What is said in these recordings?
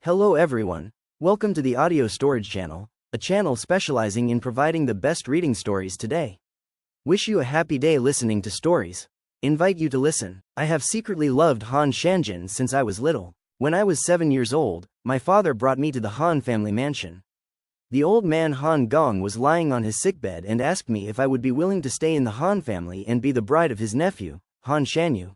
Hello everyone. Welcome to the Audio Storage Channel, a channel specializing in providing the best reading stories today. Wish you a happy day listening to stories. Invite you to listen. I have secretly loved Han Shanjin since I was little. When I was 7 years old, my father brought me to the Han family mansion. The old man Han Gong was lying on his sickbed and asked me if I would be willing to stay in the Han family and be the bride of his nephew, Han Shanyu.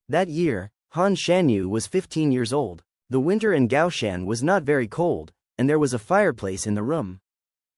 That year, Han Shanyu was 15 years old. The winter in Gaoshan was not very cold, and there was a fireplace in the room.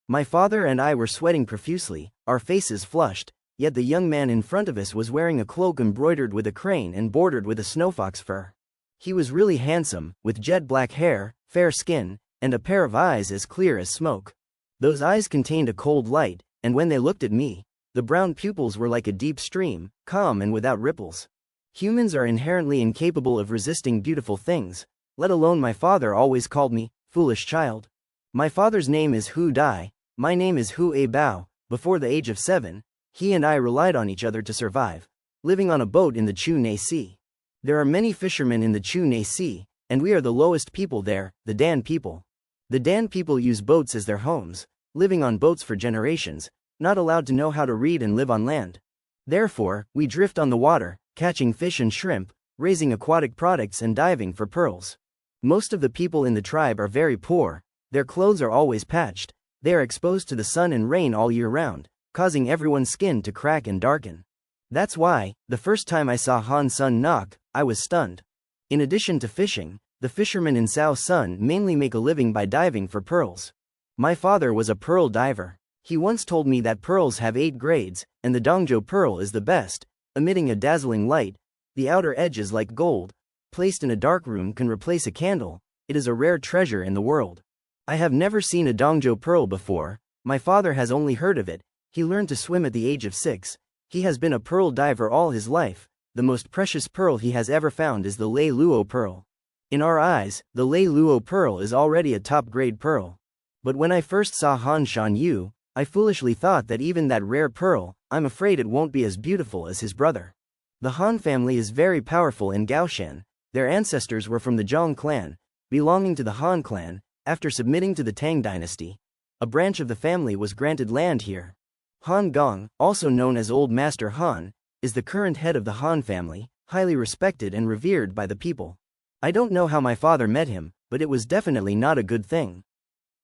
My father and I were sweating profusely, our faces flushed, yet the young man in front of us was wearing a cloak embroidered with a crane and bordered with a snowfox fur. He was really handsome, with jet black hair, fair skin, and a pair of eyes as clear as smoke. Those eyes contained a cold light, and when they looked at me, the brown pupils were like a deep stream, calm and without ripples. Humans are inherently incapable of resisting beautiful things. Let alone my father always called me, foolish child. My father's name is Hu Dai, my name is Hu A Bao. Before the age of 7, he and I relied on each other to survive, living on a boat in the Chu Na Sea. There are many fishermen in the Chu Na Sea, and we are the lowest people there, the Dan people. The Dan people use boats as their homes, living on boats for generations, not allowed to know how to read and live on land. Therefore, we drift on the water, catching fish and shrimp, raising aquatic products and diving for pearls. Most of the people in the tribe are very poor, their clothes are always patched, they are exposed to the sun and rain all year round, causing everyone's skin to crack and darken. That's why, the first time I saw Han Sun knock, I was stunned. In addition to fishing, the fishermen in Cao Sun mainly make a living by diving for pearls. My father was a pearl diver. He once told me that pearls have 8 grades, and the Dongzhou pearl is the best, emitting a dazzling light. The outer edge is like gold. Placed in a dark room can replace a candle. It is a rare treasure in the world. I have never seen a Dongzhou pearl before. My father has only heard of it. He learned to swim at the age of 6. He has been a pearl diver all his life. The most precious pearl he has ever found is the luuaudio pearl. In our eyes, the luuaudio pearl is already a top-grade pearl. But when I first saw Han Shanyu, I foolishly thought that even that rare pearl, I'm afraid it won't be as beautiful as his brother. The Han family is very powerful in Gaoshan. Their ancestors were from the Zhang clan, belonging to the Han clan. After submitting to the Tang dynasty, a branch of the family was granted land here. Han Gong, also known as Old Master Han, is the current head of the Han family, highly respected and revered by the people. I don't know how my father met him, but it was definitely not a good thing.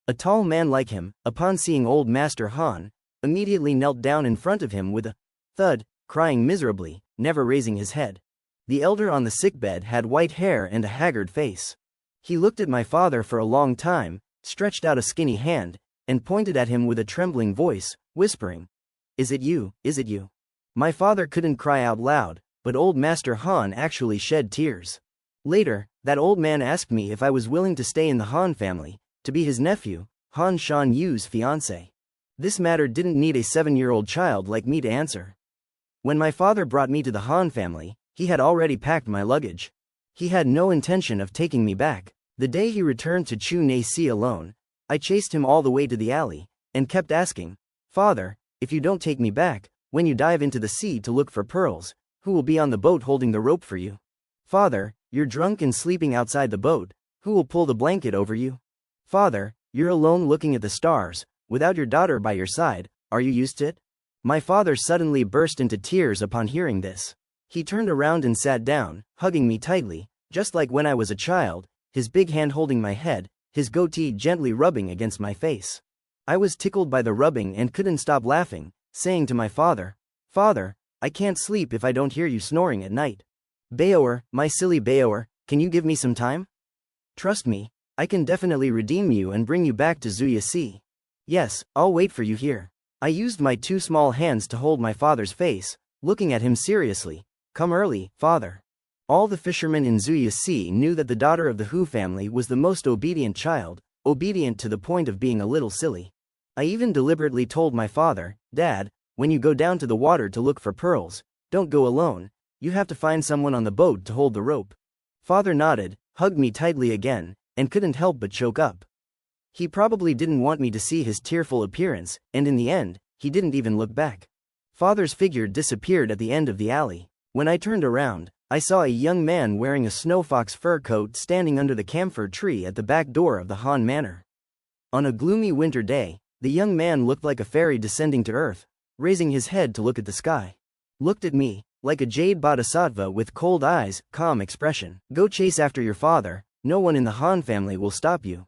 A tall man like him, upon seeing Old Master Han, immediately knelt down in front of him with a thud, crying miserably, never raising his head. The elder on the sickbed had white hair and a haggard face. He looked at my father for a long time, stretched out a skinny hand, and pointed at him with a trembling voice, whispering, "Is it you, is it you?" My father couldn't cry out loud, but Old Master Han actually shed tears. Later, that old man asked me if I was willing to stay in the Han family, to be his nephew, Han Shan-yu's fiancé. This matter didn't need a 7-year-old child like me to answer. When my father brought me to the Han family, he had already packed my luggage. He had no intention of taking me back. The day he returned to Chu Na Sea alone, I chased him all the way to the alley, and kept asking, "Father, if you don't take me back, when you dive into the sea to look for pearls, who will be on the boat holding the rope for you? Father, you're drunk and sleeping outside the boat, who will pull the blanket over you? Father, you're alone looking at the stars, without your daughter by your side, are you used to it?" My father suddenly burst into tears upon hearing this. He turned around and sat down, hugging me tightly, just like when I was a child, his big hand holding my head, his goatee gently rubbing against my face. I was tickled by the rubbing and couldn't stop laughing, saying to my father, "Father, I can't sleep if I don't hear you snoring at night. Baoer, my silly Baoer, can you give me some time? Trust me, I can definitely redeem you and bring you back to Zuya Sea. Yes, I'll wait for you here." I used my 2 small hands to hold my father's face, looking at him seriously. "Come early, father." All the fishermen in Zuya Sea knew that the daughter of the Hu family was the most obedient child, obedient to the point of being a little silly. I even deliberately told my father, "Dad, when you go down to the water to look for pearls, don't go alone, you have to find someone on the boat to hold the rope." Father nodded, hugged me tightly again, and couldn't help but choke up. He probably didn't want me to see his tearful appearance, and in the end, he didn't even look back. Father's figure disappeared at the end of the alley. When I turned around, I saw a young man wearing a snowfox fur coat standing under the camphor tree at the back door of the Han Manor. On a gloomy winter day, the young man looked like a fairy descending to earth, raising his head to look at the sky. Looked at me, like a jade bodhisattva with cold eyes, calm expression. Go chase after your father, no one in the Han family will stop you.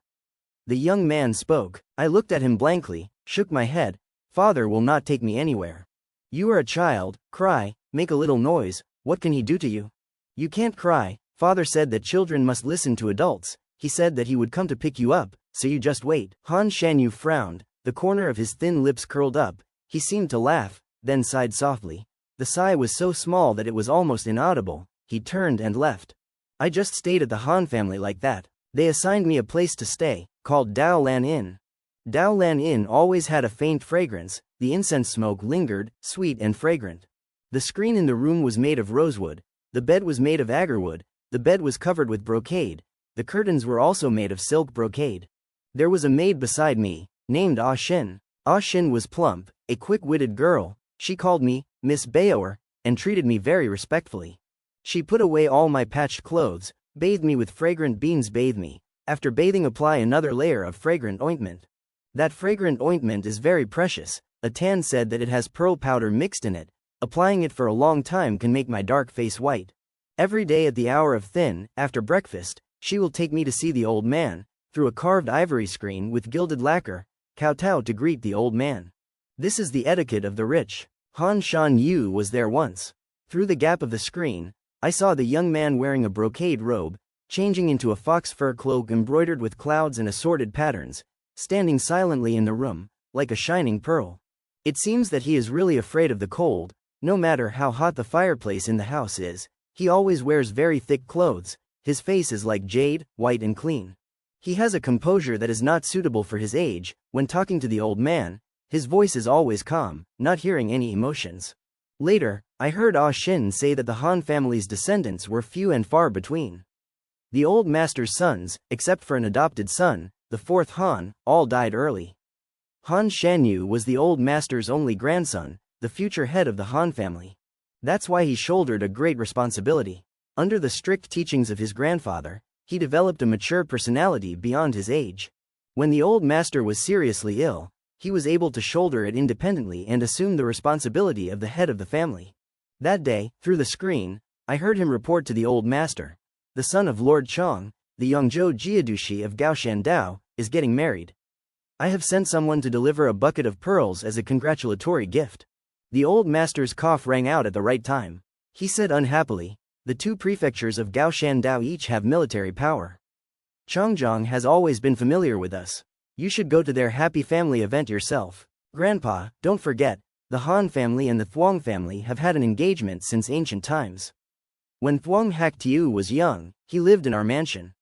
The young man spoke. I looked at him blankly, shook my head. Father will not take me anywhere. You are a child, cry, make a little noise, what can he do to you? You can't cry. Father said that children must listen to adults. He said that he would come to pick you up, so you just wait. Han Shanyu frowned, the corner of his thin lips curled up. He seemed to laugh, then sighed softly. The sigh was so small that it was almost inaudible. He turned and left. I just stayed at the Han family like that. They assigned me a place to stay, called Dao Lan Inn. Dao Lan Inn always had a faint fragrance. The incense smoke lingered, sweet and fragrant. The screen in the room was made of rosewood. The bed was made of agarwood. The bed was covered with brocade. The curtains were also made of silk brocade. There was a maid beside me, named Ah Shin. Ah Shin was plump, a quick-witted girl. She called me Miss Baoer, and treated me very respectfully. She put away all my patched clothes, bathed me with fragrant beans. Bathe me. After bathing, apply another layer of fragrant ointment. That fragrant ointment is very precious. Atan said that it has pearl powder mixed in it. Applying it for a long time can make my dark face white. Every day at the hour of thin, after breakfast, she will take me to see the old man, through a carved ivory screen with gilded lacquer, kowtow to greet the old man. This is the etiquette of the rich. Han Shan Yu was there once. Through the gap of the screen, I saw the young man wearing a brocade robe, changing into a fox fur cloak embroidered with clouds and assorted patterns, standing silently in the room, like a shining pearl. It seems that he is really afraid of the cold. No matter how hot the fireplace in the house is, he always wears very thick clothes. His face is like jade, white and clean. He has a composure that is not suitable for his age. When talking to the old man, his voice is always calm, not hearing any emotions. Later, I heard Ah Shin say that the Han family's descendants were few and far between. The old master's sons, except for an adopted son, the fourth Han, all died early. Han Shanyu was the old master's only grandson, the future head of the Han family. That's why he shouldered a great responsibility. Under the strict teachings of his grandfather, he developed a mature personality beyond his age. When the old master was seriously ill, he was able to shoulder it independently and assume the responsibility of the head of the family. That day, through the screen, I heard him report to the old master. The son of Lord Chong, the Yongzhou Jiadushi of Gaoshandao, is getting married. I have sent someone to deliver a bucket of pearls as a congratulatory gift. The old master's cough rang out at the right time. He said unhappily, the two prefectures of Gaoshandao each have military power. Chongjiang has always been familiar with us. You should go to their happy family event yourself. Grandpa, don't forget, the Han family and the Thuong family have had an engagement since ancient times. When Thuong Hak Tiu was young, he lived in our mansion.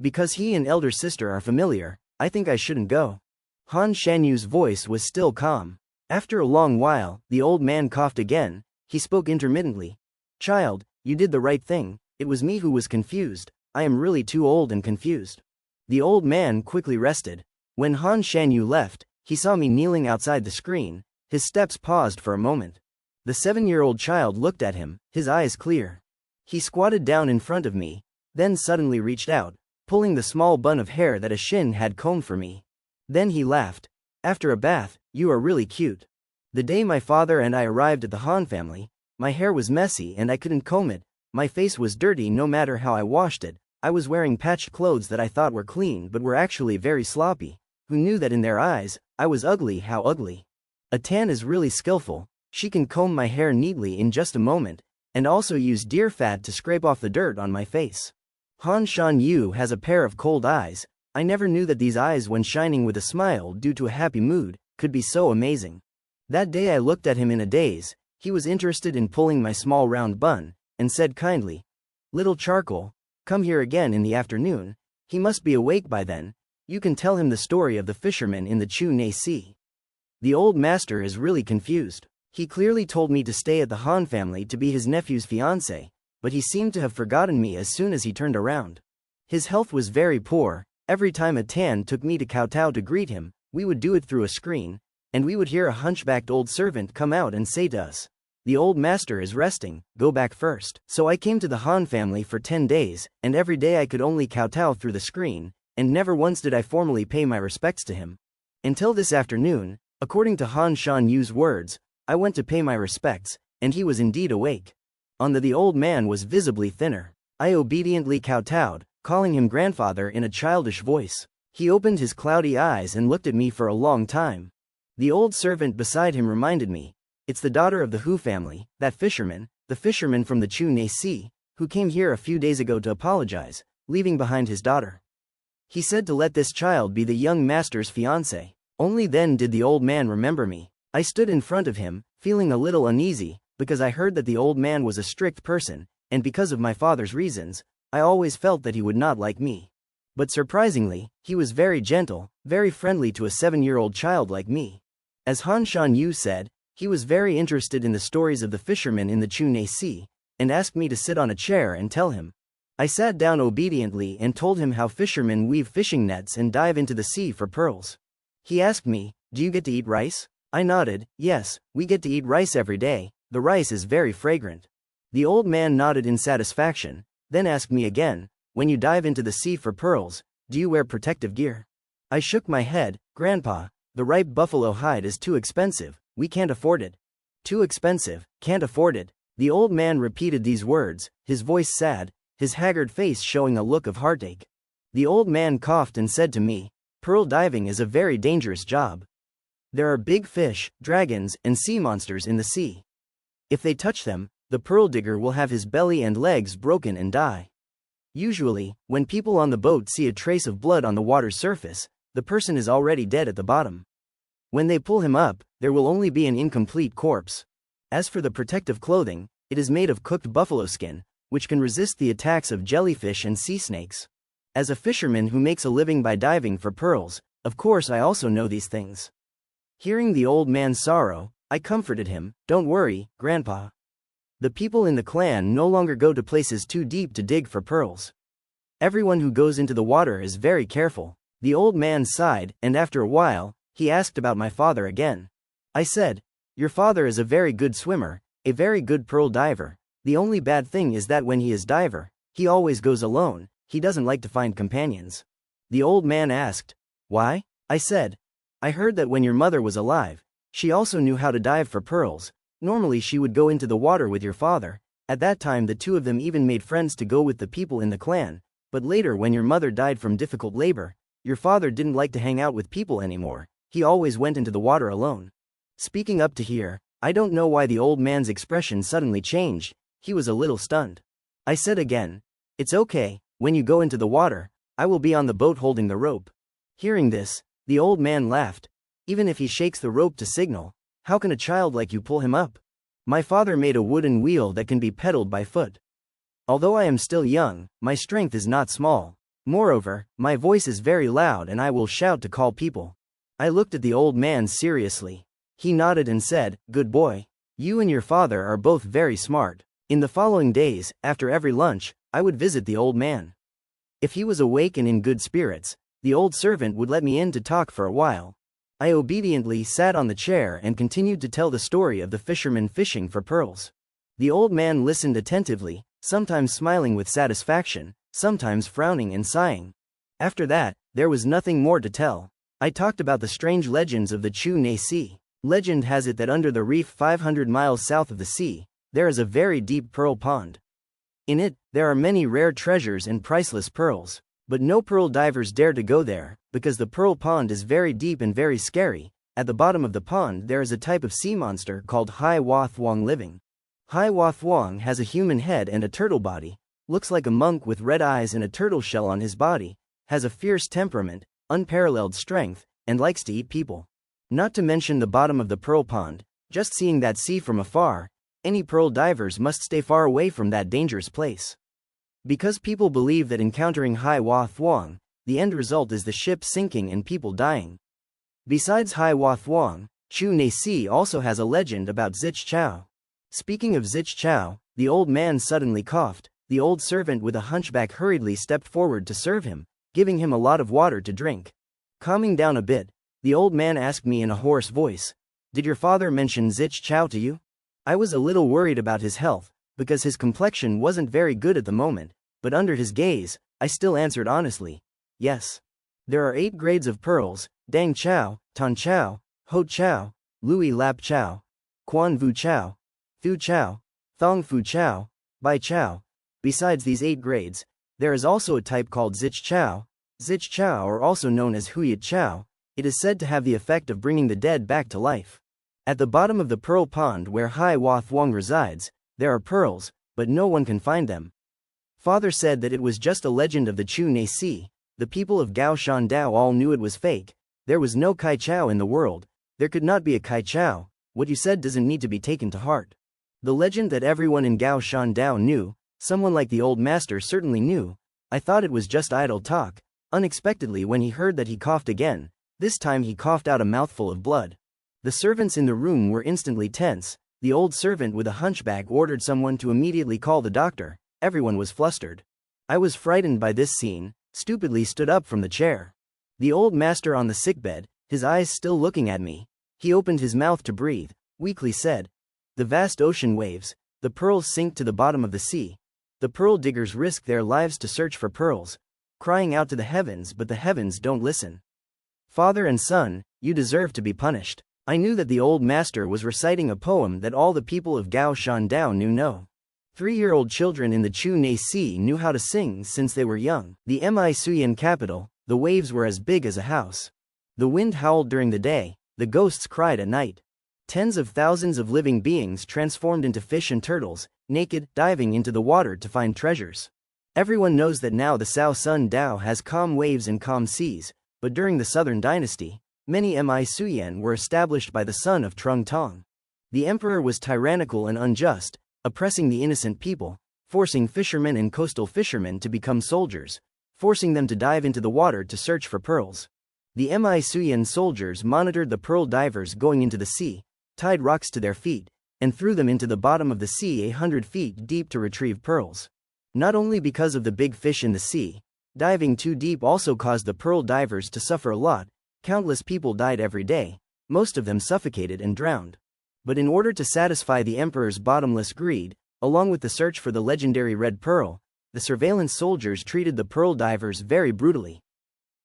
Because he and elder sister are familiar, I think I shouldn't go. Han Shanyu's voice was still calm. After a long while, the old man coughed again. He spoke intermittently. Child, you did the right thing. It was me who was confused. I am really too old and confused. The old man quickly rested. When Han Shanyu left, he saw me kneeling outside the screen. His steps paused for a moment. The 7-year-old child looked at him, his eyes clear. He squatted down in front of me, then suddenly reached out, pulling the small bun of hair that a Shin had combed for me. Then he laughed. After a bath, you are really cute. The day my father and I arrived at the Han family, my hair was messy and I couldn't comb it. My face was dirty no matter how I washed it. I was wearing patched clothes that I thought were clean but were actually very sloppy. Who knew that in their eyes, I was ugly? How ugly. Atan is really skillful. She can comb my hair neatly in just a moment, and also use deer fat to scrape off the dirt on my face. Han Shan Yu has a pair of cold eyes. I never knew that these eyes, when shining with a smile due to a happy mood, could be so amazing. That day I looked at him in a daze. He was interested in pulling my small round bun, and said kindly, "Little charcoal, come here again in the afternoon. He must be awake by then. You can tell him the story of the fisherman in the Chu Na Sea." The old master is really confused. He clearly told me to stay at the Han family to be his nephew's fiancé, but he seemed to have forgotten me as soon as he turned around. His health was very poor. Every time Atan took me to kowtow to greet him, we would do it through a screen, and we would hear a hunchbacked old servant come out and say to us, The old master is resting, go back first. So I came to the Han family for 10 days, and every day I could only kowtow through the screen, and never once did I formally pay my respects to him. Until this afternoon, according to Han Shan Yu's words, I went to pay my respects, and he was indeed awake. The old man was visibly thinner. I obediently kowtowed, calling him grandfather in a childish voice. He opened his cloudy eyes and looked at me for a long time. The old servant beside him reminded me, it's the daughter of the Hu family, that fisherman, the fisherman from the Chu Na Sea, who came here a few days ago to apologize, leaving behind his daughter. He said to let this child be the young master's fiancé. Only then did the old man remember me. I stood in front of him, feeling a little uneasy, because I heard that the old man was a strict person, and because of my father's reasons, I always felt that he would not like me. But surprisingly, he was very gentle, very friendly to a 7-year-old child like me. As Han Shan Yu said, he was very interested in the stories of the fishermen in the Chu Na Sea, and asked me to sit on a chair and tell him. I sat down obediently and told him how fishermen weave fishing nets and dive into the sea for pearls. He asked me, do you get to eat rice? I nodded, yes, we get to eat rice every day, the rice is very fragrant. The old man nodded in satisfaction, then asked me again, when you dive into the sea for pearls, do you wear protective gear? I shook my head, Grandpa, the ripe buffalo hide is too expensive, we can't afford it. Too expensive, can't afford it. The old man repeated these words, his voice sad, his haggard face showing a look of heartache. The old man coughed and said to me, pearl diving is a very dangerous job. There are big fish, dragons, and sea monsters in the sea. If they touch them, the pearl digger will have his belly and legs broken and die. Usually, when people on the boat see a trace of blood on the water's surface, the person is already dead at the bottom. When they pull him up, there will only be an incomplete corpse. As for the protective clothing, it is made of cooked buffalo skin, which can resist the attacks of jellyfish and sea snakes. As a fisherman who makes a living by diving for pearls, of course I also know these things. Hearing the old man's sorrow, I comforted him, don't worry, Grandpa. The people in the clan no longer go to places too deep to dig for pearls. Everyone who goes into the water is very careful. The old man sighed, and after a while, he asked about my father again. I said, your father is a very good swimmer, a very good pearl diver. The only bad thing is that when he is diver, he always goes alone, he doesn't like to find companions. The old man asked, why? I said, I heard that when your mother was alive, she also knew how to dive for pearls. Normally she would go into the water with your father. At that time the two of them even made friends to go with the people in the clan, but later when your mother died from difficult labor, your father didn't like to hang out with people anymore, he always went into the water alone. Speaking up to here, I don't know why the old man's expression suddenly changed, he was a little stunned. I said again, it's okay, when you go into the water, I will be on the boat holding the rope. Hearing this, the old man laughed. Even if he shakes the rope to signal, how can a child like you pull him up? My father made a wooden wheel that can be pedaled by foot. Although I am still young, my strength is not small. Moreover, my voice is very loud and I will shout to call people. I looked at the old man seriously. He nodded and said, good boy. You and your father are both very smart. In the following days, after every lunch, I would visit the old man. If he was awake and in good spirits, the old servant would let me in to talk for a while. I obediently sat on the chair and continued to tell the story of the fishermen fishing for pearls. The old man listened attentively, sometimes smiling with satisfaction, sometimes frowning and sighing. After that, there was nothing more to tell. I talked about the strange legends of the Chu Na Sea. Legend has it that under the reef 500 miles south of the sea, there is a very deep pearl pond. In it, there are many rare treasures and priceless pearls. But no pearl divers dare to go there, because the pearl pond is very deep and very scary. At the bottom of the pond there is a type of sea monster called Hai Hua Thuong living. Hai Hua Thuong has a human head and a turtle body, looks like a monk with red eyes and a turtle shell on his body, has a fierce temperament, unparalleled strength, and likes to eat people. Not to mention the bottom of the pearl pond, just seeing that sea from afar, any pearl divers must stay far away from that dangerous place. Because people believe that encountering Hai Hua Thuong, the end result is the ship sinking and people dying. Besides Hai Hua Thuong, Chu Na Sea also has a legend about Chau. Speaking of Chau, the old man suddenly coughed. The old servant with a hunchback hurriedly stepped forward to serve him, giving him a lot of water to drink. Calming down a bit, the old man asked me in a hoarse voice, did your father mention Chau to you? I was a little worried about his health, because his complexion wasn't very good at the moment, but under his gaze, I still answered honestly, yes. There are 8 grades of pearls: Dang Chau, Tan Chau, Ho Chau, Lui Lap Chau, Quan Vu Chau, Thu Chau, Thong Fu Chau, Bai Chau. Besides these 8 grades, there is also a type called Zich Chau. Zich Chau, or also known as Huyat Chau, it is said to have the effect of bringing the dead back to life. At the bottom of the pearl pond where Hai Hua Thuong resides, there are pearls, but no one can find them. Father said that it was just a legend of the Chu Na Sea. The people of Gao Shan Dao all knew it was fake. There was no Kai Chau in the world. There could not be a Kai Chau. What you said doesn't need to be taken to heart. The legend that everyone in Gao Shan Dao knew, someone like the old master certainly knew. I thought it was just idle talk. Unexpectedly, when he heard that, he coughed again. This time he coughed out a mouthful of blood. The servants in the room were instantly tense. The old servant with a hunchback ordered someone to immediately call the doctor. Everyone was flustered. I was frightened by this scene, stupidly stood up from the chair. The old master on the sickbed, his eyes still looking at me. He opened his mouth to breathe, weakly said, "The vast ocean waves, the pearls sink to the bottom of the sea. The pearl diggers risk their lives to search for pearls, crying out to the heavens, but the heavens don't listen. Father and son, you deserve to be punished." I knew that the old master was reciting a poem that all the people of Gao Shan Dao knew. No 3-year-old children in the Chu Na Sea knew how to sing since they were young. The Mi Suyen capital, the waves were as big as a house. The wind howled during the day, the ghosts cried at night. Tens of thousands of living beings transformed into fish and turtles, naked, diving into the water to find treasures. Everyone knows that now the Sao Sun Dao has calm waves and calm seas, but during the Southern Dynasty, many Mi Suyen were established by the son of Trung Tong. The emperor was tyrannical and unjust, oppressing the innocent people, forcing fishermen and coastal fishermen to become soldiers, forcing them to dive into the water to search for pearls. The Mi Suyen soldiers monitored the pearl divers going into the sea, tied rocks to their feet, and threw them into the bottom of the sea 100 feet deep to retrieve pearls. Not only because of the big fish in the sea, diving too deep also caused the pearl divers to suffer a lot. Countless people died every day, most of them suffocated and drowned. But in order to satisfy the emperor's bottomless greed, along with the search for the legendary red pearl, the surveillance soldiers treated the pearl divers very brutally.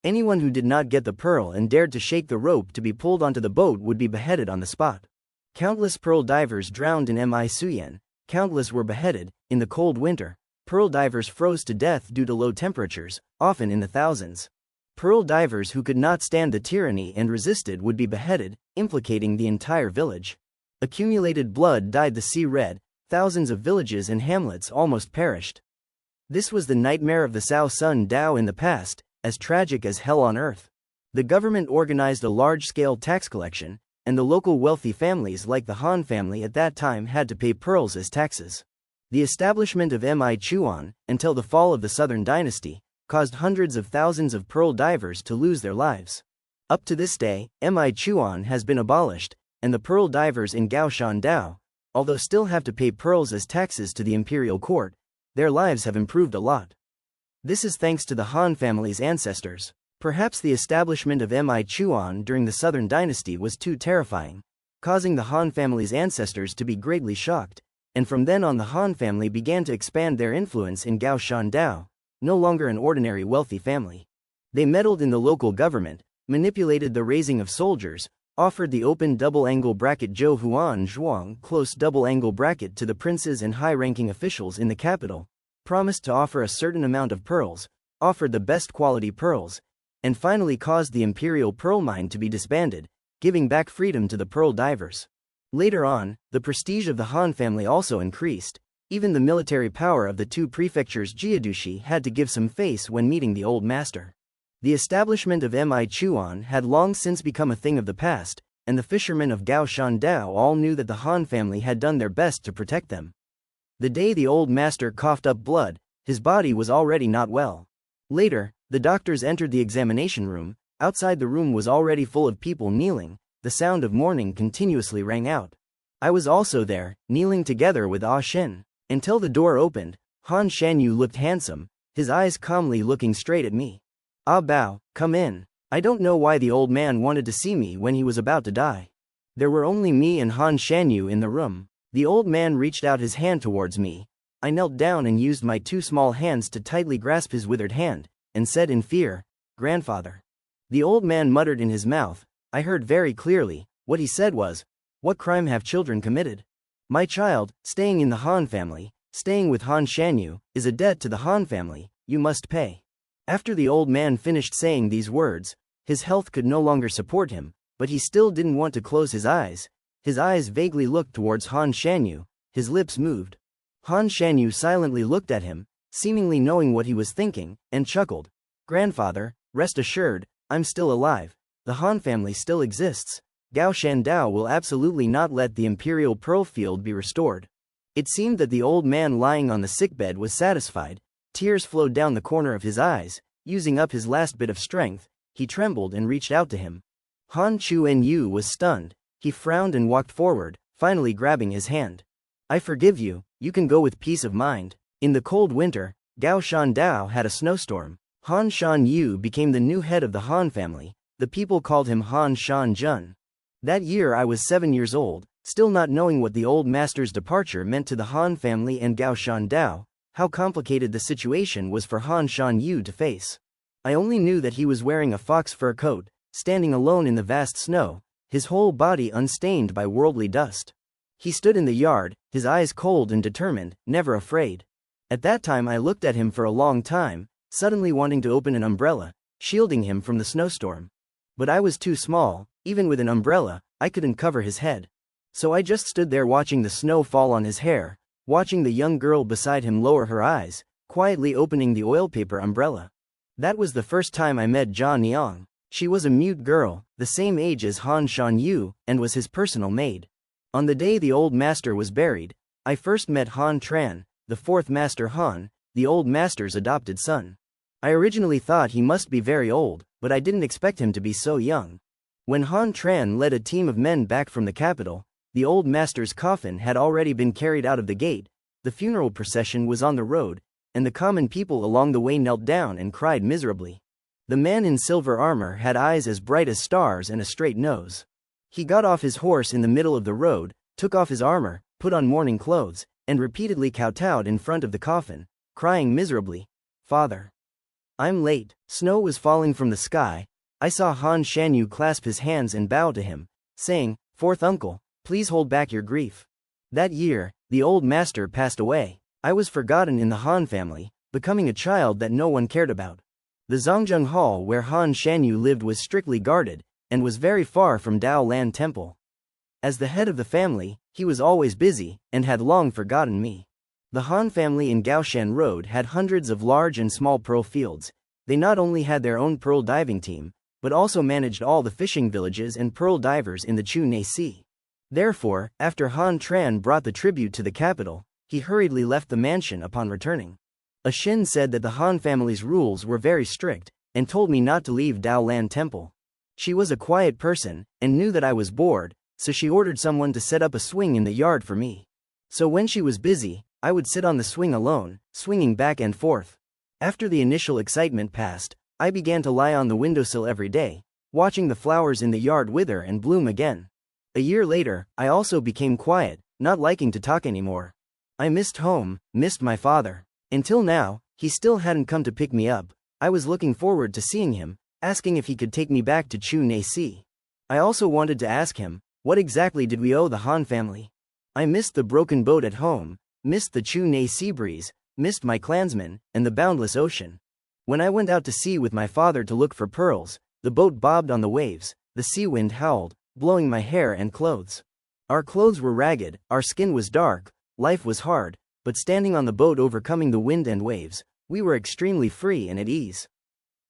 Anyone who did not get the pearl and dared to shake the rope to be pulled onto the boat would be beheaded on the spot. Countless pearl divers drowned in Mi Suyen, countless were beheaded. In the cold winter, pearl divers froze to death due to low temperatures, often in the thousands. Pearl divers who could not stand the tyranny and resisted would be beheaded, implicating the entire village. Accumulated blood dyed the sea red, thousands of villages and hamlets almost perished. This was the nightmare of the Sao Sun Dao in the past, as tragic as hell on earth. The government organized a large-scale tax collection, and the local wealthy families like the Han family at that time had to pay pearls as taxes. The establishment of Mi Chuan, until the fall of the Southern Dynasty, caused hundreds of thousands of pearl divers to lose their lives. Up to this day, Mi Chuan has been abolished, and the pearl divers in Gao Shan Dao, although still have to pay pearls as taxes to the imperial court, their lives have improved a lot. This is thanks to the Han family's ancestors. Perhaps the establishment of Mi Chuan during the Southern Dynasty was too terrifying, causing the Han family's ancestors to be greatly shocked, and from then on the Han family began to expand their influence in Gao Shan Dao. No longer an ordinary wealthy family. They meddled in the local government, manipulated the raising of soldiers, offered the open double-angle bracket Zhou Huan Zhuang close double-angle bracket to the princes and high-ranking officials in the capital, promised to offer a certain amount of pearls, offered the best quality pearls, and finally caused the imperial pearl mine to be disbanded, giving back freedom to the pearl divers. Later on, the prestige of the Han family also increased. Even the military power of the 2 prefectures Jiadushi had to give some face when meeting the old master. The establishment of Mi Chuan had long since become a thing of the past, and the fishermen of Gao Shan Dao all knew that the Han family had done their best to protect them. The day the old master coughed up blood, his body was already not well. Later, the doctors entered the examination room. Outside the room was already full of people kneeling. The sound of mourning continuously rang out. I was also there, kneeling together with Ah Shin. Until the door opened, Han Shanyu looked handsome, his eyes calmly looking straight at me. "Ah Bao, come in." I don't know why the old man wanted to see me when he was about to die. There were only me and Han Shanyu in the room. The old man reached out his hand towards me. I knelt down and used my 2 small hands to tightly grasp his withered hand, and said in fear, "Grandfather." The old man muttered in his mouth. I heard very clearly. What he said was, "What crime have children committed? My child, staying in the Han family, staying with Han Shanyu, is a debt to the Han family, you must pay." After the old man finished saying these words, his health could no longer support him, but he still didn't want to close his eyes. His eyes vaguely looked towards Han Shanyu, his lips moved. Han Shanyu silently looked at him, seemingly knowing what he was thinking, and chuckled. "Grandfather, rest assured, I'm still alive. The Han family still exists. Gao Shandao will absolutely not let the Imperial Pearl Field be restored." It seemed that the old man lying on the sickbed was satisfied. Tears flowed down the corner of his eyes. Using up his last bit of strength, he trembled and reached out to him. Han Chuan-yu was stunned. He frowned and walked forward, finally grabbing his hand. "I forgive you, you can go with peace of mind." In the cold winter, Gao Shandao had a snowstorm. Han Shan-yu became the new head of the Han family. The people called him Han Shan-jun. That year I was 7 years old, still not knowing what the old master's departure meant to the Han family and Gao Shandao, how complicated the situation was for Han Shan-yu to face. I only knew that he was wearing a fox fur coat, standing alone in the vast snow, his whole body unstained by worldly dust. He stood in the yard, his eyes cold and determined, never afraid. At that time I looked at him for a long time, suddenly wanting to open an umbrella, shielding him from the snowstorm. But I was too small, even with an umbrella, I couldn't cover his head. So I just stood there watching the snow fall on his hair, watching the young girl beside him lower her eyes, quietly opening the oil paper umbrella. That was the first time I met Jia Niang. She was a mute girl, the same age as Han Shan-yu, and was his personal maid. On the day the old master was buried, I first met Han Tran, the 4th master Han, the old master's adopted son. I originally thought he must be very old, but I didn't expect him to be so young. When Han Tran led a team of men back from the capital, the old master's coffin had already been carried out of the gate, the funeral procession was on the road, and the common people along the way knelt down and cried miserably. The man in silver armor had eyes as bright as stars and a straight nose. He got off his horse in the middle of the road, took off his armor, put on mourning clothes, and repeatedly kowtowed in front of the coffin, crying miserably, "Father, I'm late." Snow was falling from the sky. I saw Han Shanyu clasp his hands and bow to him, saying, "Fourth uncle, please hold back your grief." That year, the old master passed away. I was forgotten in the Han family, becoming a child that no one cared about. The Zhongjung Hall where Han Shanyu lived was strictly guarded, and was very far from Dao Lan Temple. As the head of the family, he was always busy, and had long forgotten me. The Han family in Gaoshan Road had hundreds of large and small pearl fields. They not only had their own pearl diving team, but also managed all the fishing villages and pearl divers in the Chu Sea. Therefore, after Han Tran brought the tribute to the capital, he hurriedly left the mansion upon returning. A Shin said that the Han family's rules were very strict, and told me not to leave Dao Lan Temple. She was a quiet person, and knew that I was bored, so she ordered someone to set up a swing in the yard for me. So when she was busy, I would sit on the swing alone, swinging back and forth. After the initial excitement passed, I began to lie on the windowsill every day, watching the flowers in the yard wither and bloom again. A year later, I also became quiet, not liking to talk anymore. I missed home, missed my father. Until now, he still hadn't come to pick me up. I was looking forward to seeing him, asking if he could take me back to Chu Sea. I also wanted to ask him, what exactly did we owe the Han family? I missed the broken boat at home, missed the Chu Sea breeze, missed my clansmen, and the boundless ocean. When I went out to sea with my father to look for pearls, the boat bobbed on the waves, the sea wind howled, blowing my hair and clothes. Our clothes were ragged, our skin was dark, life was hard, but standing on the boat overcoming the wind and waves, we were extremely free and at ease.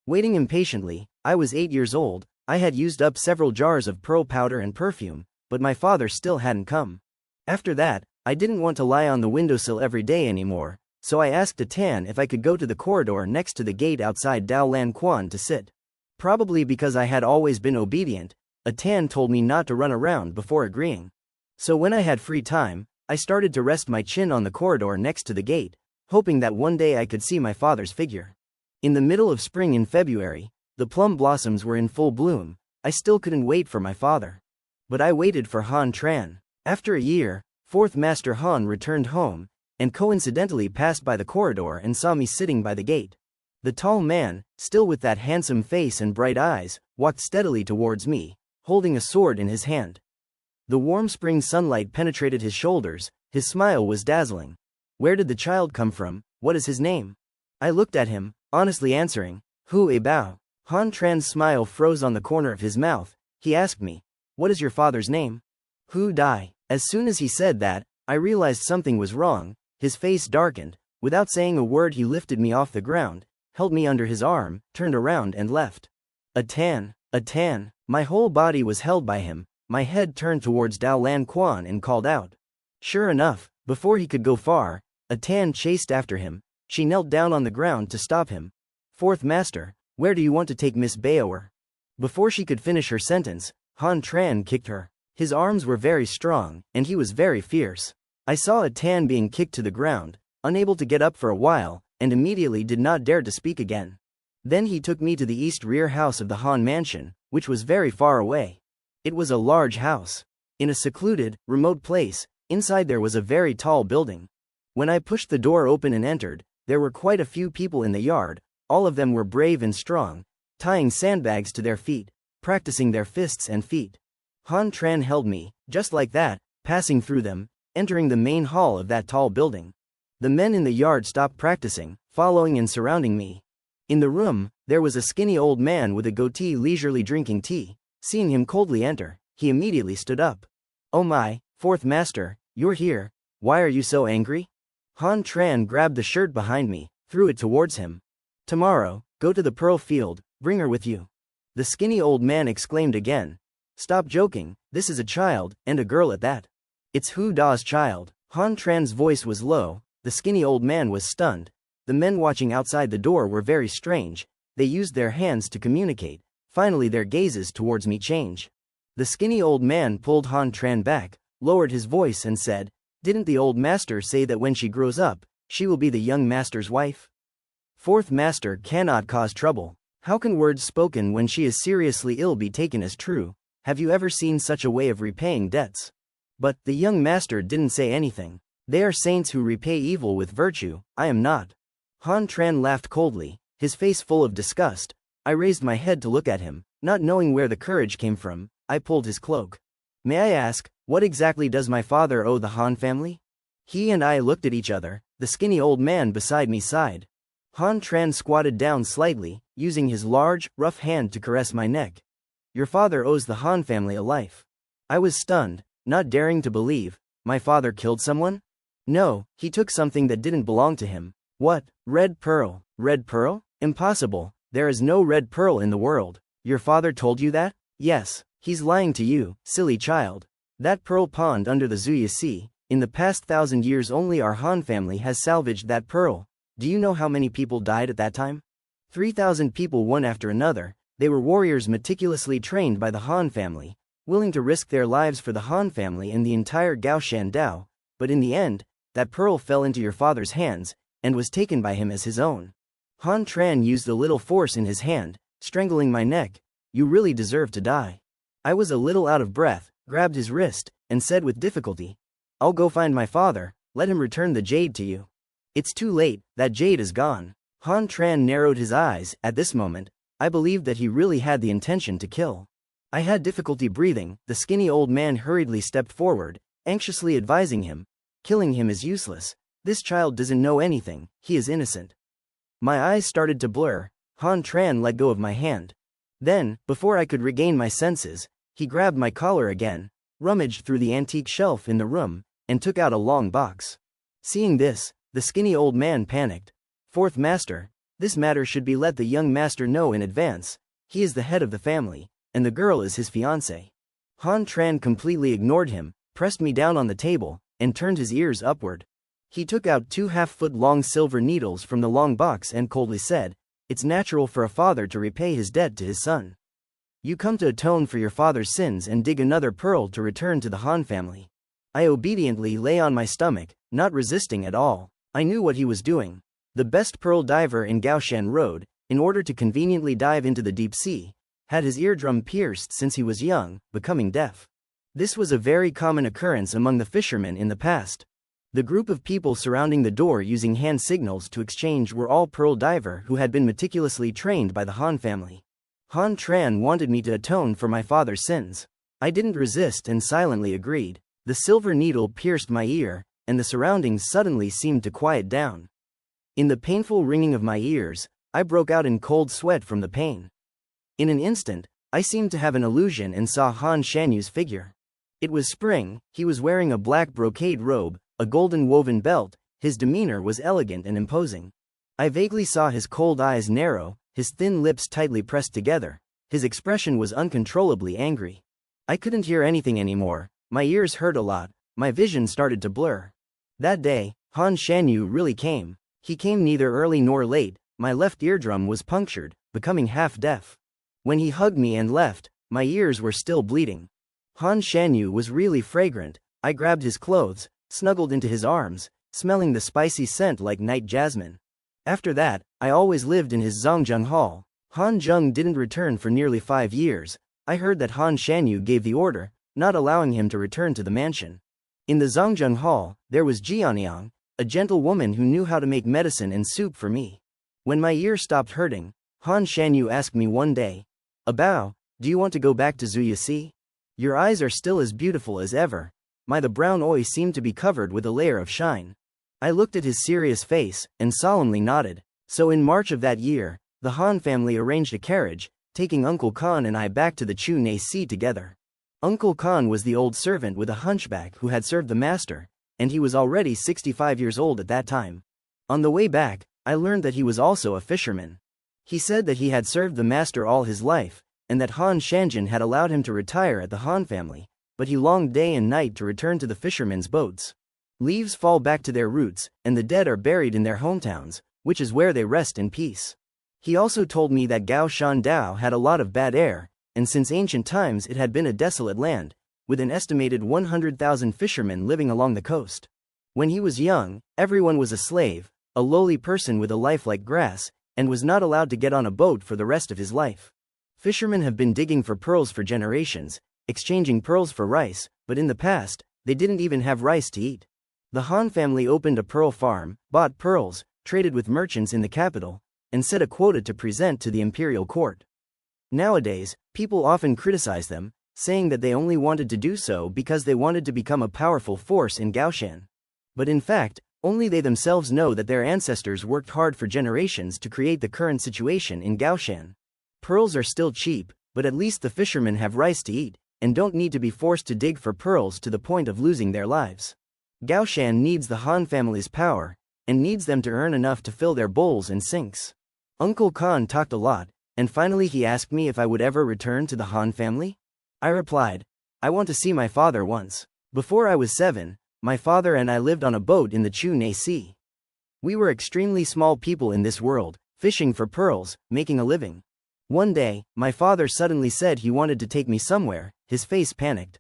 Waiting impatiently, I was 8 years old. I had used up several jars of pearl powder and perfume, but my father still hadn't come. After that, I didn't want to lie on the windowsill every day anymore, so I asked a Tan if I could go to the corridor next to the gate outside Dao Lan Quan to sit. Probably because I had always been obedient, a Tan told me not to run around before agreeing. So when I had free time, I started to rest my chin on the corridor next to the gate, hoping that one day I could see my father's figure. In the middle of spring in February, the plum blossoms were in full bloom. I still couldn't wait for my father. But I waited for Han Tran. After a year, Fourth Master Han returned home, and coincidentally passed by the corridor and saw me sitting by the gate. The tall man, still with that handsome face and bright eyes, walked steadily towards me, holding a sword in his hand. The warm spring sunlight penetrated his shoulders, his smile was dazzling. Where did the child come from? What is his name? I looked at him, honestly answering, Hu Bao. Han Tran's smile froze on the corner of his mouth. He asked me, what is your father's name? Hu Dai. As soon as he said that, I realized something was wrong. His face darkened. Without saying a word he lifted me off the ground, held me under his arm, turned around and left. A tan. My whole body was held by him. My head turned towards Dao Lan Quan and called out. Sure enough, before he could go far, a tan chased after him. She knelt down on the ground to stop him. Fourth Master, where do you want to take Miss Baoer? Before she could finish her sentence, Han Tran kicked her. His arms were very strong, and he was very fierce. I saw a tan being kicked to the ground, unable to get up for a while, and immediately did not dare to speak again. Then he took me to the east rear house of the Han mansion, which was very far away. It was a large house. In a secluded, remote place, inside there was a very tall building. When I pushed the door open and entered, there were quite a few people in the yard. All of them were brave and strong, tying sandbags to their feet, practicing their fists and feet. Han Tran held me, just like that, passing through them, entering the main hall of that tall building. The men in the yard stopped practicing, following and surrounding me. In the room, there was a skinny old man with a goatee leisurely drinking tea. Seeing him coldly enter, he immediately stood up. Oh my, Fourth Master, you're here. Why are you so angry? Han Tran grabbed the shirt behind me, threw it towards him. Tomorrow, go to the pearl field, bring her with you. The skinny old man exclaimed again. Stop joking, this is a child, and a girl at that. It's Hu Da's child. Han Tran's voice was low, the skinny old man was stunned. The men watching outside the door were very strange, they used their hands to communicate, finally their gazes towards me changed. The skinny old man pulled Han Tran back, lowered his voice and said, Didn't the old master say that when she grows up, she will be the young master's wife? Fourth Master cannot cause trouble. How can words spoken when she is seriously ill be taken as true? Have you ever seen such a way of repaying debts? But the young master didn't say anything. They are saints who repay evil with virtue, I am not. Han Tran laughed coldly, his face full of disgust. I raised my head to look at him, not knowing where the courage came from. I pulled his cloak. May I ask, what exactly does my father owe the Han family? He and I looked at each other. The skinny old man beside me sighed. Han Tran squatted down slightly, using his large, rough hand to caress my neck. Your father owes the Han family a life. I was stunned, not daring to believe. My father killed someone? No, he took something that didn't belong to him. What? Red pearl? Red pearl? Impossible, there is no red pearl in the world. Your father told you that? Yes, he's lying to you, silly child. That pearl pond under the Zuya Sea, in the past 1,000 years only our Han family has salvaged that pearl. Do you know how many people died at that time? 3,000 people one after another. They were warriors meticulously trained by the Han family, willing to risk their lives for the Han family and the entire Gaoshan Dao, but in the end, that pearl fell into your father's hands, and was taken by him as his own. Han Tran used a little force in his hand, strangling my neck. You really deserve to die. I was a little out of breath, grabbed his wrist, and said with difficulty, I'll go find my father, let him return the jade to you. It's too late, that jade is gone. Han Tran narrowed his eyes. At this moment, I believed that he really had the intention to kill. I had difficulty breathing. The skinny old man hurriedly stepped forward, anxiously advising him. Killing him is useless. This child doesn't know anything, he is innocent. My eyes started to blur. Han Tran let go of my hand. Then, before I could regain my senses, he grabbed my collar again, rummaged through the antique shelf in the room, and took out a long box. Seeing this, the skinny old man panicked. Fourth Master, this matter should be let the young master know in advance. He is the head of the family, and the girl is his fiancée. Han Tran completely ignored him, pressed me down on the table, and turned his ears upward. He took out 2 half-foot-long silver needles from the long box and coldly said, It's natural for a father to repay his debt to his son. You come to atone for your father's sins and dig another pearl to return to the Han family. I obediently lay on my stomach, not resisting at all. I knew what he was doing. The best pearl diver in Gaoshan Road, in order to conveniently dive into the deep sea, had his eardrum pierced since he was young, becoming deaf. This was a very common occurrence among the fishermen in the past. The group of people surrounding the door using hand signals to exchange were all pearl diver who had been meticulously trained by the Han family. Han Tran wanted me to atone for my father's sins. I didn't resist and silently agreed. The silver needle pierced my ear, and the surroundings suddenly seemed to quiet down. In the painful ringing of my ears, I broke out in cold sweat from the pain. In an instant, I seemed to have an illusion and saw Han Shanyu's figure. It was spring, he was wearing a black brocade robe, a golden woven belt, his demeanor was elegant and imposing. I vaguely saw his cold eyes narrow, his thin lips tightly pressed together, his expression was uncontrollably angry. I couldn't hear anything anymore, my ears hurt a lot, my vision started to blur. That day, Han Shanyu really came. He came neither early nor late, my left eardrum was punctured, becoming half-deaf. When he hugged me and left, my ears were still bleeding. Han Shanyu was really fragrant. I grabbed his clothes, snuggled into his arms, smelling the spicy scent like night jasmine. After that, I always lived in his Zongjung Hall. Han Zheng didn't return for nearly 5 years. I heard that Han Shanyu gave the order, not allowing him to return to the mansion. In the Zongjung Hall, there was Jianyang, a gentle woman who knew how to make medicine and soup for me. When my ear stopped hurting, Han Shanyu asked me one day, "Abao, do you want to go back to Zuyasi? Your eyes are still as beautiful as ever." The brown eye seemed to be covered with a layer of shine. I looked at his serious face, and solemnly nodded. So in March of that year, the Han family arranged a carriage, taking Uncle Khan and I back to the Chu Na Sea together. Uncle Khan was the old servant with a hunchback who had served the master, and he was already 65 years old at that time. On the way back, I learned that he was also a fisherman. He said that he had served the master all his life, and that Han Shanjin had allowed him to retire at the Han family, but he longed day and night to return to the fishermen's boats. Leaves fall back to their roots, and the dead are buried in their hometowns, which is where they rest in peace. He also told me that Gao Shan Dao had a lot of bad air, and since ancient times it had been a desolate land, with an estimated 100,000 fishermen living along the coast. When he was young, everyone was a slave, a lowly person with a life like grass, and was not allowed to get on a boat for the rest of his life. Fishermen have been digging for pearls for generations, exchanging pearls for rice, but in the past, they didn't even have rice to eat. The Han family opened a pearl farm, bought pearls, traded with merchants in the capital, and set a quota to present to the imperial court. Nowadays, people often criticize them, saying that they only wanted to do so because they wanted to become a powerful force in Gaoshan. But in fact, only they themselves know that their ancestors worked hard for generations to create the current situation in Gaoshan. Pearls are still cheap, but at least the fishermen have rice to eat, and don't need to be forced to dig for pearls to the point of losing their lives. Gaoshan needs the Han family's power, and needs them to earn enough to fill their bowls and sinks. Uncle Khan talked a lot, and finally he asked me if I would ever return to the Han family. I replied, "I want to see my father once." Before I was 7, my father and I lived on a boat in the Chu Na Sea. We were extremely small people in this world, fishing for pearls, making a living. One day, my father suddenly said he wanted to take me somewhere, his face panicked.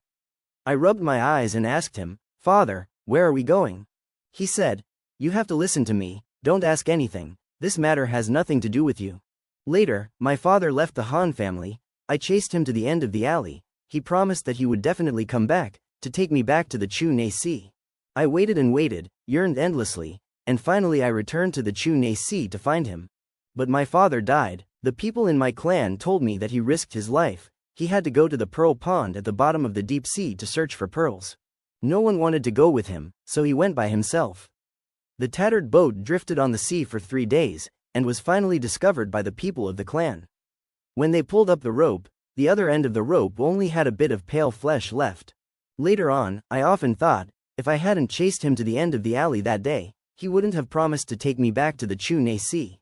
I rubbed my eyes and asked him, "Father, where are we going?" He said, "You have to listen to me, don't ask anything, this matter has nothing to do with you." Later, my father left the Han family. I chased him to the end of the alley. He promised that he would definitely come back, to take me back to the Chu Na Sea. I waited and waited, yearned endlessly, and finally I returned to the Chu Na Sea to find him. But my father died. The people in my clan told me that he risked his life. He had to go to the pearl pond at the bottom of the deep sea to search for pearls. No one wanted to go with him, so he went by himself. The tattered boat drifted on the sea for 3 days, and was finally discovered by the people of the clan. When they pulled up the rope, the other end of the rope only had a bit of pale flesh left. Later on, I often thought, if I hadn't chased him to the end of the alley that day, he wouldn't have promised to take me back to the Chu Na Sea.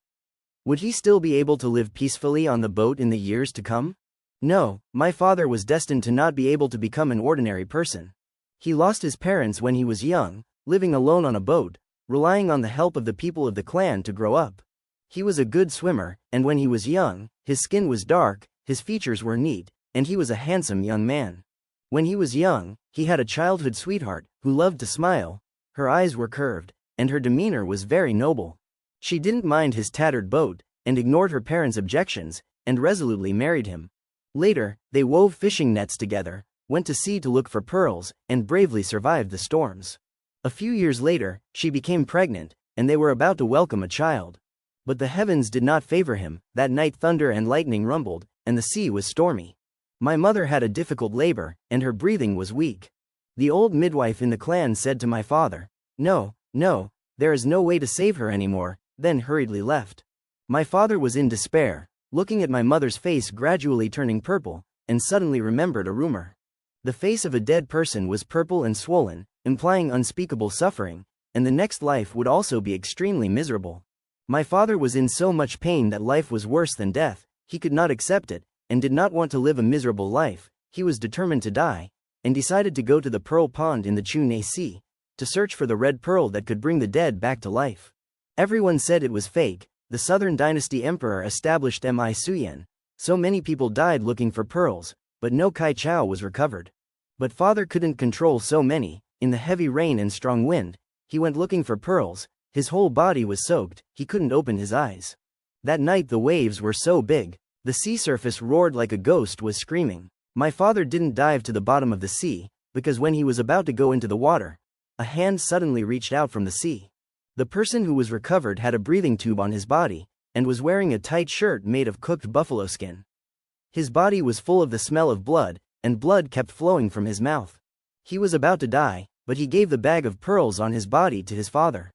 Would he still be able to live peacefully on the boat in the years to come? No, my father was destined to not be able to become an ordinary person. He lost his parents when he was young, living alone on a boat, relying on the help of the people of the clan to grow up. He was a good swimmer, and when he was young, his skin was dark, his features were neat, and he was a handsome young man. When he was young, he had a childhood sweetheart, who loved to smile, her eyes were curved, and her demeanor was very noble. She didn't mind his tattered boat, and ignored her parents' objections, and resolutely married him. Later, they wove fishing nets together, went to sea to look for pearls, and bravely survived the storms. A few years later, she became pregnant, and they were about to welcome a child. But the heavens did not favor him. That night thunder and lightning rumbled, and the sea was stormy. My mother had a difficult labor, and her breathing was weak. The old midwife in the clan said to my father, "No, no, there is no way to save her anymore," then hurriedly left. My father was in despair, looking at my mother's face gradually turning purple, and suddenly remembered a rumor. The face of a dead person was purple and swollen, implying unspeakable suffering, and the next life would also be extremely miserable. My father was in so much pain that life was worse than death. He could not accept it, and did not want to live a miserable life. He was determined to die, and decided to go to the Pearl Pond in the Chau Sea, to search for the red pearl that could bring the dead back to life. Everyone said it was fake. The Southern Dynasty Emperor established Mi Suyen. So many people died looking for pearls, but no Chau was recovered. But father couldn't control so many. In the heavy rain and strong wind, he went looking for pearls. His whole body was soaked, he couldn't open his eyes. That night the waves were so big, the sea surface roared like a ghost was screaming. My father didn't dive to the bottom of the sea, because when he was about to go into the water, a hand suddenly reached out from the sea. The person who was recovered had a breathing tube on his body, and was wearing a tight shirt made of cooked buffalo skin. His body was full of the smell of blood, and blood kept flowing from his mouth. He was about to die, but he gave the bag of pearls on his body to his father.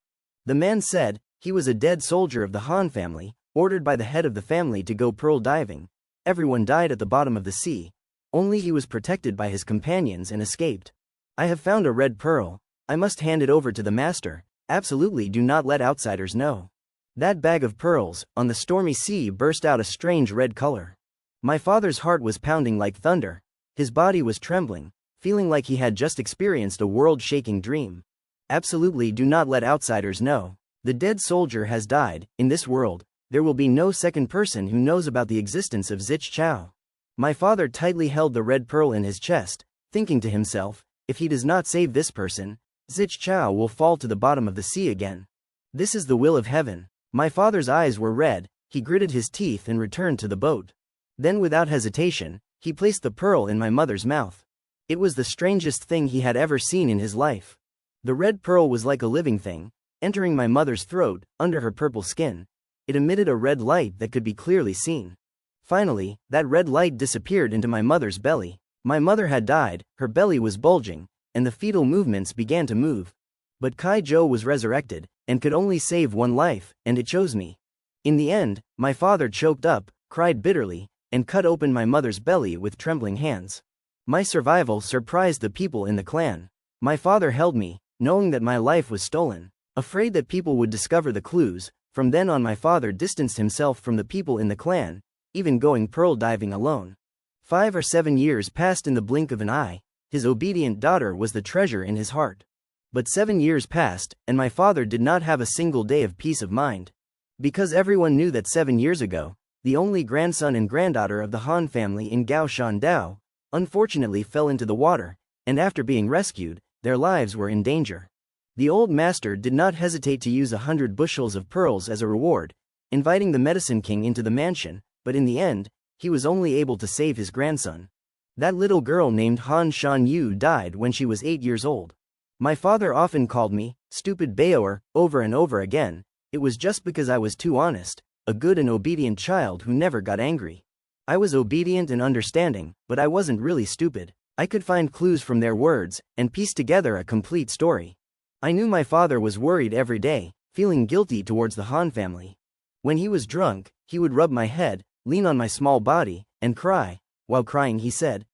The man said he was a dead soldier of the Han family, ordered by the head of the family to go pearl diving. Everyone died at the bottom of the sea. Only he was protected by his companions and escaped. I have found a red pearl. I must hand it over to the master. Absolutely do not let outsiders know. That bag of pearls, on the stormy sea, burst out a strange red color. My father's heart was pounding like thunder. His body was trembling, feeling like he had just experienced a world-shaking dream. Absolutely do not let outsiders know. The dead soldier has died. In this world, there will be no second person who knows about the existence of Chau. My father tightly held the red pearl in his chest, thinking to himself, if he does not save this person, Chau will fall to the bottom of the sea again. This is the will of heaven. My father's eyes were red. He gritted his teeth and returned to the boat. Then without hesitation, he placed the pearl in my mother's mouth. It was the strangest thing he had ever seen in his life. The red pearl was like a living thing, entering my mother's throat, under her purple skin. It emitted a red light that could be clearly seen. Finally, that red light disappeared into my mother's belly. My mother had died, her belly was bulging, and the fetal movements began to move. But Chau was resurrected, and could only save one life, and it chose me. In the end, my father choked up, cried bitterly, and cut open my mother's belly with trembling hands. My survival surprised the people in the clan. My father held me, knowing that my life was stolen. Afraid that people would discover the clues, from then on my father distanced himself from the people in the clan, even going pearl diving alone. 5 or 7 years passed in the blink of an eye. His obedient daughter was the treasure in his heart. But 7 years passed, and my father did not have a single day of peace of mind. Because everyone knew that 7 years ago, the only grandson and granddaughter of the Han family in Gaoshan unfortunately fell into the water, and after being rescued, their lives were in danger. The old master did not hesitate to use 100 bushels of pearls as a reward, inviting the medicine king into the mansion, but in the end, he was only able to save his grandson. That little girl named Han Shan Yu died when she was 8 years old. My father often called me, stupid Baoer, over and over again. It was just because I was too honest, a good and obedient child who never got angry. I was obedient and understanding, but I wasn't really stupid. I could find clues from their words, and piece together a complete story. I knew my father was worried every day, feeling guilty towards the Han family. When he was drunk, he would rub my head, lean on my small body, and cry. While crying he said,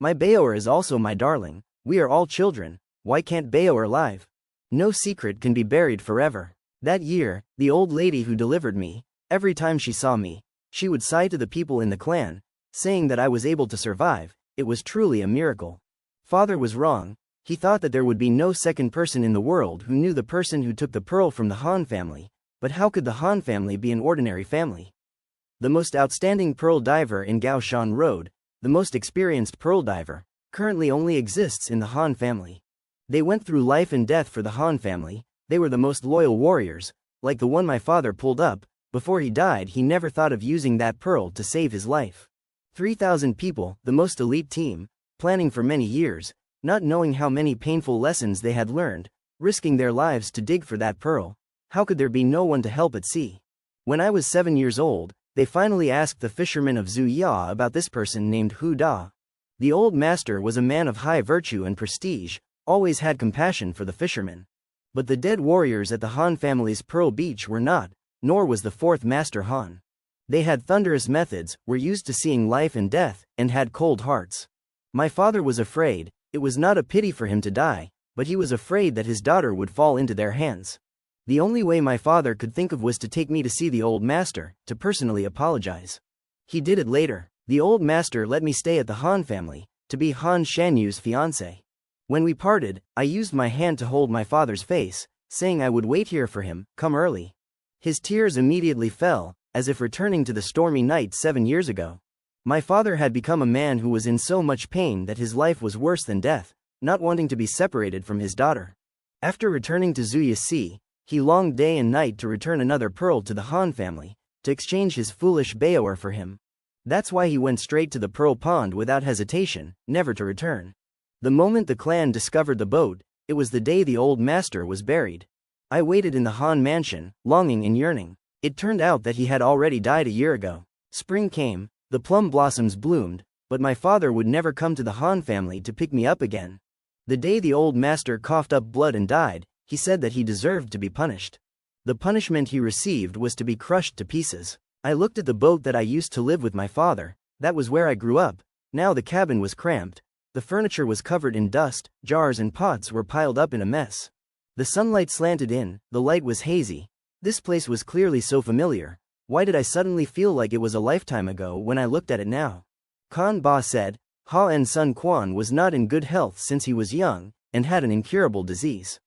"My Baoer is also my darling, we are all children, why can't Baoer live? No secret can be buried forever." That year, the old lady who delivered me, every time she saw me, she would sigh to the people in the clan, saying that I was able to survive. It was truly a miracle. Father was wrong. He thought that there would be no second person in the world who knew the person who took the pearl from the Han family, but how could the Han family be an ordinary family? The most outstanding pearl diver in Gaoshan Road, the most experienced pearl diver, currently only exists in the Han family. They went through life and death for the Han family. They were the most loyal warriors, like the one my father pulled up. Before he died, he never thought of using that pearl to save his life. 3,000 people, the most elite team, planning for many years, not knowing how many painful lessons they had learned, risking their lives to dig for that pearl. How could there be no one to help at sea? When I was 7 years old, they finally asked the fisherman of Zuya about this person named Hu Da. The old master was a man of high virtue and prestige, always had compassion for the fishermen. But the dead warriors at the Han family's Pearl Beach were not, nor was the fourth master Han. They had thunderous methods, were used to seeing life and death, and had cold hearts. My father was afraid. It was not a pity for him to die, but he was afraid that his daughter would fall into their hands. The only way my father could think of was to take me to see the old master, to personally apologize. He did it later. The old master let me stay at the Han family, to be Han Shanyu's fiancé. When we parted, I used my hand to hold my father's face, saying I would wait here for him, come early. His tears immediately fell, as if returning to the stormy night 7 years ago. My father had become a man who was in so much pain that his life was worse than death, not wanting to be separated from his daughter. After returning to Zuya Sea, he longed day and night to return another pearl to the Han family, to exchange his foolish Baoer for him. That's why he went straight to the Pearl Pond without hesitation, never to return. The moment the clan discovered the boat, it was the day the old master was buried. I waited in the Han mansion, longing and yearning. It turned out that he had already died a year ago. Spring came, the plum blossoms bloomed, but my father would never come to the Han family to pick me up again. The day the old master coughed up blood and died, he said that he deserved to be punished. The punishment he received was to be crushed to pieces. I looked at the boat that I used to live with my father, that was where I grew up. Now the cabin was cramped. The furniture was covered in dust, jars and pots were piled up in a mess. The sunlight slanted in, the light was hazy. This place was clearly so familiar. Why did I suddenly feel like it was a lifetime ago when I looked at it now? Khan Ba said, Ha and Sun Quan was not in good health since he was young, and had an incurable disease.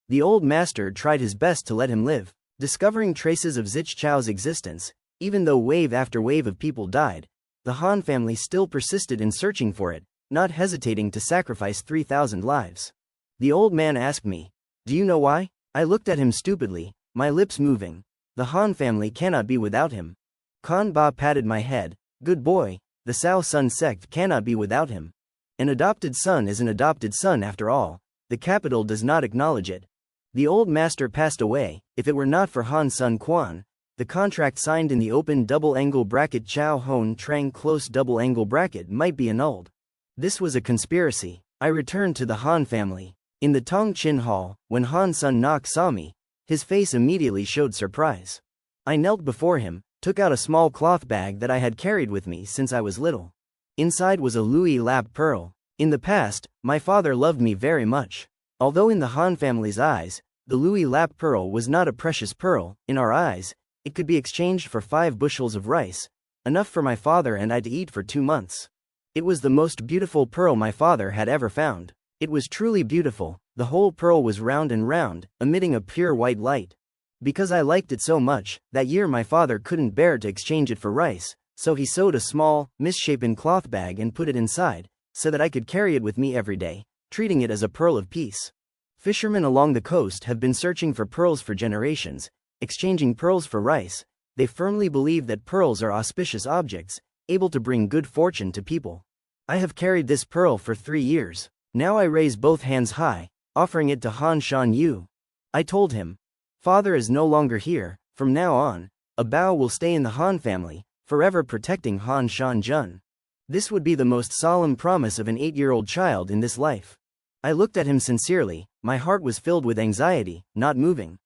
The old master tried his best to let him live, discovering traces of Zich Chau's existence. Even though wave after wave of people died, the Han family still persisted in searching for it, not hesitating to sacrifice 3,000 lives. The old man asked me, "Do you know why?" I looked at him stupidly, my lips moving. The Han family cannot be without him. Khan Ba patted my head. Good boy, the Sao Sun sect cannot be without him. An adopted son is an adopted son after all. The capital does not acknowledge it. The old master passed away. If it were not for Han Sun Quan, the contract signed in the open double-angle bracket Chau Hon Trang close double-angle bracket might be annulled. This was a conspiracy. I returned to the Han family. In the Tong Chin Hall, when Han Sun Nok saw me, his face immediately showed surprise. I knelt before him, took out a small cloth bag that I had carried with me since I was little. Inside was a Louis Lap pearl. In the past, my father loved me very much. Although in the Han family's eyes, the Louis Lap pearl was not a precious pearl, in our eyes, it could be exchanged for 5 bushels of rice, enough for my father and I to eat for 2 months. It was the most beautiful pearl my father had ever found. It was truly beautiful. The whole pearl was round and round, emitting a pure white light. Because I liked it so much, that year my father couldn't bear to exchange it for rice, so he sewed a small, misshapen cloth bag and put it inside, so that I could carry it with me every day, treating it as a pearl of peace. Fishermen along the coast have been searching for pearls for generations, exchanging pearls for rice. They firmly believe that pearls are auspicious objects, able to bring good fortune to people. I have carried this pearl for 3 years. Now I raise both hands high, offering it to Han Shan Yu. I told him, "Father is no longer here. From now on, a Bao will stay in the Han family, forever protecting Han Shan Jun." This would be the most solemn promise of an 8-year-old child in this life. I looked at him sincerely. My heart was filled with anxiety, not moving.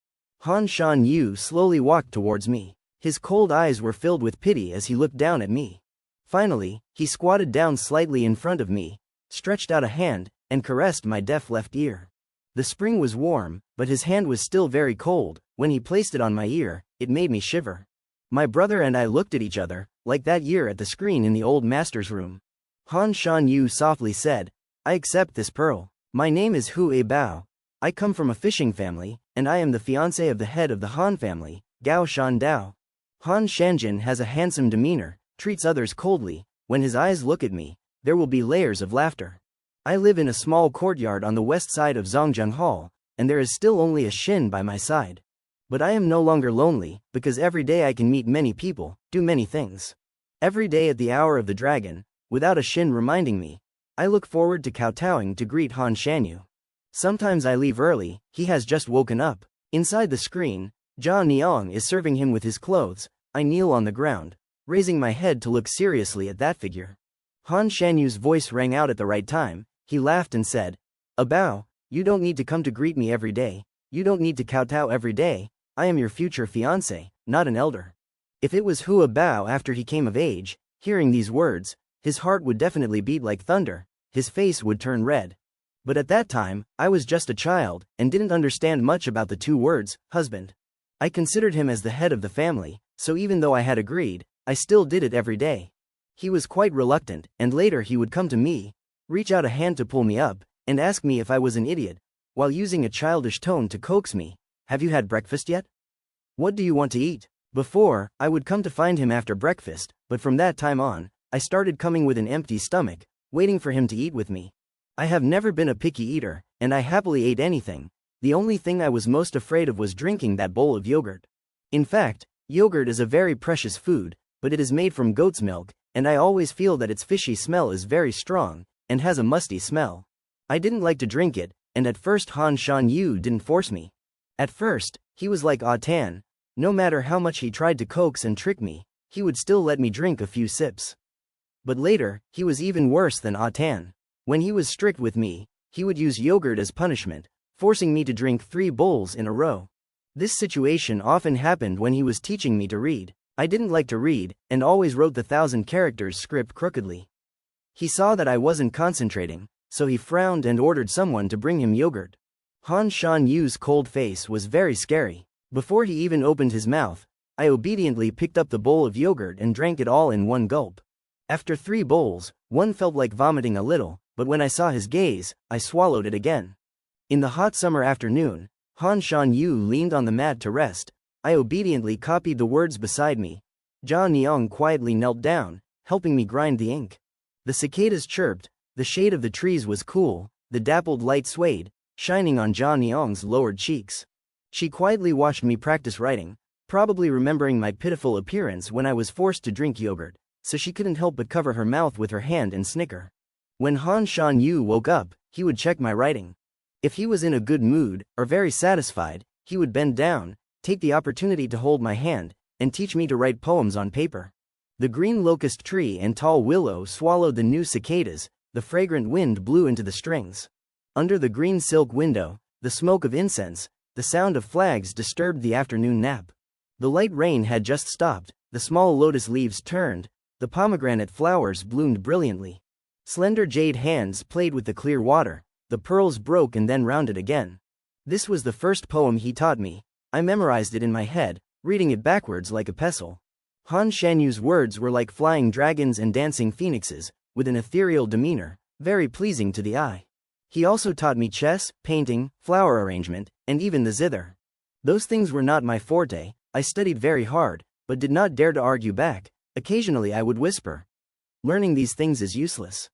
Han Shan Yu slowly walked towards me. His cold eyes were filled with pity as he looked down at me. Finally, he squatted down slightly in front of me, stretched out a hand, and caressed my deaf left ear. The spring was warm, but his hand was still very cold. When he placed it on my ear, it made me shiver. My brother and I looked at each other, like that year at the screen in the old master's room. Han Shan Yu softly said, "I accept this pearl. My name is Hu A Bao. I come from a fishing family, and I am the fiancé of the head of the Han family, Gao Shan Dao." Han Shanjin has a handsome demeanor, treats others coldly. When his eyes look at me, there will be layers of laughter. I live in a small courtyard on the west side of Zhongjung Hall, and there is still only a Shin by my side. But I am no longer lonely, because every day I can meet many people, do many things. Every day at the hour of the dragon, without a Shin reminding me. I look forward to kowtowing to greet Han Shanyu. Sometimes I leave early, he has just woken up. Inside the screen, Jia Niang is serving him with his clothes. I kneel on the ground, raising my head to look seriously at that figure. Han Shanyu's voice rang out at the right time. He laughed and said, "Abao, you don't need to come to greet me every day. You don't need to kowtow every day. I am your future fiancé, not an elder." If it was Hu Abao after he came of age, hearing these words, his heart would definitely beat like thunder, his face would turn red. But at that time, I was just a child, and didn't understand much about the two words, husband. I considered him as the head of the family, so even though I had agreed, I still did it every day. He was quite reluctant, and later he would come to me, reach out a hand to pull me up, and ask me if I was an idiot, while using a childish tone to coax me. "Have you had breakfast yet? What do you want to eat?" Before, I would come to find him after breakfast, but from that time on, I started coming with an empty stomach, waiting for him to eat with me. I have never been a picky eater, and I happily ate anything. The only thing I was most afraid of was drinking that bowl of yogurt. In fact, yogurt is a very precious food, but it is made from goat's milk, and I always feel that its fishy smell is very strong, and has a musty smell. I didn't like to drink it, and at first Han Shanyu didn't force me. At first, he was like Ah Tan. No matter how much he tried to coax and trick me, he would still let me drink a few sips. But later, he was even worse than Ah Tan. When he was strict with me, he would use yogurt as punishment, forcing me to drink 3 bowls in a row. This situation often happened when he was teaching me to read. I didn't like to read, and always wrote the 1,000 characters script crookedly. He saw that I wasn't concentrating, so he frowned and ordered someone to bring him yogurt. Han Shanyu's cold face was very scary. Before he even opened his mouth, I obediently picked up the bowl of yogurt and drank it all in one gulp. After 3 bowls, one felt like vomiting a little, but when I saw his gaze, I swallowed it again. In the hot summer afternoon, Han Shanyu leaned on the mat to rest. I obediently copied the words beside me. Jia Niang quietly knelt down, helping me grind the ink. The cicadas chirped, the shade of the trees was cool, the dappled light swayed, shining on Jia Niang's lowered cheeks. She quietly watched me practice writing, probably remembering my pitiful appearance when I was forced to drink yogurt, so she couldn't help but cover her mouth with her hand and snicker. When Han Shanyu woke up, he would check my writing. If he was in a good mood, or very satisfied, he would bend down, take the opportunity to hold my hand, and teach me to write poems on paper. The green locust tree and tall willow swallowed the new cicadas, the fragrant wind blew into the strings. Under the green silk window, the smoke of incense, the sound of flags disturbed the afternoon nap. The light rain had just stopped, the small lotus leaves turned, the pomegranate flowers bloomed brilliantly. Slender jade hands played with the clear water, the pearls broke and then rounded again. This was the first poem he taught me. I memorized it in my head, reading it backwards like a pestle. Han Shanyu's words were like flying dragons and dancing phoenixes, with an ethereal demeanor, very pleasing to the eye. He also taught me chess, painting, flower arrangement, and even the zither. Those things were not my forte. I studied very hard, but did not dare to argue back. Occasionally I would whisper, "Learning these things is useless."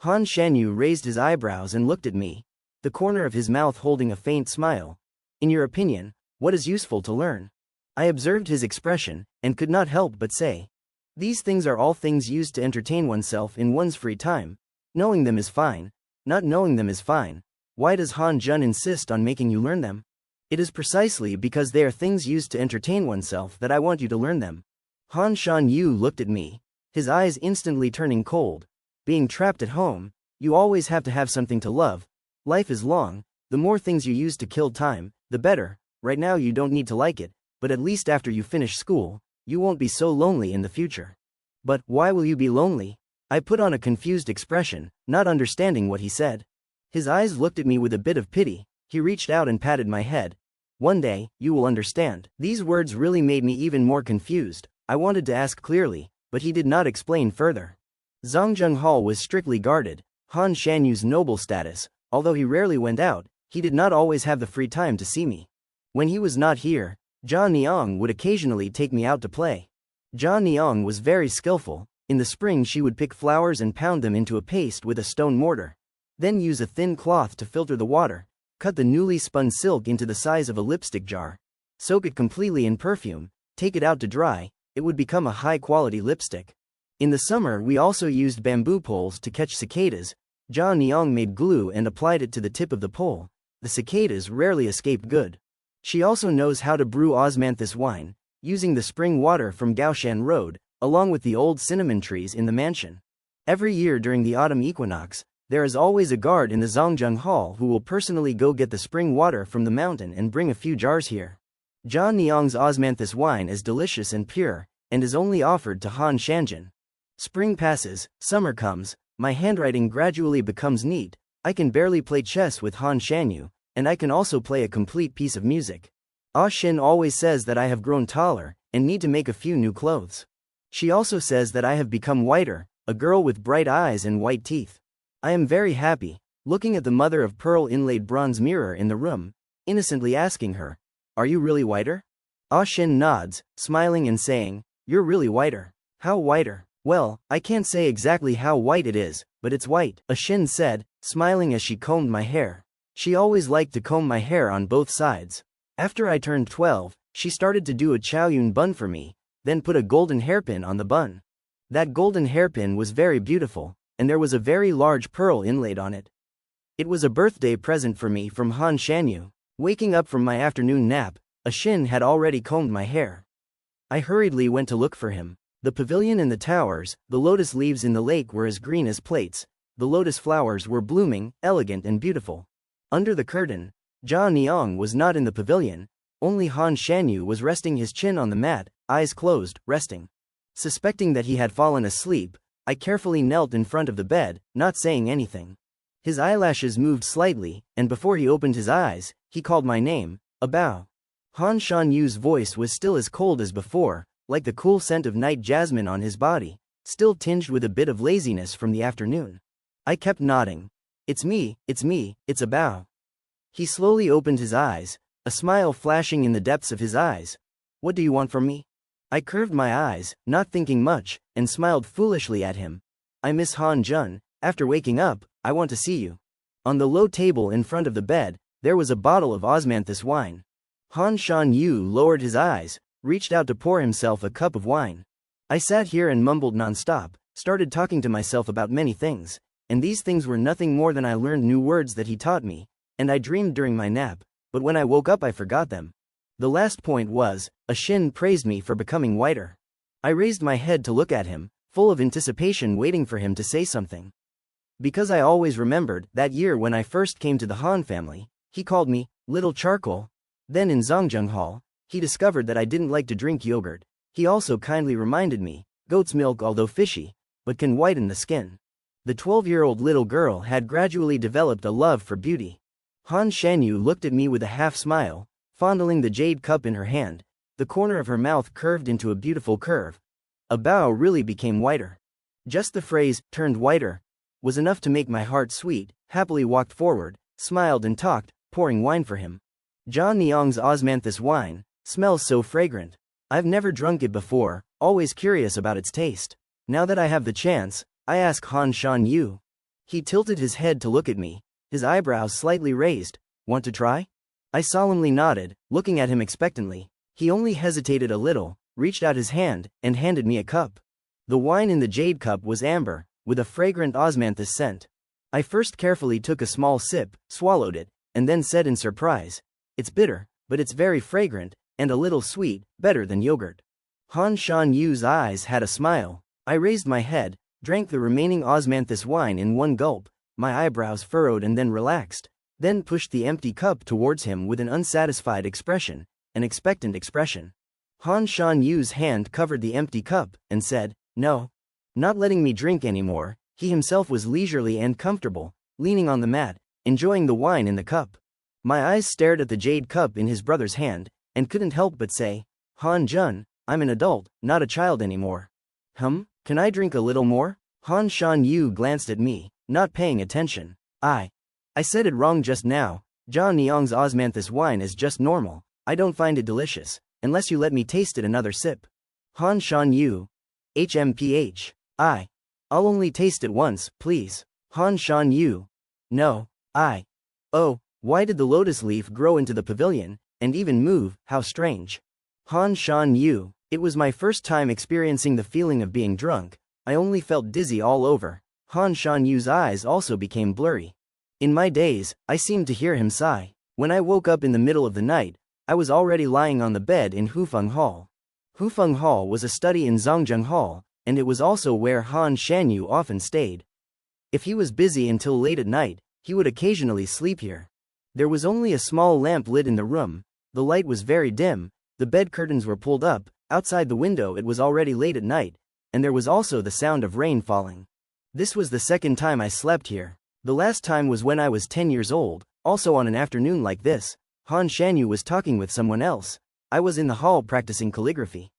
Han Shanyu raised his eyebrows and looked at me, the corner of his mouth holding a faint smile. "In your opinion, what is useful to learn?" I observed his expression, and could not help but say, "These things are all things used to entertain oneself in one's free time. Knowing them is fine. Not knowing them is fine. Why does Han Jun insist on making you learn them?" "It is precisely because they are things used to entertain oneself that I want you to learn them." Han Shanyu looked at me, his eyes instantly turning cold. "Being trapped at home, you always have to have something to love. Life is long, the more things you use to kill time, the better. Right now you don't need to like it, but at least after you finish school, you won't be so lonely in the future." "But why will you be lonely?" I put on a confused expression, not understanding what he said. His eyes looked at me with a bit of pity. He reached out and patted my head. "One day, you will understand." These words really made me even more confused. I wanted to ask clearly, but he did not explain further. Zhongjung Hall was strictly guarded. Han Shanyu's noble status, although he rarely went out, he did not always have the free time to see me. When he was not here, Jia Niang would occasionally take me out to play. Jia Niang was very skillful. In the spring she would pick flowers and pound them into a paste with a stone mortar. Then use a thin cloth to filter the water, cut the newly spun silk into the size of a lipstick jar, soak it completely in perfume, take it out to dry, it would become a high-quality lipstick. In the summer we also used bamboo poles to catch cicadas. Jia Niang made glue and applied it to the tip of the pole. The cicadas rarely escape good. She also knows how to brew osmanthus wine, using the spring water from Gaoshan Road, along with the old cinnamon trees in the mansion. Every year during the autumn equinox, there is always a guard in the Zhongjung Hall who will personally go get the spring water from the mountain and bring a few jars here. Jia Niang's osmanthus wine is delicious and pure, and is only offered to Han Shanjin. Spring passes, summer comes, my handwriting gradually becomes neat, I can barely play chess with Han Shanyu, and I can also play a complete piece of music. Ah Shin always says that I have grown taller, and need to make a few new clothes. She also says that I have become whiter, a girl with bright eyes and white teeth. I am very happy, looking at the mother of pearl inlaid bronze mirror in the room, innocently asking her, "Are you really whiter?" Ah Shin nods, smiling and saying, "You're really whiter." "How whiter?" "Well, I can't say exactly how white it is, but it's white," Ah Shin said, smiling as she combed my hair. She always liked to comb my hair on both sides. After I turned 12, she started to do a Chaoyun bun for me, then put a golden hairpin on the bun. That golden hairpin was very beautiful, and there was a very large pearl inlaid on it. It was a birthday present for me from Han Shanyu. Waking up from my afternoon nap, Ah Shin had already combed my hair. I hurriedly went to look for him. The pavilion and the towers, the lotus leaves in the lake were as green as plates, the lotus flowers were blooming, elegant and beautiful. Under the curtain, Jia Niang was not in the pavilion, only Han Shanyu was resting his chin on the mat, eyes closed, resting. Suspecting that he had fallen asleep, I carefully knelt in front of the bed, not saying anything. His eyelashes moved slightly, and before he opened his eyes, he called my name, Abao. Han Shanyu's voice was still as cold as before, like the cool scent of night jasmine on his body, still tinged with a bit of laziness from the afternoon. I kept nodding. It's me, it's Abao. He slowly opened his eyes, a smile flashing in the depths of his eyes. What do you want from me? I curved my eyes, not thinking much, and smiled foolishly at him. I miss Han Jun, after waking up, I want to see you. On the low table in front of the bed, there was a bottle of osmanthus wine. Han Shan Yu lowered his eyes, reached out to pour himself a cup of wine. I sat here and mumbled non-stop, started talking to myself about many things, and these things were nothing more than I learned new words that he taught me, and I dreamed during my nap, but when I woke up I forgot them. The last point was, Ah Shin praised me for becoming whiter. I raised my head to look at him, full of anticipation waiting for him to say something. Because I always remembered, that year when I first came to the Han family, he called me, Little Charcoal. Then in Zhongjung Hall, he discovered that I didn't like to drink yogurt. He also kindly reminded me, goat's milk although fishy, but can whiten the skin. The 12-year-old little girl had gradually developed a love for beauty. Han Shanyu looked at me with a half-smile, fondling the jade cup in her hand, the corner of her mouth curved into a beautiful curve. Abao really became whiter. Just the phrase, turned whiter, was enough to make my heart sweet, happily walked forward, smiled and talked, pouring wine for him. Jia Niang's osmanthus wine smells so fragrant. I've never drunk it before, always curious about its taste. Now that I have the chance, I ask Han Shan Yu. He tilted his head to look at me, his eyebrows slightly raised. Want to try? I solemnly nodded, looking at him expectantly. He only hesitated a little, reached out his hand, and handed me a cup. The wine in the jade cup was amber, with a fragrant osmanthus scent. I first carefully took a small sip, swallowed it, and then said in surprise, "It's bitter, but it's very fragrant, and a little sweet, better than yogurt." Han Shan Yu's eyes had a smile. I raised my head, drank the remaining osmanthus wine in one gulp, my eyebrows furrowed and then relaxed, then pushed the empty cup towards him with an unsatisfied expression, an expectant expression. Han Shan Yu's hand covered the empty cup, and said, "No." Not letting me drink anymore, he himself was leisurely and comfortable, leaning on the mat, enjoying the wine in the cup. My eyes stared at the jade cup in his brother's hand, and couldn't help but say, "Han Jun, I'm an adult, not a child anymore." Can I drink a little more? Han Shan Yu glanced at me, not paying attention. I said it wrong just now. Jia Niang's osmanthus wine is just normal. I don't find it delicious, unless you let me taste it another sip. Han Shan Yu. HMPH. I'll only taste it once, please. Han Shan Yu. No. Oh, why did the lotus leaf grow into the pavilion, and even move? How strange. Han Shan Yu. It was my first time experiencing the feeling of being drunk. I only felt dizzy all over. Han Shan-yu's eyes also became blurry. In my days, I seemed to hear him sigh. When I woke up in the middle of the night, I was already lying on the bed in Hufeng Hall. Hufeng Hall was a study in Zhongjing Hall, and it was also where Han Shan-yu often stayed. If he was busy until late at night, he would occasionally sleep here. There was only a small lamp lit in the room, the light was very dim, the bed curtains were pulled up, outside the window it was already late at night, and there was also the sound of rain falling. This was the second time I slept here. The last time was when I was 10 years old, also on an afternoon like this. Han Shan-yu was talking with someone else. I was in the hall practicing calligraphy.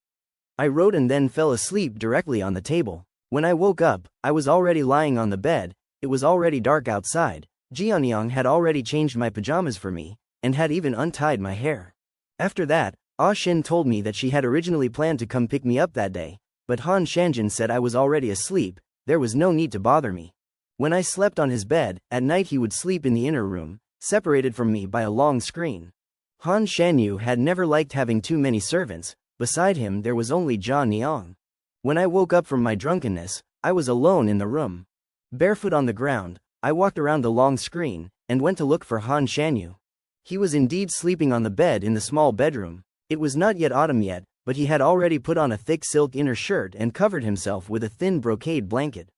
I wrote and then fell asleep directly on the table. When I woke up, I was already lying on the bed, it was already dark outside. Jianyang had already changed my pajamas for me, and had even untied my hair. After that, Ah Shin told me that she had originally planned to come pick me up that day, but Han Shanjin said I was already asleep, there was no need to bother me. When I slept on his bed, at night he would sleep in the inner room, separated from me by a long screen. Han Shan-yu had never liked having too many servants, beside him there was only Jia Niang. When I woke up from my drunkenness, I was alone in the room. Barefoot on the ground, I walked around the long screen, and went to look for Han Shan-yu. He was indeed sleeping on the bed in the small bedroom. It was not yet autumn yet, but he had already put on a thick silk inner shirt and covered himself with a thin brocade blanket.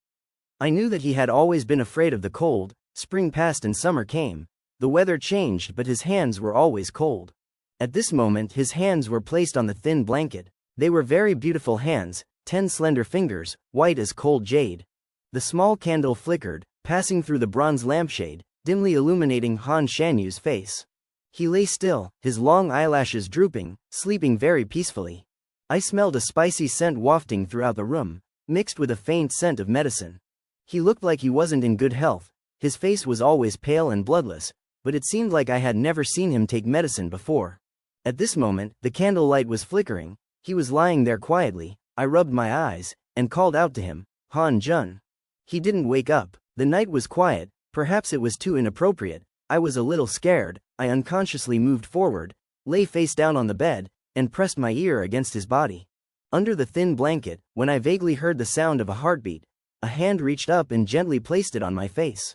I knew that he had always been afraid of the cold. Spring passed and summer came. The weather changed, but his hands were always cold. At this moment his hands were placed on the thin blanket. They were very beautiful hands, 10 slender fingers, white as cold jade. The small candle flickered, passing through the bronze lampshade, dimly illuminating Han Shan-yu's face. He lay still, his long eyelashes drooping, sleeping very peacefully. I smelled a spicy scent wafting throughout the room, mixed with a faint scent of medicine. He looked like he wasn't in good health, his face was always pale and bloodless, but it seemed like I had never seen him take medicine before. At this moment, the candlelight was flickering, he was lying there quietly. I rubbed my eyes, and called out to him, Han Jun. He didn't wake up. The night was quiet, perhaps it was too inappropriate. I was a little scared. I unconsciously moved forward, lay face down on the bed, and pressed my ear against his body. Under the thin blanket, when I vaguely heard the sound of a heartbeat, a hand reached up and gently placed it on my face.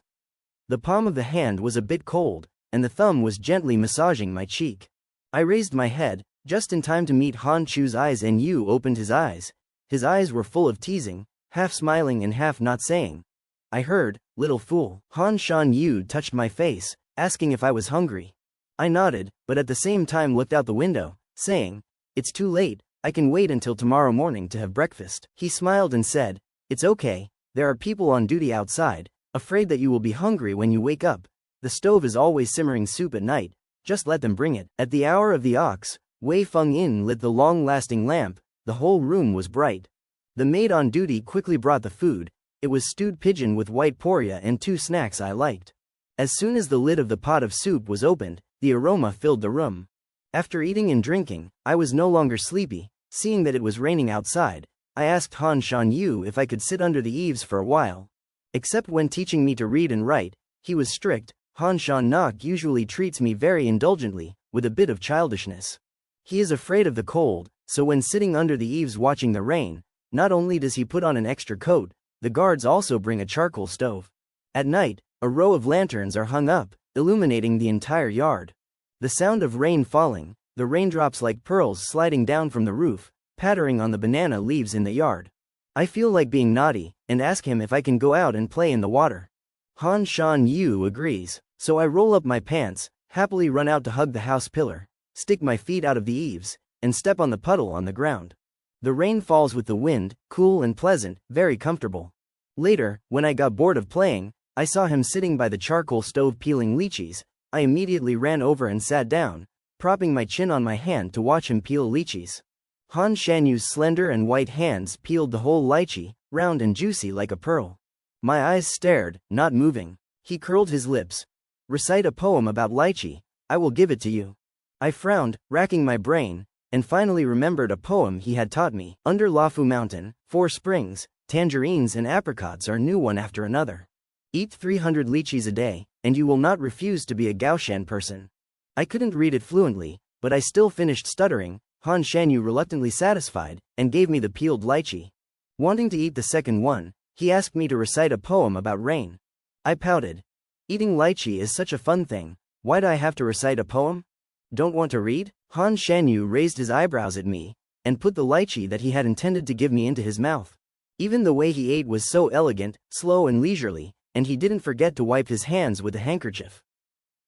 The palm of the hand was a bit cold, and the thumb was gently massaging my cheek. I raised my head, just in time to meet Han Chu's eyes, and Yu opened his eyes. His eyes were full of teasing, half smiling and half not saying. I heard, "Little fool." Han Shan-yu touched my face, asking if I was hungry. I nodded, but at the same time looked out the window, saying, "It's too late, I can wait until tomorrow morning to have breakfast." He smiled and said, "It's okay, there are people on duty outside, afraid that you will be hungry when you wake up. The stove is always simmering soup at night, just let them bring it." At the hour of the ox, Wei Feng Yin lit the long-lasting lamp, the whole room was bright. The maid on duty quickly brought the food. It was stewed pigeon with white poria and 2 snacks I liked. As soon as the lid of the pot of soup was opened, the aroma filled the room. After eating and drinking, I was no longer sleepy. Seeing that it was raining outside, I asked Han Shan-yu if I could sit under the eaves for a while. Except when teaching me to read and write, he was strict. Han Shan-nak usually treats me very indulgently, with a bit of childishness. He is afraid of the cold, so when sitting under the eaves watching the rain, not only does he put on an extra coat, the guards also bring a charcoal stove. At night, a row of lanterns are hung up, illuminating the entire yard. The sound of rain falling, the raindrops like pearls sliding down from the roof, pattering on the banana leaves in the yard. I feel like being naughty, and ask him if I can go out and play in the water. Han Shan-yu agrees, so I roll up my pants, happily run out to hug the house pillar, stick my feet out of the eaves, and step on the puddle on the ground. The rain falls with the wind, cool and pleasant, very comfortable. Later, when I got bored of playing, I saw him sitting by the charcoal stove peeling lychees. I immediately ran over and sat down, propping my chin on my hand to watch him peel lychees. Han Shan-yu's slender and white hands peeled the whole lychee, round and juicy like a pearl. My eyes stared, not moving. He curled his lips. "Recite a poem about lychee, I will give it to you." I frowned, racking my brain, and finally remembered a poem he had taught me. Under Lafu Mountain, 4 springs, tangerines and apricots are new one after another. Eat 300 lychees a day, and you will not refuse to be a Gaoshan person. I couldn't read it fluently, but I still finished stuttering. Han Shan-yu reluctantly satisfied, and gave me the peeled lychee. Wanting to eat the second one, He asked me to recite a poem about rain. I pouted. Eating lychee is such a fun thing. Why do I have to recite a poem? Don't want to read? Han Shanyu raised his eyebrows at me, and put the lychee that he had intended to give me into his mouth. Even the way he ate was so elegant, slow and leisurely, and he didn't forget to wipe his hands with a handkerchief.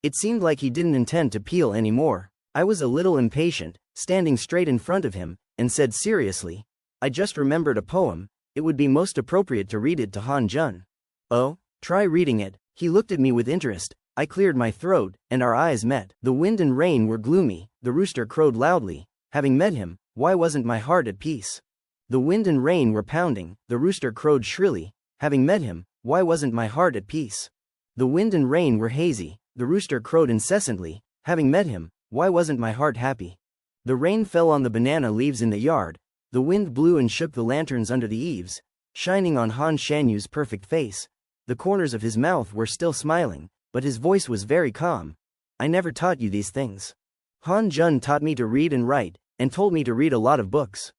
It seemed like he didn't intend to peel anymore. I was a little impatient, standing straight in front of him, and said seriously, I just remembered a poem. It would be most appropriate to read it to Han Jun. Oh? Try reading it. He looked at me with interest. I cleared my throat, and our eyes met. The wind and rain were gloomy. The rooster crowed loudly. Having met him, why wasn't my heart at peace? The wind and rain were pounding. The rooster crowed shrilly. Having met him, why wasn't my heart at peace? The wind and rain were hazy. The rooster crowed incessantly. Having met him, why wasn't my heart happy? The rain fell on the banana leaves in the yard. The wind blew and shook the lanterns under the eaves, shining on Han Shanyu's perfect face. The corners of his mouth were still smiling, but his voice was very calm. I never taught you these things. Han Jun taught me to read and write, and told me to read a lot of books.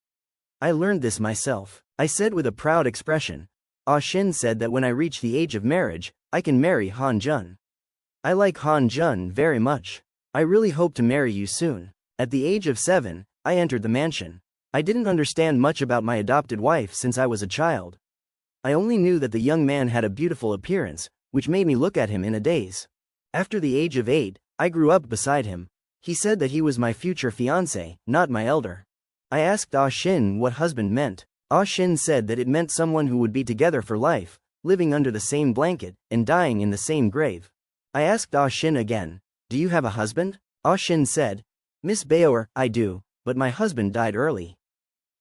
I learned this myself, I said with a proud expression. Ah Shin said that when I reach the age of marriage, I can marry Han Jun. I like Han Jun very much. I really hope to marry you soon. At the age of 7, I entered the mansion. I didn't understand much about my adopted wife since I was a child. I only knew that the young man had a beautiful appearance, which made me look at him in a daze. After the age of 8, I grew up beside him. He said that he was my future fiancé, not my elder. I asked Ah Shin what husband meant. Ah Shin said that it meant someone who would be together for life, living under the same blanket, and dying in the same grave. I asked Ah Shin again, do you have a husband? Ah Shin said, Miss Baoer, I do, but my husband died early.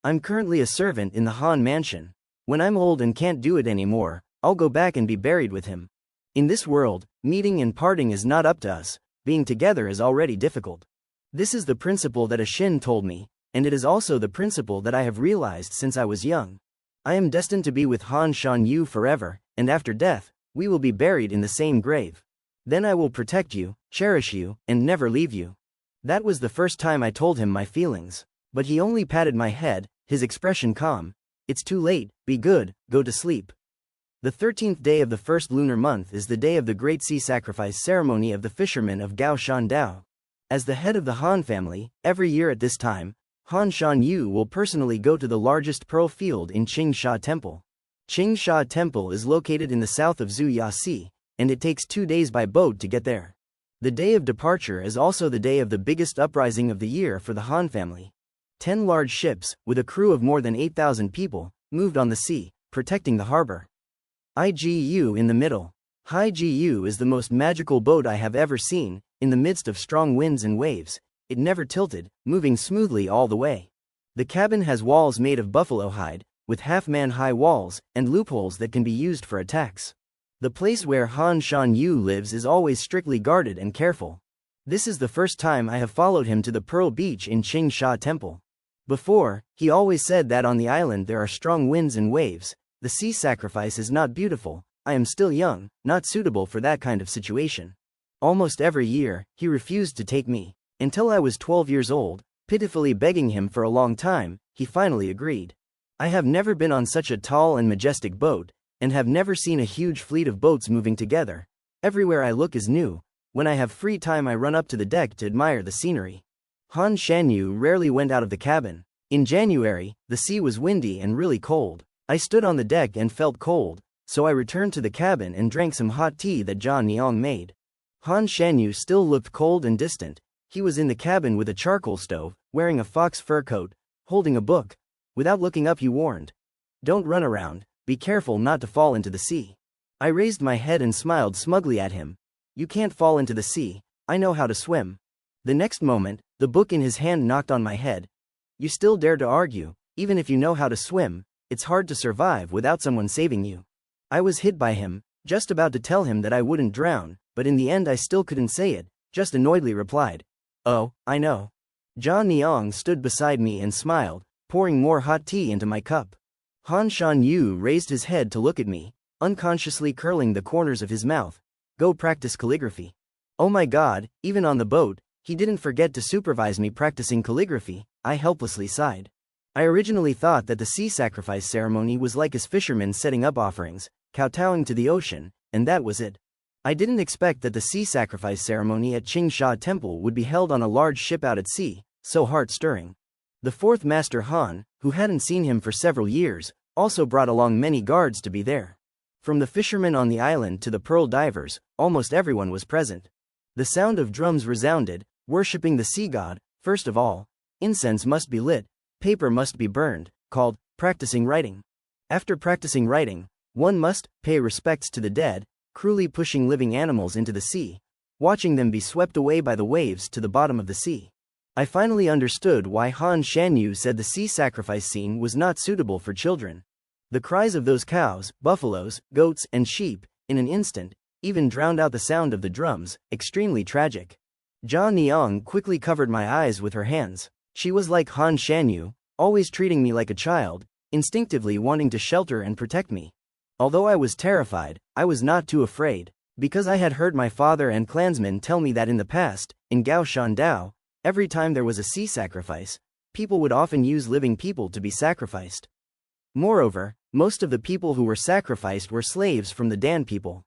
I'm currently a servant in the Han mansion. When I'm old and can't do it anymore, I'll go back and be buried with him. In this world, meeting and parting is not up to us, being together is already difficult. This is the principle that Ah Shin told me, and it is also the principle that I have realized since I was young. I am destined to be with Han Shanyu forever, and after death, we will be buried in the same grave. Then I will protect you, cherish you, and never leave you. That was the first time I told him my feelings, but he only patted my head, his expression calm. It's too late, be good, go to sleep. The 13th day of the first lunar month is the day of the great sea sacrifice ceremony of the fishermen of Gao Shandao. As the head of the Han family, every year at this time, Han Shanyu will personally go to the largest pearl field in Qingsha Temple. Qingsha Temple is located in the south of Zuya Sea, and it takes 2 days by boat to get there. The day of departure is also the day of the biggest uprising of the year for the Han family. 10 large ships, with a crew of more than 8,000 people, moved on the sea, protecting the harbor. IGU in the middle. IGU is the most magical boat I have ever seen. In the midst of strong winds and waves, it never tilted, moving smoothly all the way. The cabin has walls made of buffalo hide, with half-man-high walls, and loopholes that can be used for attacks. The place where Han Shanyu lives is always strictly guarded and careful. This is the first time I have followed him to the Pearl Beach in Qingsha Temple. Before, he always said that on the island there are strong winds and waves. The sea sacrifice is not beautiful. I am still young, not suitable for that kind of situation. Almost every year, he refused to take me. Until I was 12 years old, pitifully begging him for a long time, he finally agreed. I have never been on such a tall and majestic boat, and have never seen a huge fleet of boats moving together. Everywhere I look is new. When I have free time I run up to the deck to admire the scenery. Han Shanyu rarely went out of the cabin. In January, the sea was windy and really cold. I stood on the deck and felt cold, so I returned to the cabin and drank some hot tea that Zhang Niang made. Han Shanyu still looked cold and distant. He was in the cabin with a charcoal stove, wearing a fox fur coat, holding a book. Without looking up he warned. Don't run around, be careful not to fall into the sea. I raised my head and smiled smugly at him. You can't fall into the sea, I know how to swim. The next moment, the book in his hand knocked on my head. You still dare to argue, even if you know how to swim, it's hard to survive without someone saving you. I was hit by him, just about to tell him that I wouldn't drown, but in the end I still couldn't say it, just annoyedly replied. Oh, I know. Zhang Niang stood beside me and smiled, pouring more hot tea into my cup. Han Shanyu raised his head to look at me, unconsciously curling the corners of his mouth. Go practice calligraphy. Oh my god, even on the boat, he didn't forget to supervise me practicing calligraphy. I helplessly sighed. I originally thought that the sea sacrifice ceremony was like as fishermen setting up offerings, kowtowing to the ocean, and that was it. I didn't expect that the sea sacrifice ceremony at Sha Temple would be held on a large ship out at sea, so heart-stirring. The fourth master Han, who hadn't seen him for several years, also brought along many guards to be there. From the fishermen on the island to the pearl divers, almost everyone was present. The sound of drums resounded, worshipping the sea god. First of all, incense must be lit, paper must be burned, called practicing writing. After practicing writing, one must pay respects to the dead, cruelly pushing living animals into the sea, watching them be swept away by the waves to the bottom of the sea. I finally understood why Han Shanyu said the sea sacrifice scene was not suitable for children. The cries of those cows, buffaloes, goats, and sheep, in an instant, even drowned out the sound of the drums, extremely tragic. Jia Niang quickly covered my eyes with her hands. She was like Han Shanyu, always treating me like a child, instinctively wanting to shelter and protect me. Although I was terrified, I was not too afraid, because I had heard my father and clansmen tell me that in the past, in Gaoshan Dao, every time there was a sea sacrifice, people would often use living people to be sacrificed. Moreover, most of the people who were sacrificed were slaves from the Dan people.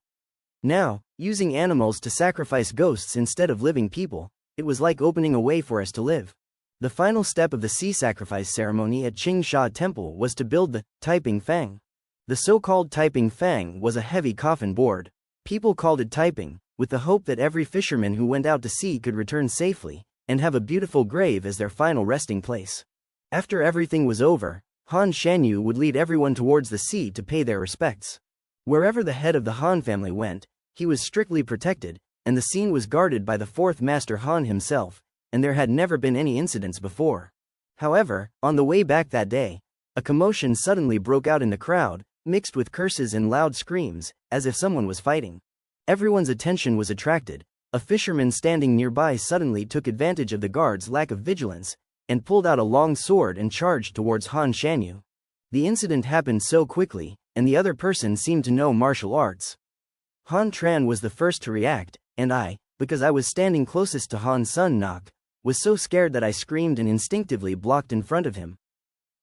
Now, using animals to sacrifice ghosts instead of living people, it was like opening a way for us to live. The final step of the sea sacrifice ceremony at Sha Temple was to build the Taiping Fang. The so-called Taiping Fang was a heavy coffin board. People called it Taiping, with the hope that every fisherman who went out to sea could return safely, and have a beautiful grave as their final resting place. After everything was over, Han Shanyu would lead everyone towards the sea to pay their respects. Wherever the head of the Han family went, he was strictly protected, and the scene was guarded by the fourth master Han himself, and there had never been any incidents before. However, on the way back that day, a commotion suddenly broke out in the crowd, mixed with curses and loud screams, as if someone was fighting. Everyone's attention was attracted. A fisherman standing nearby suddenly took advantage of the guards' lack of vigilance, and pulled out a long sword and charged towards Han Shanyu. The incident happened so quickly, and the other person seemed to know martial arts. Han Tran was the first to react, and I, because I was standing closest to Han Sun Nok, was so scared that I screamed and instinctively blocked in front of him.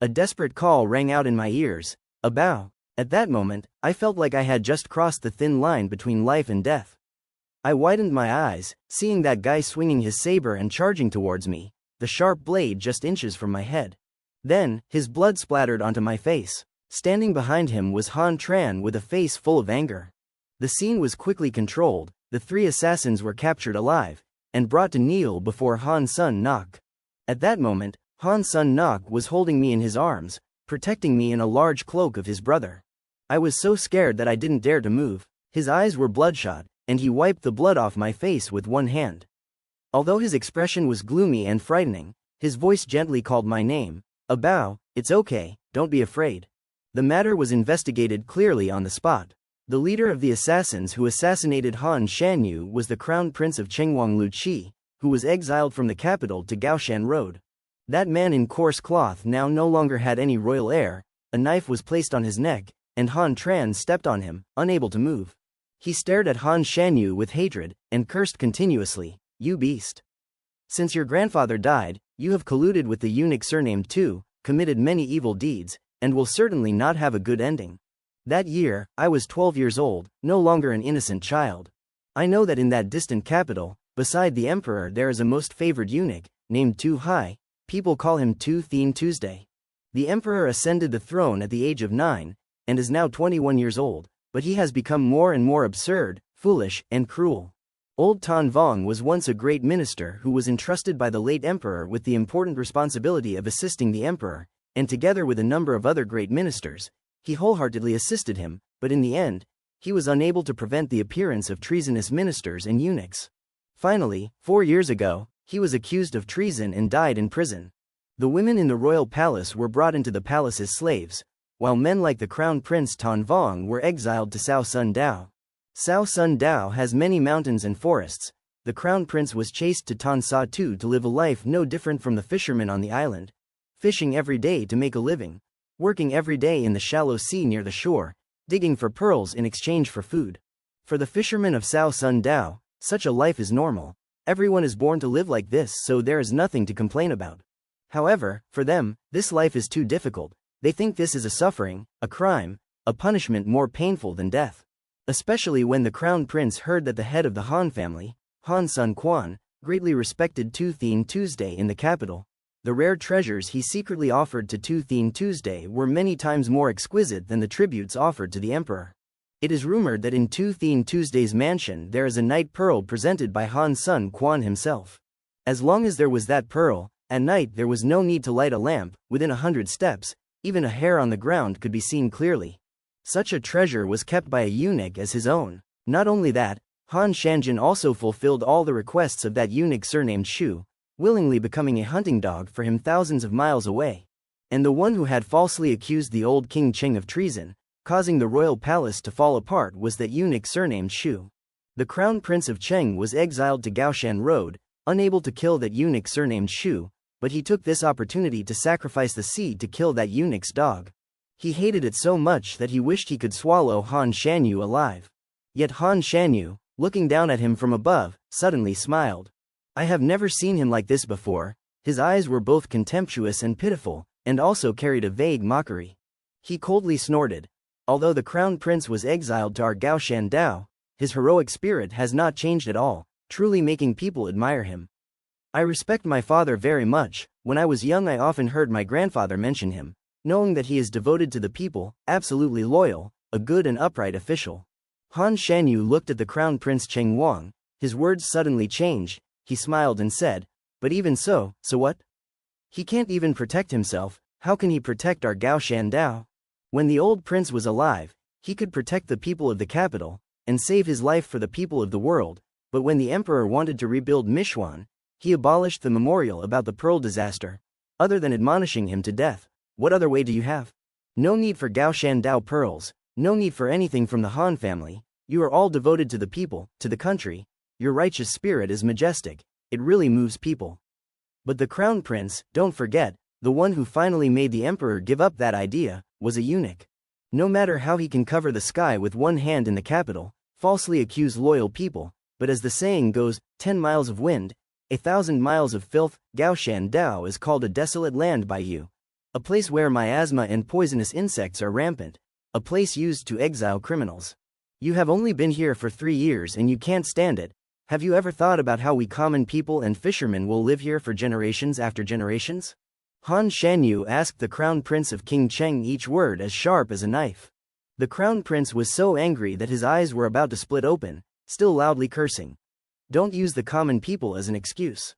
A desperate call rang out in my ears, a bow. At that moment, I felt like I had just crossed the thin line between life and death. I widened my eyes, seeing that guy swinging his saber and charging towards me, the sharp blade just inches from my head. Then, his blood splattered onto my face. Standing behind him was Han Tran with a face full of anger. The scene was quickly controlled, the three assassins were captured alive, and brought to kneel before Han Sun Nok. At that moment, Han Sun Nok was holding me in his arms, protecting me in a large cloak of his brother. I was so scared that I didn't dare to move. His eyes were bloodshot, and he wiped the blood off my face with one hand. Although his expression was gloomy and frightening, his voice gently called my name. A bow, it's okay, don't be afraid. The matter was investigated clearly on the spot. The leader of the assassins who assassinated Han Shanyu was the Crown Prince of Chengwang Lu Qi, who was exiled from the capital to Gaoshan Road. That man in coarse cloth now no longer had any royal air. A knife was placed on his neck, and Han Tran stepped on him, unable to move. He stared at Han Shanyu with hatred, and cursed continuously, "You beast! Since your grandfather died, you have colluded with the eunuch surnamed Tu, committed many evil deeds, and will certainly not have a good ending." That year, I was 12 years old, no longer an innocent child. I know that in that distant capital, beside the emperor there is a most favored eunuch, named Tu Hai. People call him Tu Thien Tuesday. The emperor ascended the throne at the age of 9, and is now 21 years old, but he has become more and more absurd, foolish, and cruel. Old Tan Vong was once a great minister who was entrusted by the late emperor with the important responsibility of assisting the emperor, and together with a number of other great ministers, he wholeheartedly assisted him, but in the end, he was unable to prevent the appearance of treasonous ministers and eunuchs. Finally, 4 years ago, he was accused of treason and died in prison. The women in the royal palace were brought into the palace as slaves, while men like the crown prince Tan Vong were exiled to Sao Sun Dao. Sao Sun Dao has many mountains and forests. The crown prince was chased to Tan Sa Tu to live a life no different from the fishermen on the island, fishing every day to make a living, working every day in the shallow sea near the shore, digging for pearls in exchange for food. For the fishermen of Sao Sun Dao, such a life is normal. Everyone is born to live like this, so there is nothing to complain about. However, for them, this life is too difficult. They think this is a suffering, a crime, a punishment more painful than death. Especially when the crown prince heard that the head of the Han family, Han Sun Quan, greatly respected Toothin Tuesday in the capital. The rare treasures he secretly offered to Toothin Tuesday were many times more exquisite than the tributes offered to the emperor. It is rumored that in Toothin Tuesday's mansion there is a night pearl presented by Han Sun Quan himself. As long as there was that pearl, at night there was no need to light a lamp. Within 100 steps, even a hair on the ground could be seen clearly. Such a treasure was kept by a eunuch as his own. Not only that, Han Shanjin also fulfilled all the requests of that eunuch surnamed Chau, willingly becoming a hunting dog for him thousands of miles away. And the one who had falsely accused the old King Cheng of treason, causing the royal palace to fall apart, was that eunuch surnamed Chau. The crown prince of Cheng was exiled to Gaoshan Road, unable to kill that eunuch surnamed Chau, but he took this opportunity to sacrifice the seed to kill that eunuch's dog. He hated it so much that he wished he could swallow Han Shanyu alive. Yet Han Shanyu, looking down at him from above, suddenly smiled. I have never seen him like this before. His eyes were both contemptuous and pitiful, and also carried a vague mockery. He coldly snorted. Although the crown prince was exiled to our Gaoshan Dao, his heroic spirit has not changed at all, truly making people admire him. I respect my father very much. When I was young I often heard my grandfather mention him, knowing that he is devoted to the people, absolutely loyal, a good and upright official. Han Shanyu looked at the crown prince Cheng Wang. His words suddenly changed. He smiled and said, "But even so what? He can't even protect himself. How can he protect our Gaoshan Dao? When the old prince was alive, he could protect the people of the capital, and save his life for the people of the world, but when the emperor wanted to rebuild Michuan, he abolished the memorial about the pearl disaster. Other than admonishing him to death, what other way do you have? No need for Gaoshan Dao pearls, no need for anything from the Han family. You are all devoted to the people, to the country. Your righteous spirit is majestic, it really moves people." But the crown prince, don't forget, the one who finally made the emperor give up that idea, was a eunuch. No matter how he can cover the sky with one hand in the capital, falsely accuse loyal people, but as the saying goes, 10 miles of wind, 1,000 miles of filth. Gaoshan Dao is called a desolate land by you. A place where miasma and poisonous insects are rampant, a place used to exile criminals. You have only been here for 3 years and you can't stand it. Have you ever thought about how we common people and fishermen will live here for generations after generations? Han Shanyu asked the crown prince of King Cheng, each word as sharp as a knife. The crown prince was so angry that his eyes were about to split open, still loudly cursing. Don't use the common people as an excuse.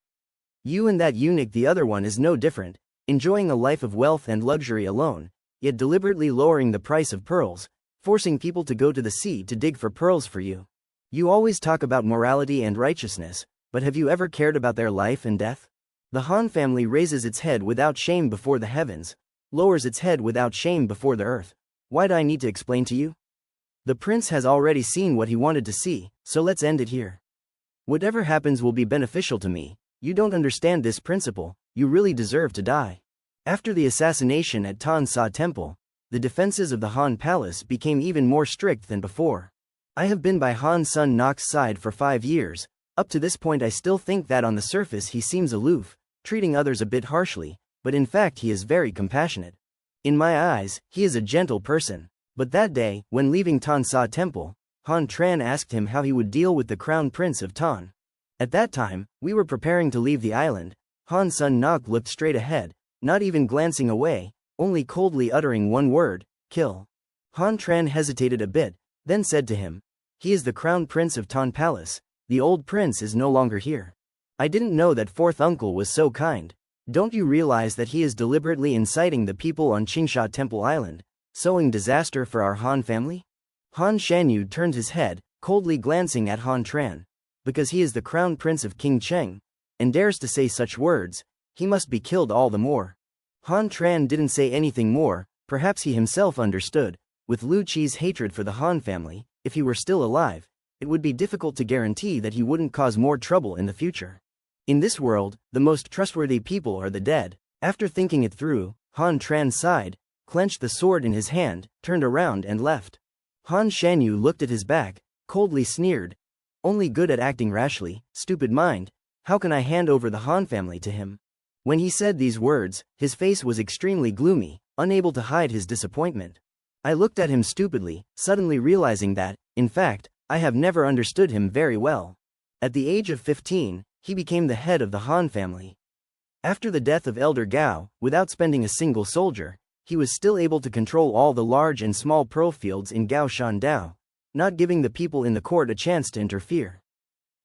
You and that eunuch, the other one, is no different, enjoying a life of wealth and luxury alone, yet deliberately lowering the price of pearls, forcing people to go to the sea to dig for pearls for you. You always talk about morality and righteousness, but have you ever cared about their life and death? The Han family raises its head without shame before the heavens, lowers its head without shame before the earth. Why do I need to explain to you? The prince has already seen what he wanted to see, so let's end it here. Whatever happens will be beneficial to me. You don't understand this principle, you really deserve to die. After the assassination at Tan Sa Temple, the defenses of the Han Palace became even more strict than before. I have been by Han Sun Nok's side for 5 years. Up to this point I still think that on the surface he seems aloof, treating others a bit harshly, but in fact he is very compassionate. In my eyes, he is a gentle person. But that day, when leaving Tan Sa Temple, Han Tran asked him how he would deal with the crown prince of Tan. At that time, we were preparing to leave the island. Han Sun Nok looked straight ahead, not even glancing away, only coldly uttering one word, "Kill." Han Tran hesitated a bit, then said to him, "He is the crown prince of Tan Palace. The old prince is no longer here. I didn't know that fourth uncle was so kind. Don't you realize that he is deliberately inciting the people on Qingsha Temple Island, sowing disaster for our Han family?" Han Shanyu turned his head, coldly glancing at Han Tran. Because he is the crown prince of King Cheng, and dares to say such words, he must be killed all the more. Han Tran didn't say anything more. Perhaps he himself understood. With Lu Qi's hatred for the Han family, if he were still alive, it would be difficult to guarantee that he wouldn't cause more trouble in the future. In this world, the most trustworthy people are the dead. After thinking it through, Han Tran sighed, clenched the sword in his hand, turned around and left. Han Shanyu looked at his back, coldly sneered. Only good at acting rashly, stupid mind. How can I hand over the Han family to him? When he said these words, his face was extremely gloomy, unable to hide his disappointment. I looked at him stupidly, suddenly realizing that, in fact, I have never understood him very well. At the age of 15, he became the head of the Han family. After the death of Elder Gao, without spending a single soldier, he was still able to control all the large and small pearl fields in Gao Shandao, not giving the people in the court a chance to interfere.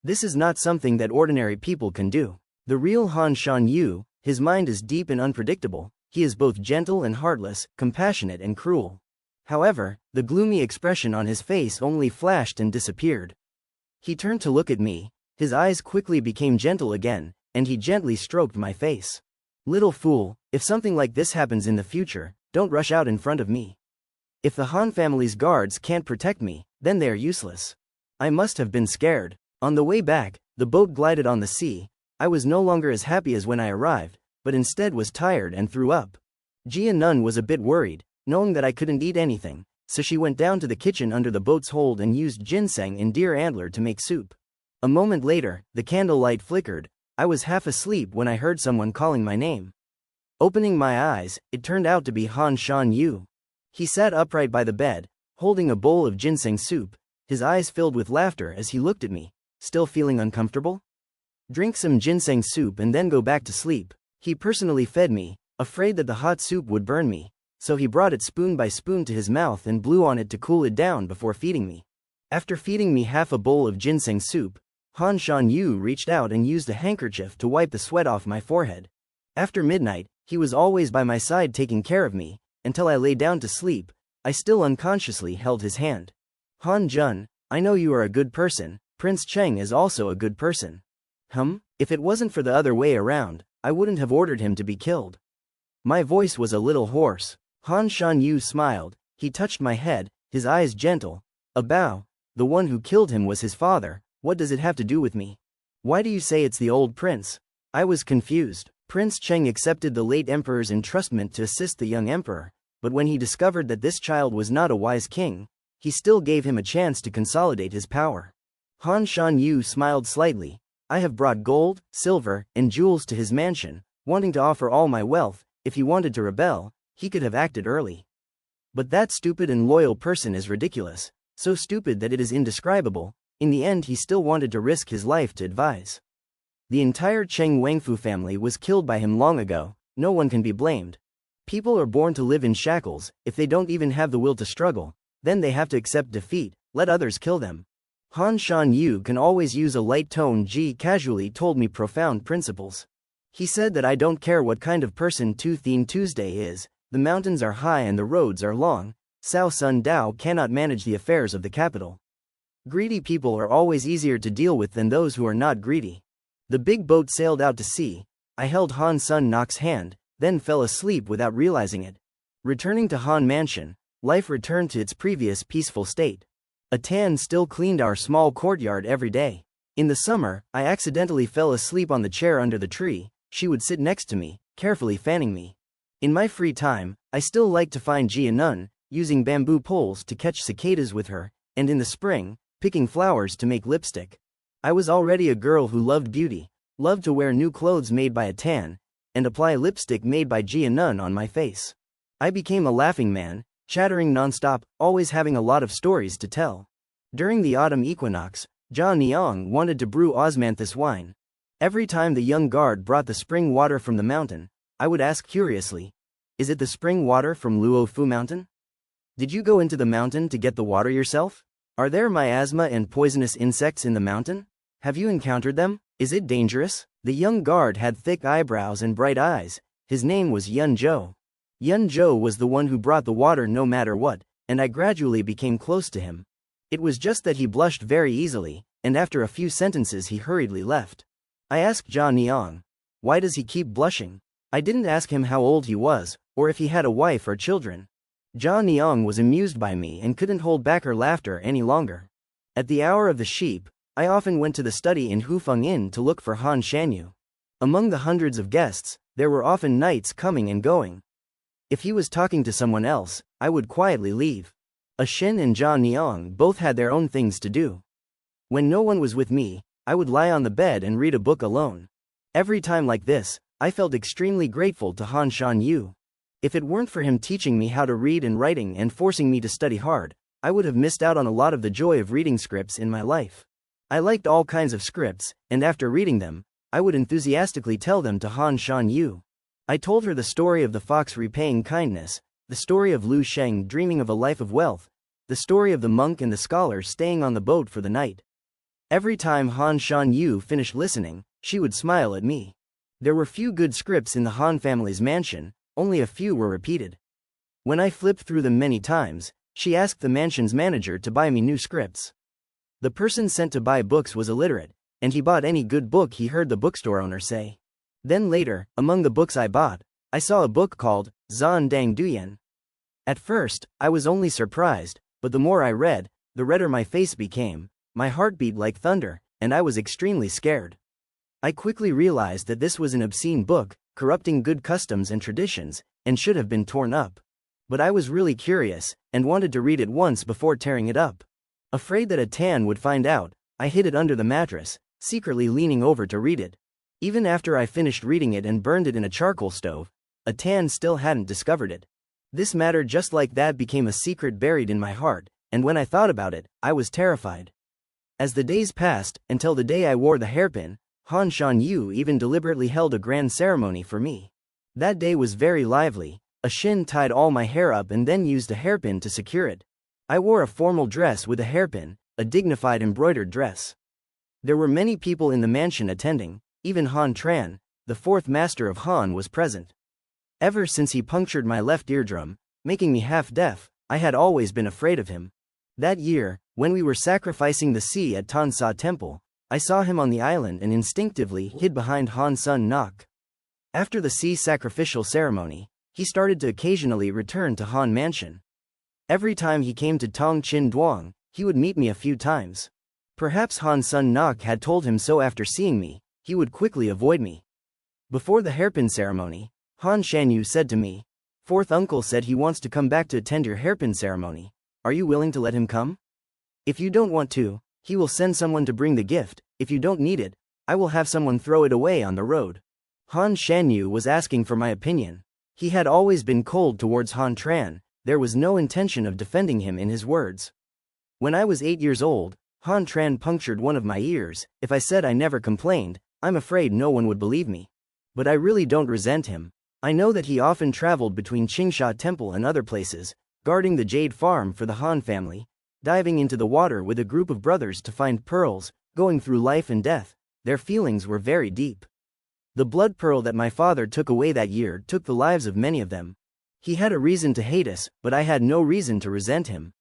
This is not something that ordinary people can do. The real Han Shan Yu, his mind is deep and unpredictable, he is both gentle and heartless, compassionate and cruel. However, the gloomy expression on his face only flashed and disappeared. He turned to look at me, his eyes quickly became gentle again, and he gently stroked my face. Little fool, if something like this happens in the future, don't rush out in front of me. If the Han family's guards can't protect me, then they are useless. I must have been scared. On the way back, the boat glided on the sea. I was no longer as happy as when I arrived, but instead was tired and threw up. Jia Nun was a bit worried, knowing that I couldn't eat anything, so she went down to the kitchen under the boat's hold and used ginseng and deer antler to make soup. A moment later, the candlelight flickered. I was half asleep when I heard someone calling my name. Opening my eyes, it turned out to be Han Shan Yu. He sat upright by the bed, holding a bowl of ginseng soup, his eyes filled with laughter as he looked at me. Still feeling uncomfortable? Drink some ginseng soup and then go back to sleep. He personally fed me, afraid that the hot soup would burn me, so he brought it spoon by spoon to his mouth and blew on it to cool it down before feeding me. After feeding me half a bowl of ginseng soup, Han Shan Yu reached out and used a handkerchief to wipe the sweat off my forehead. After midnight, he was always by my side taking care of me, until I lay down to sleep. I still unconsciously held his hand. Han Jun, I know you are a good person, Prince Cheng is also a good person. If it wasn't for the other way around, I wouldn't have ordered him to be killed. My voice was a little hoarse. Han Shan Yu smiled, he touched my head, his eyes gentle. A bow, the one who killed him was his father. What does it have to do with me? Why do you say it's the old prince? I was confused. Prince Cheng accepted the late emperor's entrustment to assist the young emperor, but when he discovered that this child was not a wise king, he still gave him a chance to consolidate his power. Han Shan Yu smiled slightly. I have brought gold, silver, and jewels to his mansion, wanting to offer all my wealth. If he wanted to rebel, he could have acted early. But that stupid and loyal person is ridiculous, so stupid that it is indescribable. In the end, he still wanted to risk his life to advise. The entire Cheng Wangfu family was killed by him long ago. No one can be blamed. People are born to live in shackles. If they don't even have the will to struggle, then they have to accept defeat, let others kill them. Han Shan Yu can always use a light tone. Ji casually told me profound principles. He said that I don't care what kind of person Tooth-Thin Tuesday is, the mountains are high and the roads are long. Cao Sun Dao cannot manage the affairs of the capital. Greedy people are always easier to deal with than those who are not greedy. The big boat sailed out to sea. I held Han Sun Nok's hand, then fell asleep without realizing it. Returning to Han Mansion, life returned to its previous peaceful state. A Tan still cleaned our small courtyard every day. In the summer, I accidentally fell asleep on the chair under the tree. She would sit next to me, carefully fanning me. In my free time, I still like to find Jia Nun, using bamboo poles to catch cicadas with her, and in the spring, picking flowers to make lipstick. I was already a girl who loved beauty, loved to wear new clothes made by a Tan, and apply lipstick made by Jia Nun on my face. I became a laughing man, chattering nonstop, always having a lot of stories to tell. During the autumn equinox, Jia Niang wanted to brew osmanthus wine. Every time the young guard brought the spring water from the mountain, I would ask curiously, "Is it the spring water from Luofu Mountain? Did you go into the mountain to get the water yourself? Are there miasma and poisonous insects in the mountain? Have you encountered them? Is it dangerous?" The young guard had thick eyebrows and bright eyes. His name was Yun Zhou. Yun Zhou was the one who brought the water no matter what, and I gradually became close to him. It was just that he blushed very easily, and after a few sentences he hurriedly left. I asked Jia Niang, "Why does he keep blushing?" I didn't ask him how old he was, or if he had a wife or children. Jia Niang was amused by me and couldn't hold back her laughter any longer. At the hour of the sheep, I often went to the study in Hufeng Inn to look for Han Shanyu. Among the hundreds of guests, there were often knights coming and going. If he was talking to someone else, I would quietly leave. Shin and Jia Niang both had their own things to do. When no one was with me, I would lie on the bed and read a book alone. Every time like this, I felt extremely grateful to Han Shan Yu. If it weren't for him teaching me how to read and writing and forcing me to study hard, I would have missed out on a lot of the joy of reading scripts in my life. I liked all kinds of scripts, and after reading them, I would enthusiastically tell them to Han Shan Yu. I told her the story of the fox repaying kindness, the story of Lu Sheng dreaming of a life of wealth, the story of the monk and the scholar staying on the boat for the night. Every time Han Shan Yu finished listening, she would smile at me. There were few good scripts in the Han family's mansion, only a few were repeated. When I flipped through them many times, she asked the mansion's manager to buy me new scripts. The person sent to buy books was illiterate, and he bought any good book he heard the bookstore owner say. Then later, among the books I bought, I saw a book called Zan Dang Duyan. At first, I was only surprised, but the more I read, the redder my face became, my heart beat like thunder, and I was extremely scared. I quickly realized that this was an obscene book, corrupting good customs and traditions, and should have been torn up. But I was really curious, and wanted to read it once before tearing it up. Afraid that a Tan would find out, I hid it under the mattress, secretly leaning over to read it. Even after I finished reading it and burned it in a charcoal stove, a Tan still hadn't discovered it. This matter just like that became a secret buried in my heart, and when I thought about it, I was terrified. As the days passed, until the day I wore the hairpin, Han Shan Yu even deliberately held a grand ceremony for me. That day was very lively. A Shin tied all my hair up and then used a hairpin to secure it. I wore a formal dress with a hairpin, a dignified embroidered dress. There were many people in the mansion attending, even Han Tran, the fourth master of Han, was present. Ever since he punctured my left eardrum, making me half-deaf, I had always been afraid of him. That year, when we were sacrificing the sea at Tan Sa Temple, I saw him on the island and instinctively hid behind Han Sun Nok. After the sea sacrificial ceremony, he started to occasionally return to Han Mansion. Every time he came to Tong Chin Duang, he would meet me a few times. Perhaps Han Sun Nok had told him so. After seeing me, he would quickly avoid me. Before the hairpin ceremony, Han Shanyu said to me, "Fourth uncle said he wants to come back to attend your hairpin ceremony. Are you willing to let him come? If you don't want to, he will send someone to bring the gift. If you don't need it, I will have someone throw it away on the road." Han Shanyu was asking for my opinion. He had always been cold towards Han Tran. There was no intention of defending him in his words. When I was 8 years old, Han Tran punctured one of my ears. If I said I never complained, I'm afraid no one would believe me. But I really don't resent him. I know that he often traveled between Qingsha Temple and other places, guarding the jade farm for the Han family, diving into the water with a group of brothers to find pearls, going through life and death. Their feelings were very deep. The blood pearl that my father took away that year took the lives of many of them. He had a reason to hate us, but I had no reason to resent him.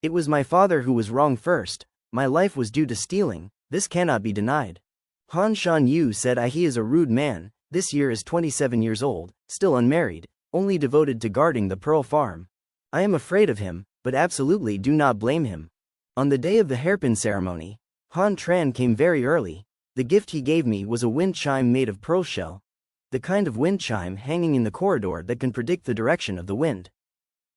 It was my father who was wrong first. My life was due to stealing. This cannot be denied. Han Shan Yu said he is a rude man. This year is 27 years old, still unmarried, only devoted to guarding the pearl farm. I am afraid of him, but absolutely do not blame him. On the day of the hairpin ceremony, Han Tran came very early. The gift he gave me was a wind chime made of pearl shell. The kind of wind chime hanging in the corridor that can predict the direction of the wind.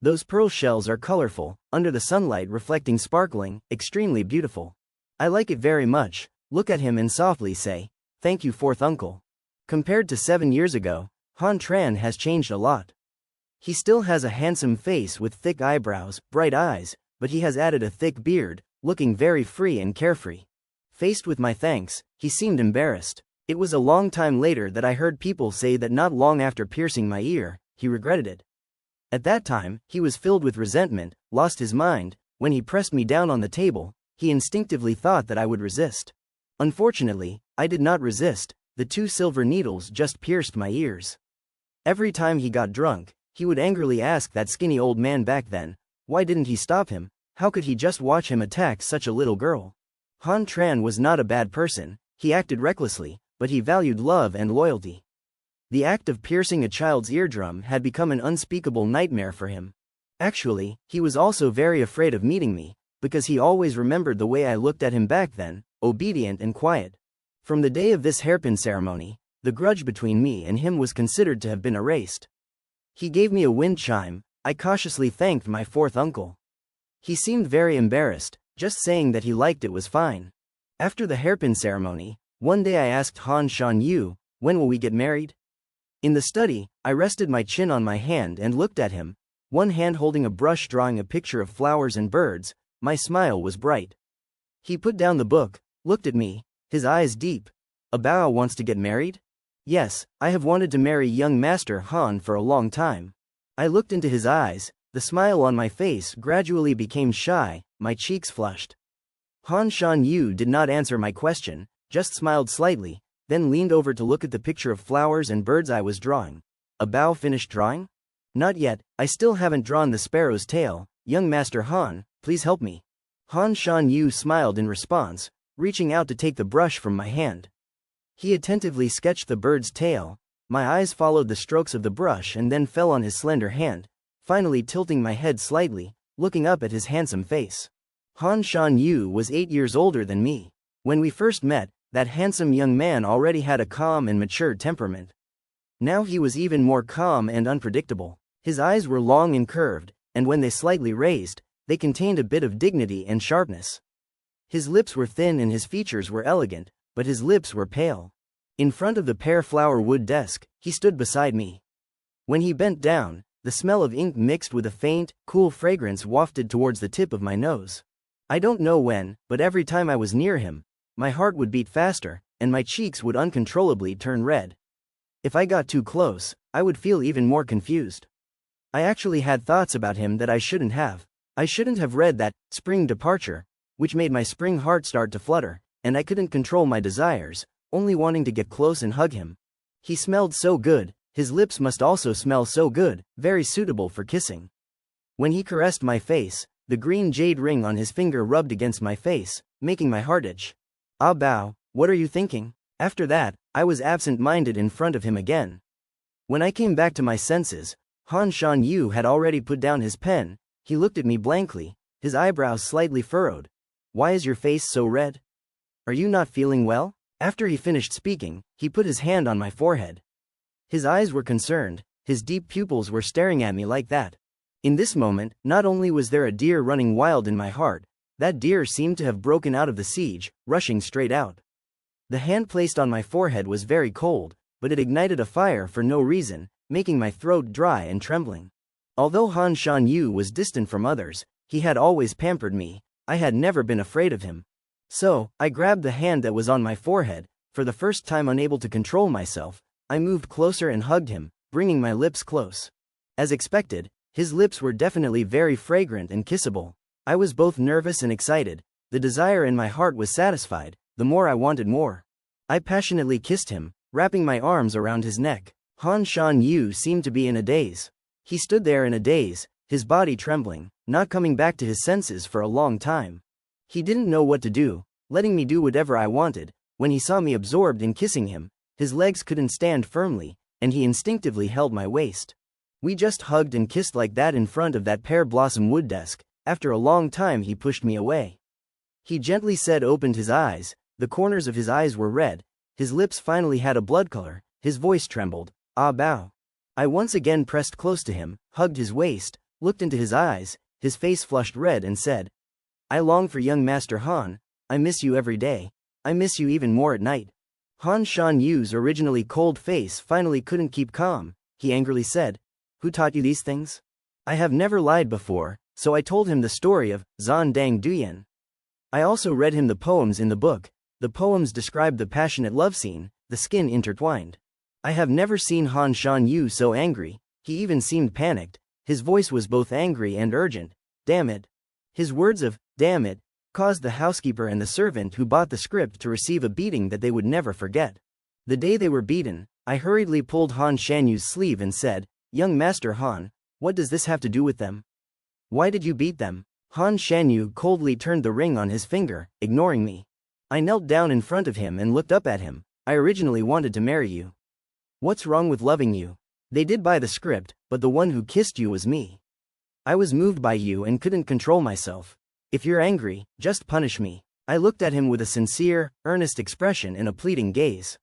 Those pearl shells are colorful, under the sunlight reflecting sparkling, extremely beautiful. I like it very much. Look at him and softly say, "Thank you, fourth uncle." Compared to 7 years ago, Han Tran has changed a lot. He still has a handsome face with thick eyebrows, bright eyes, but he has added a thick beard, looking very free and carefree. Faced with my thanks, he seemed embarrassed. It was a long time later that I heard people say that not long after piercing my ear, he regretted it. At that time, he was filled with resentment, lost his mind. When he pressed me down on the table, he instinctively thought that I would resist. Unfortunately, I did not resist. The 2 silver needles just pierced my ears. Every time he got drunk, he would angrily ask that skinny old man back then, why didn't he stop him? How could he just watch him attack such a little girl? Han Tran was not a bad person. He acted recklessly, but he valued love and loyalty. The act of piercing a child's eardrum had become an unspeakable nightmare for him. Actually, he was also very afraid of meeting me, because he always remembered the way I looked at him back then, obedient and quiet. From the day of this hairpin ceremony, the grudge between me and him was considered to have been erased. He gave me a wind chime. I cautiously thanked my fourth uncle. He seemed very embarrassed. Just saying that he liked it was fine. After the hairpin ceremony, one day I asked Han Shan Yu, "When will we get married?" In the study, I rested my chin on my hand and looked at him, one hand holding a brush drawing a picture of flowers and birds. My smile was bright. He put down the book, looked at me, his eyes deep. Bao wants to get married? Yes, I have wanted to marry young Master Han for a long time. I looked into his eyes, the smile on my face gradually became shy, my cheeks flushed. Han Shan Yu did not answer my question, just smiled slightly, then leaned over to look at the picture of flowers and birds I was drawing. Bao finished drawing? Not yet, I still haven't drawn the sparrow's tail. Young Master Han, please help me. Han Shan Yu smiled in response, reaching out to take the brush from my hand. He attentively sketched the bird's tail. My eyes followed the strokes of the brush and then fell on his slender hand, finally tilting my head slightly, looking up at his handsome face. Han Shan Yu was 8 years older than me. When we first met, that handsome young man already had a calm and mature temperament. Now he was even more calm and unpredictable. His eyes were long and curved, and when they slightly raised, they contained a bit of dignity and sharpness. His lips were thin and his features were elegant, but his lips were pale. In front of the pear-flower wood desk, he stood beside me. When he bent down, the smell of ink mixed with a faint, cool fragrance wafted towards the tip of my nose. I don't know when, but every time I was near him, my heart would beat faster, and my cheeks would uncontrollably turn red. If I got too close, I would feel even more confused. I actually had thoughts about him that I shouldn't have. I shouldn't have read that spring departure, which made my spring heart start to flutter, and I couldn't control my desires, only wanting to get close and hug him. He smelled so good, his lips must also smell so good, very suitable for kissing. When he caressed my face, the green jade ring on his finger rubbed against my face, making my heart itch. Ah Bao, what are you thinking? After that, I was absent-minded in front of him again. When I came back to my senses, Han Shan Yu had already put down his pen. He looked at me blankly, his eyebrows slightly furrowed. Why is your face so red? Are you not feeling well? After he finished speaking, he put his hand on my forehead. His eyes were concerned, his deep pupils were staring at me like that. In this moment, not only was there a deer running wild in my heart, that deer seemed to have broken out of the siege, rushing straight out. The hand placed on my forehead was very cold, but it ignited a fire for no reason, making my throat dry and trembling. Although Han Shan Yu was distant from others, he had always pampered me. I had never been afraid of him. So, I grabbed the hand that was on my forehead. For the first time unable to control myself, I moved closer and hugged him, bringing my lips close. As expected, his lips were definitely very fragrant and kissable. I was both nervous and excited. The desire in my heart was satisfied, the more I wanted more. I passionately kissed him, wrapping my arms around his neck. Han Shan Yu seemed to be in a daze. He stood there in a daze, his body trembling, not coming back to his senses for a long time. He didn't know what to do, letting me do whatever I wanted. When he saw me absorbed in kissing him, his legs couldn't stand firmly, and he instinctively held my waist. We just hugged and kissed like that in front of that pear blossom wood desk. After a long time he pushed me away. He gently said, opened his eyes, the corners of his eyes were red, his lips finally had a blood color, his voice trembled. Ah Bao. I once again pressed close to him, hugged his waist, looked into his eyes, his face flushed red and said, I long for young Master Han, I miss you every day, I miss you even more at night. Han Shan Yu's originally cold face finally couldn't keep calm. He angrily said, who taught you these things? I have never lied before, so I told him the story of Zan Dang Duyan. I also read him the poems in the book. The poems described the passionate love scene, the skin intertwined. I have never seen Han Shan Yu so angry, he even seemed panicked, his voice was both angry and urgent. Damn it. His words of, damn it, caused the housekeeper and the servant who bought the script to receive a beating that they would never forget. The day they were beaten, I hurriedly pulled Han Shan Yu's sleeve and said, young Master Han, what does this have to do with them? Why did you beat them? Han Shan Yu coldly turned the ring on his finger, ignoring me. I knelt down in front of him and looked up at him. I originally wanted to marry you. What's wrong with loving you? They did buy the script, but the one who kissed you was me. I was moved by you and couldn't control myself. If you're angry, just punish me. I looked at him with a sincere, earnest expression and a pleading gaze.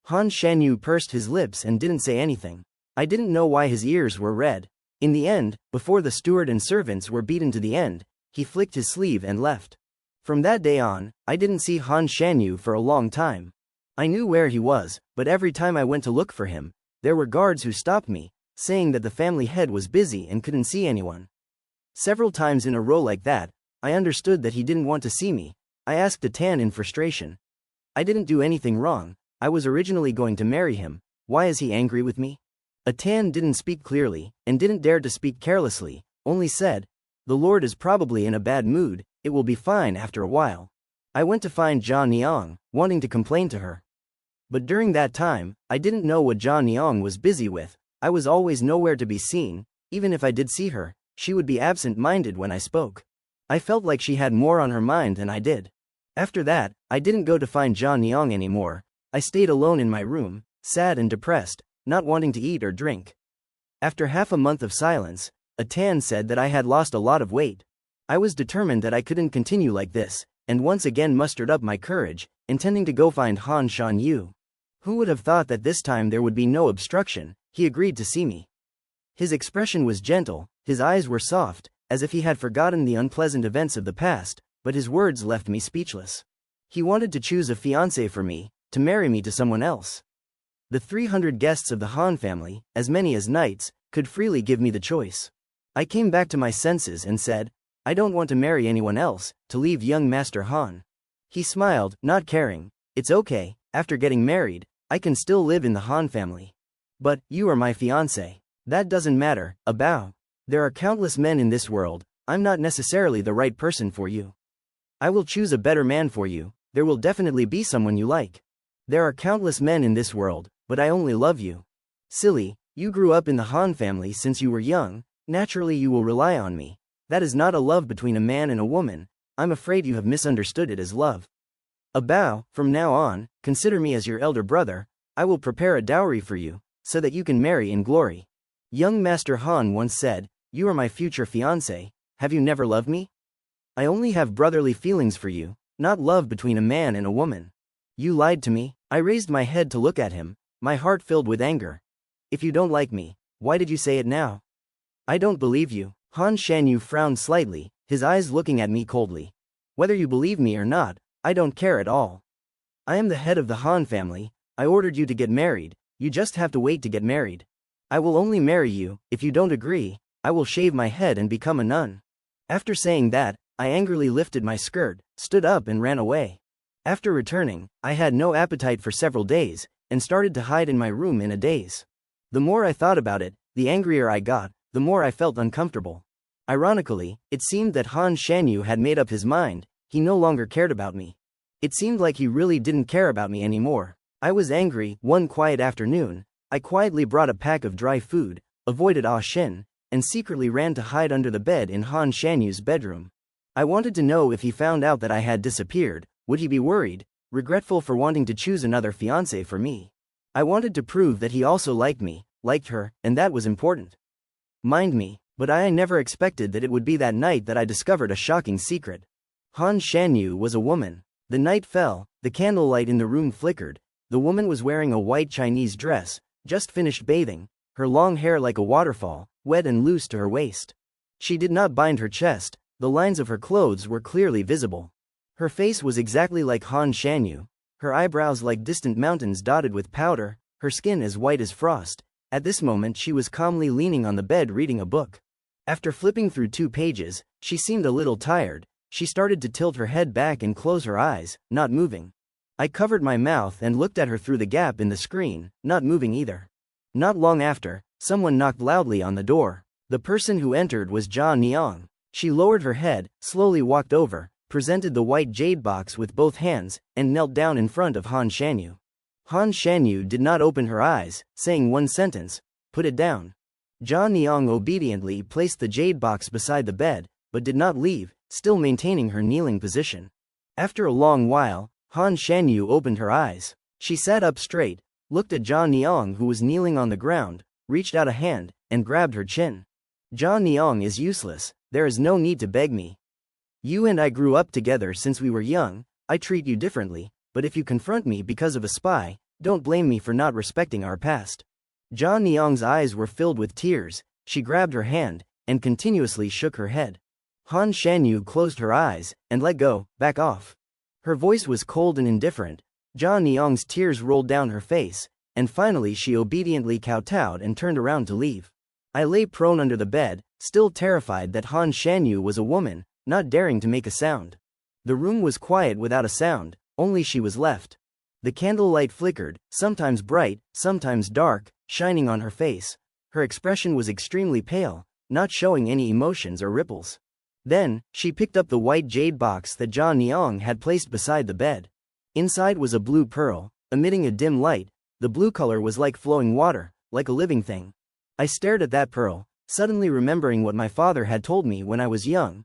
Han Shan Yu pursed his lips and didn't say anything. I didn't know why his ears were red. In the end, before the steward and servants were beaten to the end, he flicked his sleeve and left. From that day on, I didn't see Han Shan Yu for a long time. I knew where he was, but every time I went to look for him, There were guards who stopped me, saying that the family head was busy and couldn't see anyone. Several times in a row like that, I understood that he didn't want to see me. I asked Atan in frustration. I didn't do anything wrong, I was originally going to marry him, why is he angry with me? Atan didn't speak clearly, and didn't dare to speak carelessly, only said, "The Lord is probably in a bad mood, it will be fine after a while." I went to find Jia Niang, wanting to complain to her. But during that time, I didn't know what Jia Niang was busy with. I was always nowhere to be seen. Even if I did see her, she would be absent-minded when I spoke. I felt like she had more on her mind than I did. After that, I didn't go to find Jia Niang anymore. I stayed alone in my room, sad and depressed, not wanting to eat or drink. After half a month of silence, Atan said that I had lost a lot of weight. I was determined that I couldn't continue like this, and once again mustered up my courage, intending to go find Han Shan Yu. Who would have thought that this time there would be no obstruction? He agreed to see me. His expression was gentle, his eyes were soft, as if he had forgotten the unpleasant events of the past, but his words left me speechless. He wanted to choose a fiancé for me, to marry me to someone else. The 300 guests of the Han family, as many as knights, could freely give me the choice. I came back to my senses and said, "I don't want to marry anyone else, to leave young Master Han." He smiled, not caring. "It's okay, after getting married, I can still live in the Han family. But, you are my fiancé. That doesn't matter." A bow. "There are countless men in this world, I'm not necessarily the right person for you. I will choose a better man for you, there will definitely be someone you like. There are countless men in this world, but I only love you. Silly, you grew up in the Han family since you were young, naturally you will rely on me. That is not a love between a man and a woman, I'm afraid you have misunderstood it as love. A bow, from now on, consider me as your elder brother, I will prepare a dowry for you, so that you can marry in glory." Young Master Han once said, "You are my future fiancé, have you never loved me? I only have brotherly feelings for you, not love between a man and a woman. You lied to me." I raised my head to look at him, my heart filled with anger. "If you don't like me, why did you say it now? I don't believe you." Han Shanyu frowned slightly, his eyes looking at me coldly. "Whether you believe me or not, I don't care at all. I am the head of the Han family, I ordered you to get married, you just have to wait to get married. I will only marry you, if you don't agree, I will shave my head and become a nun." After saying that, I angrily lifted my skirt, stood up and ran away. After returning, I had no appetite for several days, and started to hide in my room in a daze. The more I thought about it, the angrier I got, the more I felt uncomfortable. Ironically, it seemed that Han Shanyu had made up his mind, he no longer cared about me. It seemed like he really didn't care about me anymore. I was angry. One quiet afternoon, I quietly brought a pack of dry food, avoided Ah Shin, and secretly ran to hide under the bed in Han Shanyu's bedroom. I wanted to know if he found out that I had disappeared, would he be worried, regretful for wanting to choose another fiancé for me? I wanted to prove that he also liked me, liked her, and that was important. Mind me, but I never expected that it would be that night that I discovered a shocking secret. Han Shanyu was a woman. The night fell, the candlelight in the room flickered, the woman was wearing a white Chinese dress, just finished bathing, her long hair like a waterfall, wet and loose to her waist. She did not bind her chest, the lines of her clothes were clearly visible. Her face was exactly like Han Shanyu, her eyebrows like distant mountains dotted with powder, her skin as white as frost. At this moment she was calmly leaning on the bed reading a book. After flipping through 2 pages, she seemed a little tired, she started to tilt her head back and close her eyes, not moving. I covered my mouth and looked at her through the gap in the screen, not moving either. Not long after, someone knocked loudly on the door. The person who entered was Jia Niang. She lowered her head, slowly walked over, presented the white jade box with both hands, and knelt down in front of Han Shanyu. Han Shanyu did not open her eyes, saying one sentence, "Put it down." Jia Niang obediently placed the jade box beside the bed, but did not leave, still maintaining her kneeling position. After a long while, Han Shanyu opened her eyes. She sat up straight, looked at Jia Niang who was kneeling on the ground, reached out a hand, and grabbed her chin. "Jia Niang is useless, there is no need to beg me. You and I grew up together since we were young, I treat you differently, but if you confront me because of a spy, don't blame me for not respecting our past." Jia Niang's eyes were filled with tears, she grabbed her hand, and continuously shook her head. Han Shanyu closed her eyes, and let go, back off. Her voice was cold and indifferent, Jia Niang's tears rolled down her face, and finally she obediently kowtowed and turned around to leave. I lay prone under the bed, still terrified that Han Shanyu was a woman, not daring to make a sound. The room was quiet without a sound, only she was left. The candlelight flickered, sometimes bright, sometimes dark, shining on her face. Her expression was extremely pale, not showing any emotions or ripples. Then, she picked up the white jade box that Jia Niang had placed beside the bed. Inside was a blue pearl, emitting a dim light. The blue color was like flowing water, like a living thing. I stared at that pearl, suddenly remembering what my father had told me when I was young.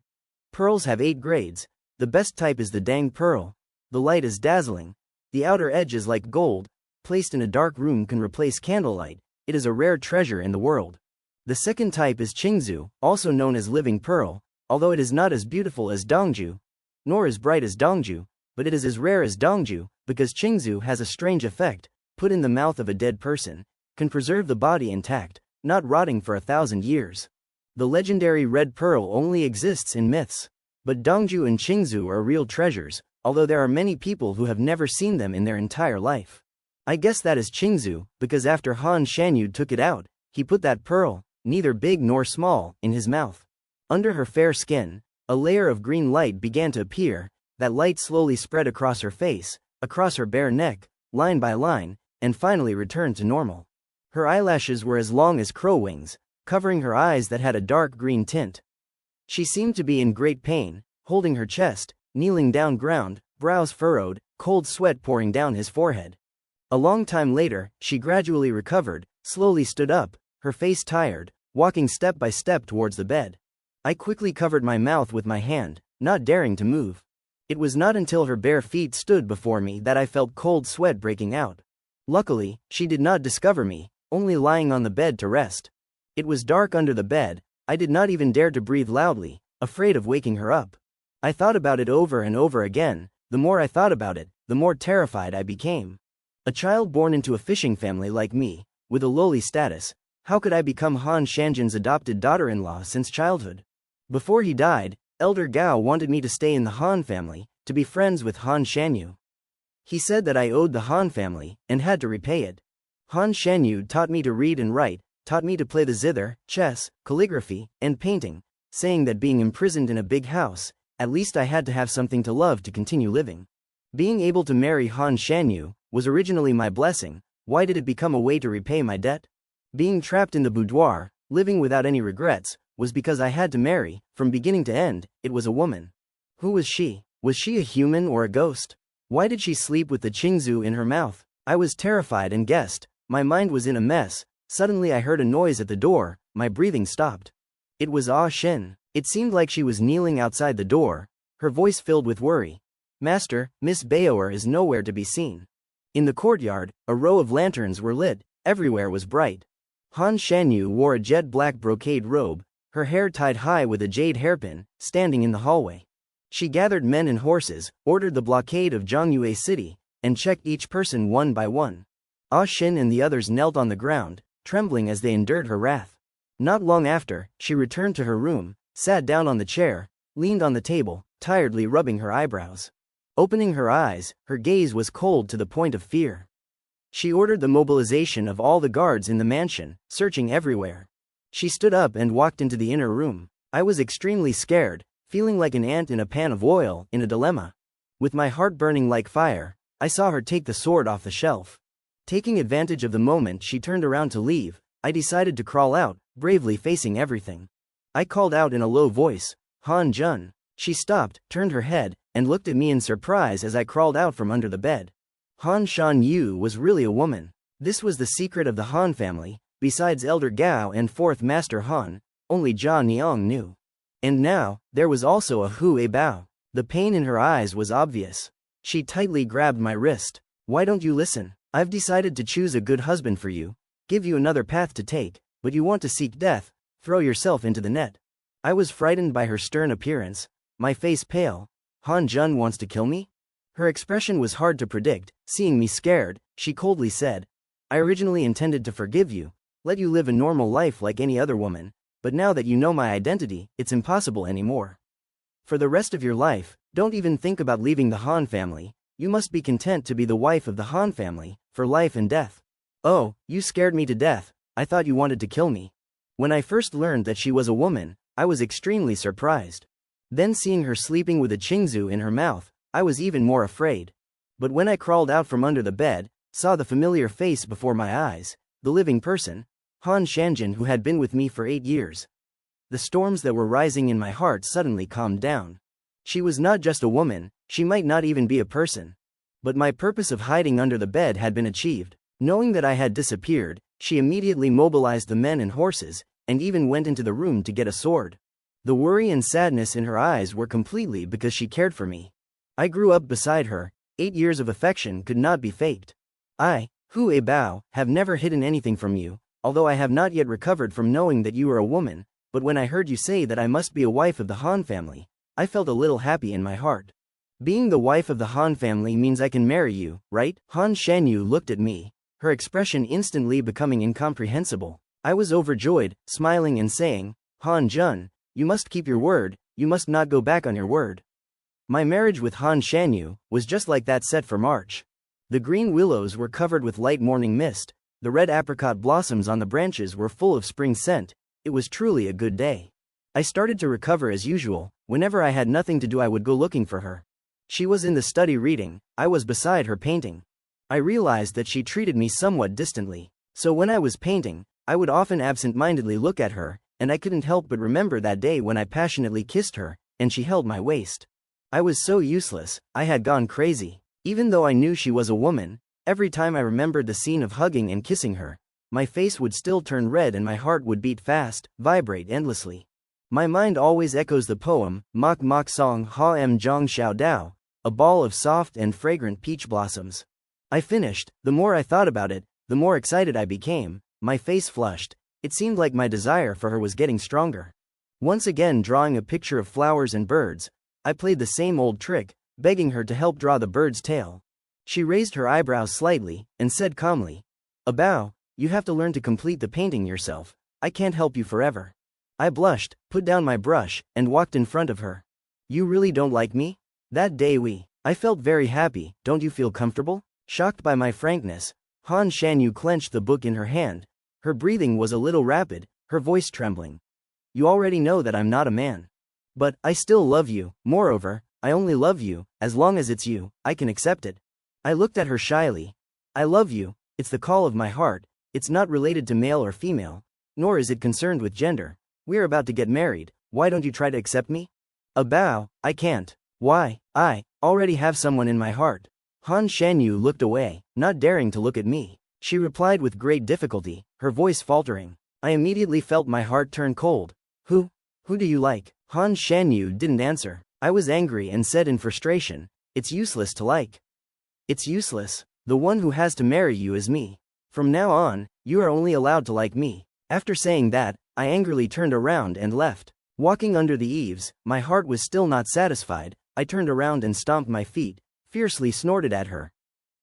Pearls have 8 grades. The best type is the dang pearl. The light is dazzling. The outer edge is like gold. Placed in a dark room can replace candlelight. It is a rare treasure in the world. The second type is Qingzu, also known as living pearl, although it is not as beautiful as Dongju, nor as bright as Dongju, but it is as rare as Dongju, because Qingzu has a strange effect, put in the mouth of a dead person, can preserve the body intact, not rotting for 1,000 years. The legendary red pearl only exists in myths. But Dongju and Qingzu are real treasures, although there are many people who have never seen them in their entire life. I guess that is Qingzu, because after Han Shanyu took it out, he put that pearl, neither big nor small, in his mouth. Under her fair skin, a layer of green light began to appear. That light slowly spread across her face, across her bare neck, line by line, and finally returned to normal. Her eyelashes were as long as crow wings, covering her eyes that had a dark green tint. She seemed to be in great pain, holding her chest, kneeling down ground, brows furrowed, cold sweat pouring down his forehead. A long time later, she gradually recovered, slowly stood up, her face tired, walking step by step towards the bed. I quickly covered my mouth with my hand, not daring to move. It was not until her bare feet stood before me that I felt cold sweat breaking out. Luckily, she did not discover me, only lying on the bed to rest. It was dark under the bed. I did not even dare to breathe loudly, afraid of waking her up. I thought about it over and over again. The more I thought about it, the more terrified I became. A child born into a fishing family like me, with a lowly status, how could I become Han Shanjin's adopted daughter-in-law since childhood? Before he died, Elder Gao wanted me to stay in the Han family, to be friends with Han Shanyu. He said that I owed the Han family, and had to repay it. Han Shanyu taught me to read and write, taught me to play the zither, chess, calligraphy, and painting, saying that being imprisoned in a big house, at least I had to have something to love to continue living. Being able to marry Han Shanyu was originally my blessing. Why did it become a way to repay my debt? Being trapped in the boudoir, living without any regrets, was because I had to marry. From beginning to end, it was a woman. Who was she? Was she a human or a ghost? Why did she sleep with the Qingzu in her mouth? I was terrified and guessed. My mind was in a mess. Suddenly I heard a noise at the door. My breathing stopped. It was Ah Shin. It seemed like she was kneeling outside the door, her voice filled with worry. Master, Miss Baoer is nowhere to be seen. In the courtyard, a row of lanterns were lit. Everywhere was bright. Han Shanyu wore a jet black brocade robe, her hair tied high with a jade hairpin, standing in the hallway. She gathered men and horses, ordered the blockade of Zhongyue City, and checked each person one by one. Ah Shin and the others knelt on the ground, trembling as they endured her wrath. Not long after, she returned to her room, sat down on the chair, leaned on the table, tiredly rubbing her eyebrows. Opening her eyes, her gaze was cold to the point of fear. She ordered the mobilization of all the guards in the mansion, searching everywhere. She stood up and walked into the inner room. I was extremely scared, feeling like an ant in a pan of oil, in a dilemma. With my heart burning like fire, I saw her take the sword off the shelf. Taking advantage of the moment she turned around to leave, I decided to crawl out, bravely facing everything. I called out in a low voice, Han Jun. She stopped, turned her head, and looked at me in surprise as I crawled out from under the bed. Han Shan Yu was really a woman. This was the secret of the Han family. Besides Elder Gao and Fourth Master Han, only Jia Niang knew. And now, there was also a Hui Bao. The pain in her eyes was obvious. She tightly grabbed my wrist. Why don't you listen? I've decided to choose a good husband for you, give you another path to take, but you want to seek death, throw yourself into the net. I was frightened by her stern appearance, my face pale. Han Jun wants to kill me? Her expression was hard to predict. Seeing me scared, she coldly said, I originally intended to forgive you, let you live a normal life like any other woman, but now that you know my identity, it's impossible anymore. For the rest of your life, don't even think about leaving the Han family. You must be content to be the wife of the Han family, for life and death. Oh, you scared me to death. I thought you wanted to kill me. When I first learned that she was a woman, I was extremely surprised. Then seeing her sleeping with a chingzu in her mouth, I was even more afraid. But when I crawled out from under the bed, saw the familiar face before my eyes, the living person, Han Shanjin, who had been with me for 8 years. The storms that were rising in my heart suddenly calmed down. She was not just a woman, she might not even be a person. But my purpose of hiding under the bed had been achieved. Knowing that I had disappeared, she immediately mobilized the men and horses, and even went into the room to get a sword. The worry and sadness in her eyes were completely because she cared for me. I grew up beside her. 8 years of affection could not be faked. I, Hu Bao, have never hidden anything from you, although I have not yet recovered from knowing that you are a woman, but when I heard you say that I must be a wife of the Han family, I felt a little happy in my heart. Being the wife of the Han family means I can marry you, right? Han Shanyu looked at me, her expression instantly becoming incomprehensible. I was overjoyed, smiling and saying, Han Jun, you must keep your word, you must not go back on your word. My marriage with Han Shanyu was just like that set for March. The green willows were covered with light morning mist, the red apricot blossoms on the branches were full of spring scent. It was truly a good day. I started to recover as usual. Whenever I had nothing to do, I would go looking for her. She was in the study reading, I was beside her painting. I realized that she treated me somewhat distantly, so when I was painting, I would often absent-mindedly look at her, and I couldn't help but remember that day when I passionately kissed her, and she held my waist. I was so useless, I had gone crazy. Even though I knew she was a woman, every time I remembered the scene of hugging and kissing her, my face would still turn red and my heart would beat fast, vibrate endlessly. My mind always echoes the poem, Mok Mok Song Ha Em Zhong Xiao Dao, a ball of soft and fragrant peach blossoms. I finished. The more I thought about it, the more excited I became. My face flushed. It seemed like my desire for her was getting stronger. Once again drawing a picture of flowers and birds, I played the same old trick, begging her to help draw the bird's tail. She raised her eyebrows slightly, and said calmly, Bao, you have to learn to complete the painting yourself. I can't help you forever. I blushed, put down my brush, and walked in front of her. You really don't like me? That day I felt very happy. Don't you feel comfortable? Shocked by my frankness, Han Shanyu clenched the book in her hand. Her breathing was a little rapid, her voice trembling. You already know that I'm not a man. But I still love you. Moreover, I only love you, as long as it's you, I can accept it. I looked at her shyly. I love you, it's the call of my heart, it's not related to male or female, nor is it concerned with gender. We're about to get married, why don't you try to accept me? Bao, I can't. Why? I already have someone in my heart. Han Shanyu looked away, not daring to look at me. She replied with great difficulty, her voice faltering. I immediately felt my heart turn cold. Who do you like? Han Shanyu didn't answer. I was angry and said in frustration, it's useless to like. It's useless. The one who has to marry you is me. From now on, you are only allowed to like me. After saying that, I angrily turned around and left. Walking under the eaves, my heart was still not satisfied. I turned around and stomped my feet, fiercely snorted at her.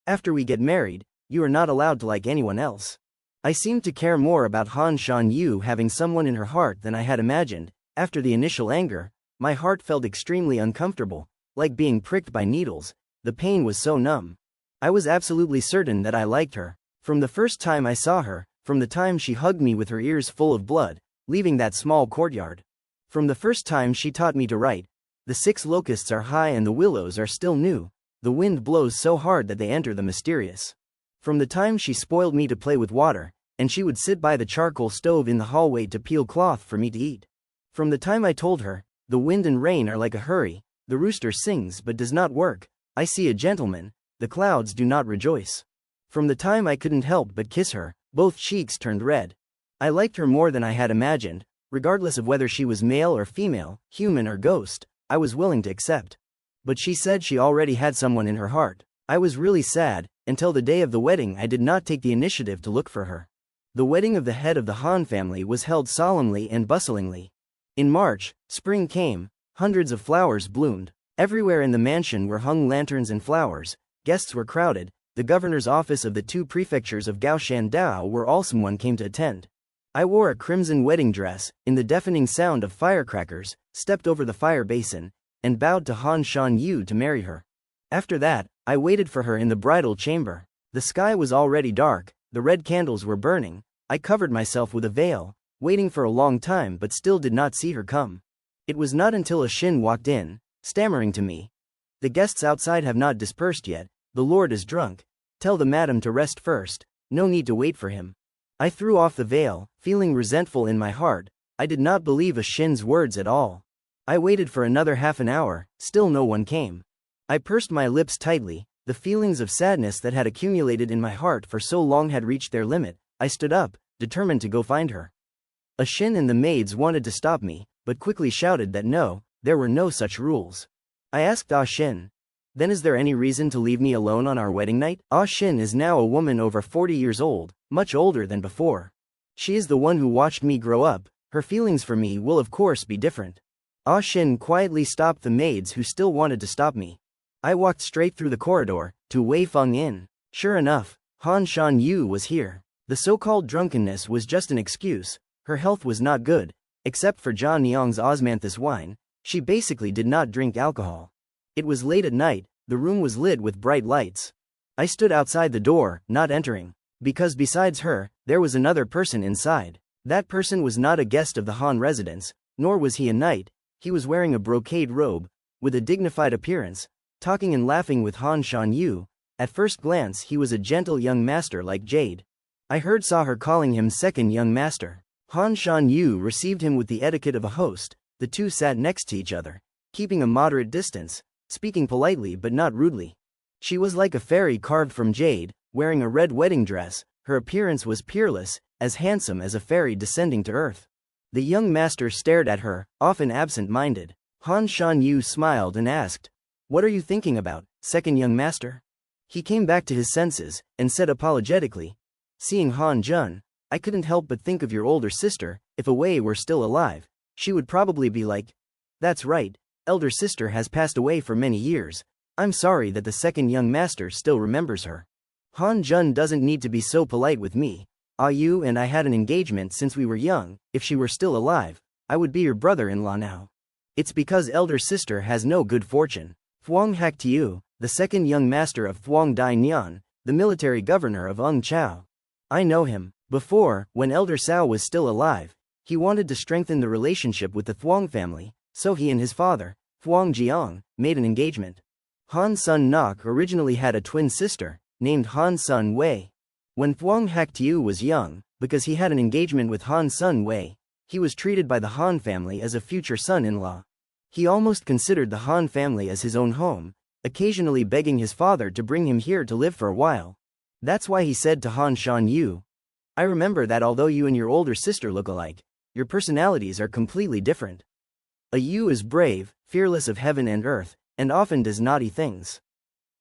After we get married, you are not allowed to like anyone else. I seemed to care more about Han Shanyu having someone in her heart than I had imagined. After the initial anger, my heart felt extremely uncomfortable, like being pricked by needles. The pain was so numb. I was absolutely certain that I liked her. From the first time I saw her, from the time she hugged me with her ears full of blood, leaving that small courtyard. From the first time she taught me to write. The 6 locusts are high and the willows are still new. The wind blows so hard that they enter the mysterious. From the time she spoiled me to play with water, and she would sit by the charcoal stove in the hallway to peel cloth for me to eat. From the time I told her, the wind and rain are like a hurry, the rooster sings but does not work, I see a gentleman, the clouds do not rejoice. From the time I couldn't help but kiss her, both cheeks turned red. I liked her more than I had imagined, regardless of whether she was male or female, human or ghost, I was willing to accept. But she said she already had someone in her heart. I was really sad. Until the day of the wedding I did not take the initiative to look for her. The wedding of the head of the Han family was held solemnly and bustlingly. In March, spring came, hundreds of flowers bloomed. Everywhere in the mansion were hung lanterns and flowers, guests were crowded, the governor's office of the 2 prefectures of Gaoshan Dao were all someone came to attend. I wore a crimson wedding dress, in the deafening sound of firecrackers, stepped over the fire basin, and bowed to Han Shanyu to marry her. After that, I waited for her in the bridal chamber. The sky was already dark, The red candles were burning. I covered myself with a veil, waiting for a long time but still did not see her come. It was not until a Shin walked in, stammering to me. The guests outside have not dispersed yet. The Lord is drunk. Tell the madam to rest first. No need to wait for him. I threw off the veil, feeling resentful in my heart. I did not believe a Shin's words at all. I waited for another half an hour, still no one came. I pursed my lips tightly. The feelings of sadness that had accumulated in my heart for so long had reached their limit. I stood up, determined to go find her. A Shin and the maids wanted to stop me, but quickly shouted that no, there were no such rules. I asked Ah Shin, then is there any reason to leave me alone on our wedding night? Ah Shin is now a woman over 40 years old, much older than before. She is the one who watched me grow up. Her feelings for me will of course be different. Ah Shin quietly stopped the maids who still wanted to stop me. I walked straight through the corridor, to Wei Feng Inn. Sure enough, Han Shan Yu was here. The so-called drunkenness was just an excuse. Her health was not good. Except for Zhang Niang's osmanthus wine, she basically did not drink alcohol. It was late at night, the room was lit with bright lights. I stood outside the door, not entering, because besides her, there was another person inside. That person was not a guest of the Han residence, nor was he a knight. He was wearing a brocade robe, with a dignified appearance, talking and laughing with Han Shan Yu. At first glance he was a gentle young master like Jade. I saw her calling him second young master. Han Shan Yu received him with the etiquette of a host. The two sat next to each other, keeping a moderate distance, speaking politely but not rudely. She was like a fairy carved from jade, wearing a red wedding dress. Her appearance was peerless, as handsome as a fairy descending to earth. The young master stared at her, often absent-minded. Han Shan Yu smiled and asked, "What are you thinking about, second young master?" He came back to his senses, and said apologetically, "Seeing Han Jun, I couldn't help but think of your older sister. If Wei were still alive, she would probably be like, 'That's right, elder sister has passed away for many years. I'm sorry that the second young master still remembers her. Han Jun doesn't need to be so polite with me. Ah Yu and I had an engagement since we were young. If she were still alive, I would be your brother-in-law now. It's because elder sister has no good fortune." Thuong Hak Tiu, the second young master of Thuong Dai Nian, the military governor of Chau. I know him. Before, when elder Cao was still alive, he wanted to strengthen the relationship with the Thuong family, so he and his father, Thuong Jiang, made an engagement. Han Sun Nok originally had a twin sister, named Han Sun Wei. When Thuong Hak Tiu was young, because he had an engagement with Han Sun Wei, he was treated by the Han family as a future son-in-law. He almost considered the Han family as his own home, occasionally begging his father to bring him here to live for a while. That's why he said to Han Shan Yu, "I remember that although you and your older sister look alike, your personalities are completely different. A Yu is brave, fearless of heaven and earth, and often does naughty things.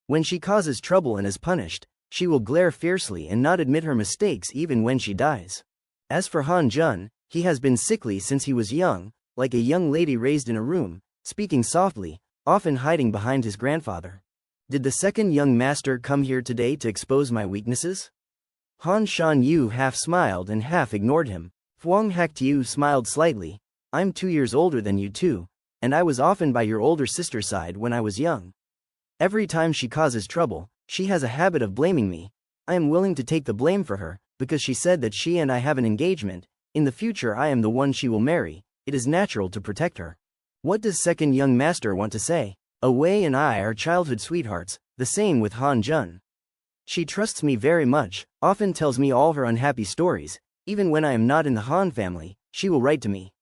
When she causes trouble and is punished, she will glare fiercely and not admit her mistakes even when she dies. As for Han Jun, he has been sickly since he was young, like a young lady raised in a room, speaking softly, often hiding behind his grandfather. Did the second young master come here today to expose my weaknesses?" Han Shan Yu half smiled and half ignored him. Thuong Hak Tiu smiled slightly. "I'm 2 years older than you too, and I was often by your older sister's side when I was young. Every time she causes trouble, she has a habit of blaming me. I am willing to take the blame for her, because she said that she and I have an engagement. In the future I am the one she will marry. It is natural to protect her. What does second young master want to say? Wei and I are childhood sweethearts, the same with Han Jun. She trusts me very much, often tells me all her unhappy stories. Even when I am not in the Han family, she will write to me.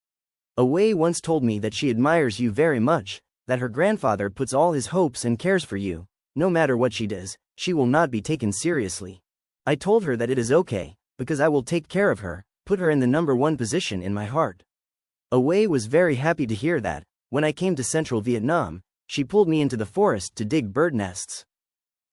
Wei once told me that she admires you very much, that her grandfather puts all his hopes and cares for you. No matter what she does, she will not be taken seriously. I told her that it is okay, because I will take care of her, put her in the #1 position in my heart." Wei was very happy to hear that. When I came to central Vietnam, she pulled me into the forest to dig bird nests.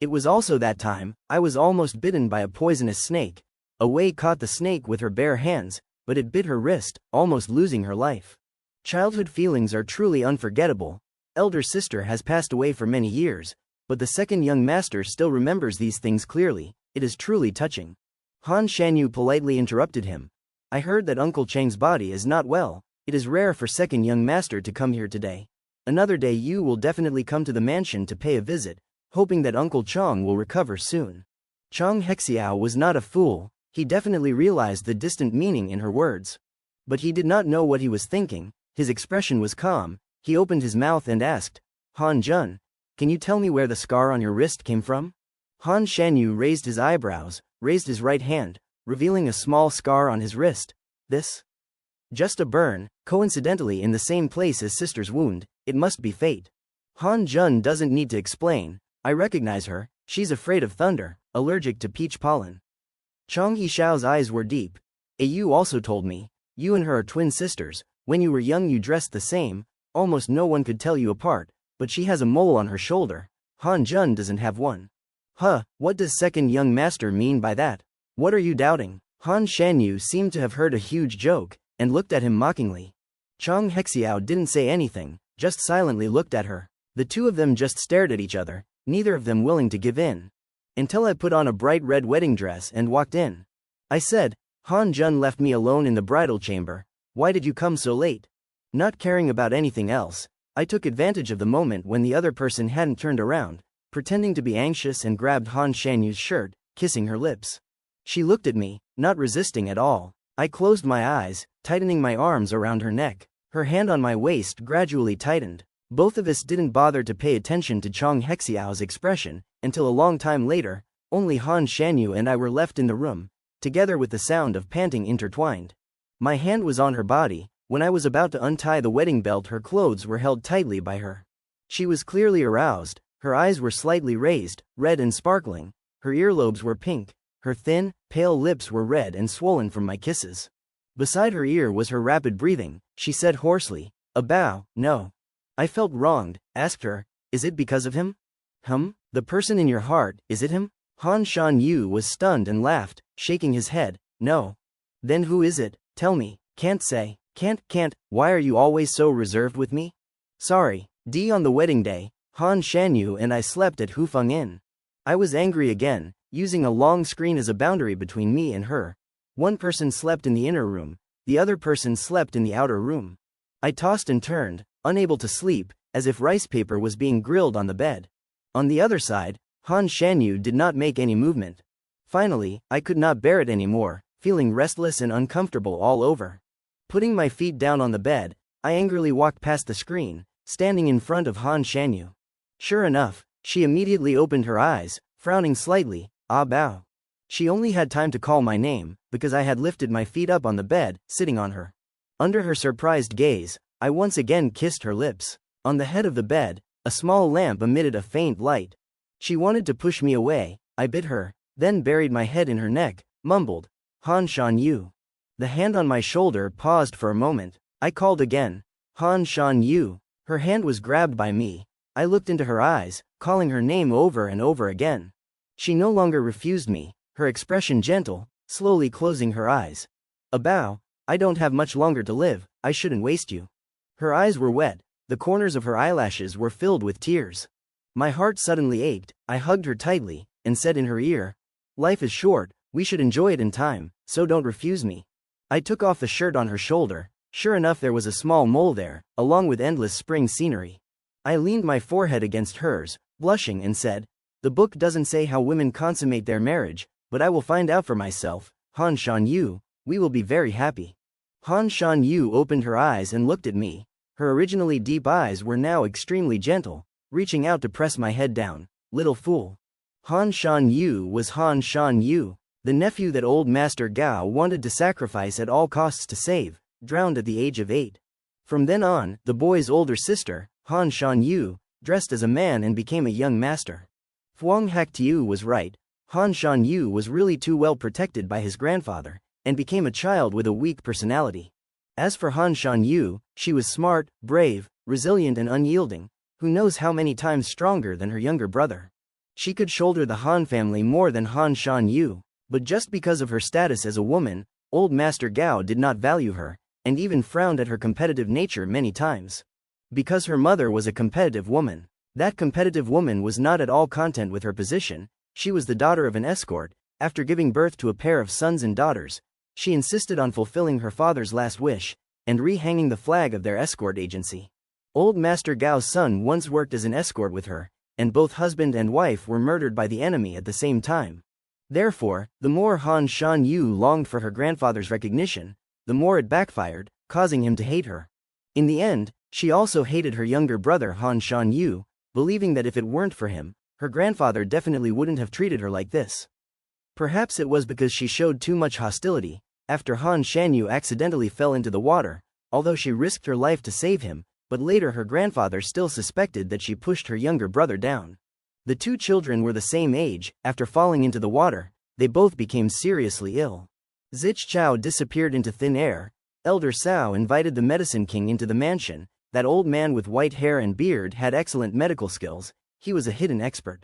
It was also that time, I was almost bitten by a poisonous snake. Wei caught the snake with her bare hands, but it bit her wrist, almost losing her life. Childhood feelings are truly unforgettable. Elder sister has passed away for many years, but the second young master still remembers these things clearly. It is truly touching. Han Shanyu politely interrupted him. "I heard that Uncle Chang's body is not well. It is rare for second young master to come here today. Another day you will definitely come to the mansion to pay a visit, hoping that Uncle Chang will recover soon." Chang Hexiao was not a fool, he definitely realized the distant meaning in her words. But he did not know what he was thinking, his expression was calm, he opened his mouth and asked, Han Jun, can you tell me where the scar on your wrist came from? Han Shanyu raised his eyebrows, raised his right hand, revealing a small scar on his wrist. This? Just a burn, coincidentally in the same place as sister's wound, it must be fate. Han Jun doesn't need to explain, I recognize her, she's afraid of thunder, allergic to peach pollen. Chang Yishao's eyes were deep. You also told me, you and her are twin sisters, when you were young you dressed the same, almost no one could tell you apart, but she has a mole on her shoulder. Han Jun doesn't have one. Huh, what does second young master mean by that? What are you doubting? Han Shanyu seemed to have heard a huge joke, and looked at him mockingly. Chang Hexiao didn't say anything, just silently looked at her. The two of them just stared at each other, neither of them willing to give in. Until I put on a bright red wedding dress and walked in. I said, Han Jun left me alone in the bridal chamber, why did you come so late? Not caring about anything else, I took advantage of the moment when the other person hadn't turned around, pretending to be anxious and grabbed Han Shanyu's shirt, kissing her lips. She looked at me, not resisting at all. I closed my eyes, tightening my arms around her neck. Her hand on my waist gradually tightened. Both of us didn't bother to pay attention to Chang Hexiao's expression, until a long time later, only Han Shanyu and I were left in the room, together with the sound of panting intertwined. My hand was on her body. When I was about to untie the wedding belt her clothes were held tightly by her. She was clearly aroused, her eyes were slightly raised, red and sparkling, her earlobes were pink, her thin, pale lips were red and swollen from my kisses. Beside her ear was her rapid breathing. She said hoarsely, "Bao, no." I felt wronged, asked her, "Is it because of him?" The person in your heart, is it him?" Han Shan Yu was stunned and laughed, shaking his head, "No." "Then who is it? Tell me." "Can't say." Can't, why are you always so reserved with me?" "Sorry." On the wedding day, Han Shanyu and I slept at Hufeng Inn. I was angry again, using a long screen as a boundary between me and her. One person slept in the inner room, the other person slept in the outer room. I tossed and turned, unable to sleep, as if rice paper was being grilled on the bed. On the other side, Han Shanyu did not make any movement. Finally, I could not bear it anymore, feeling restless and uncomfortable all over. Putting my feet down on the bed, I angrily walked past the screen, standing in front of Han Shanyu. Sure enough, she immediately opened her eyes, frowning slightly, Bao. She only had time to call my name, because I had lifted my feet up on the bed, sitting on her. Under her surprised gaze, I once again kissed her lips. On the head of the bed, a small lamp emitted a faint light. She wanted to push me away, I bit her, then buried my head in her neck, mumbled, Han Shan Yu. The hand on my shoulder paused for a moment. I called again, Han Shan Yu. Her hand was grabbed by me. I looked into her eyes, calling her name over and over again. She no longer refused me, her expression gentle, slowly closing her eyes. Bao, I don't have much longer to live, I shouldn't waste you. Her eyes were wet, the corners of her eyelashes were filled with tears. My heart suddenly ached, I hugged her tightly, and said in her ear, "Life is short, we should enjoy it in time, so don't refuse me." I took off the shirt on her shoulder. Sure enough there was a small mole there, along with endless spring scenery. I leaned my forehead against hers, blushing and said, "The book doesn't say how women consummate their marriage, but I will find out for myself, Han Shan Yu, we will be very happy." Han Shan Yu opened her eyes and looked at me. Her originally deep eyes were now extremely gentle, reaching out to press my head down. Little fool. Han Shan Yu was Han Shan Yu, the nephew that old Master Gao wanted to sacrifice at all costs to save, drowned at the age of 8. From then on, the boy's older sister, Han Shan Yu, dressed as a man and became a young master. Fuang Haktiu was right, Han Shan Yu was really too well protected by his grandfather, and became a child with a weak personality. As for Han Shan Yu, she was smart, brave, resilient and unyielding, who knows how many times stronger than her younger brother. She could shoulder the Han family more than Han Shan Yu. But just because of her status as a woman, old Master Gao did not value her, and even frowned at her competitive nature many times. Because her mother was a competitive woman. That competitive woman was not at all content with her position. She was the daughter of an escort. After giving birth to a pair of sons and daughters, she insisted on fulfilling her father's last wish, and re-hanging the flag of their escort agency. Old Master Gao's son once worked as an escort with her, and both husband and wife were murdered by the enemy at the same time. Therefore, the more Han Shan Yu longed for her grandfather's recognition, the more it backfired, causing him to hate her. In the end, she also hated her younger brother Han Shan Yu, believing that if it weren't for him, her grandfather definitely wouldn't have treated her like this. Perhaps it was because she showed too much hostility after Han Shanyu accidentally fell into the water, although she risked her life to save him, but later her grandfather still suspected that she pushed her younger brother down. The two children were the same age. After falling into the water, they both became seriously ill. Zich Chau disappeared into thin air. Elder Cao invited the Medicine King into the mansion. That old man with white hair and beard had excellent medical skills. He was a hidden expert.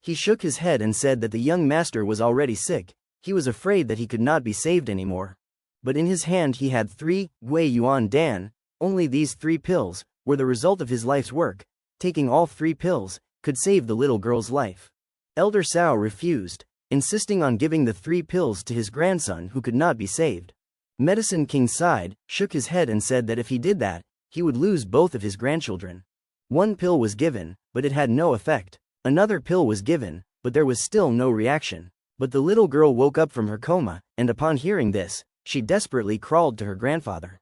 He shook his head and said that the young master was already sick. He was afraid that he could not be saved anymore. But in his hand he had 3 Gui Yuan Dan. Only these 3 pills were the result of his life's work. Taking all 3 pills could save the little girl's life. Elder Cao refused, insisting on giving the 3 pills to his grandson who could not be saved. Medicine King sighed, shook his head and said that if he did that, he would lose both of his grandchildren. 1 pill was given, but it had no effect. Another pill was given, but there was still no reaction. But the little girl woke up from her coma, and upon hearing this, she desperately crawled to her grandfather.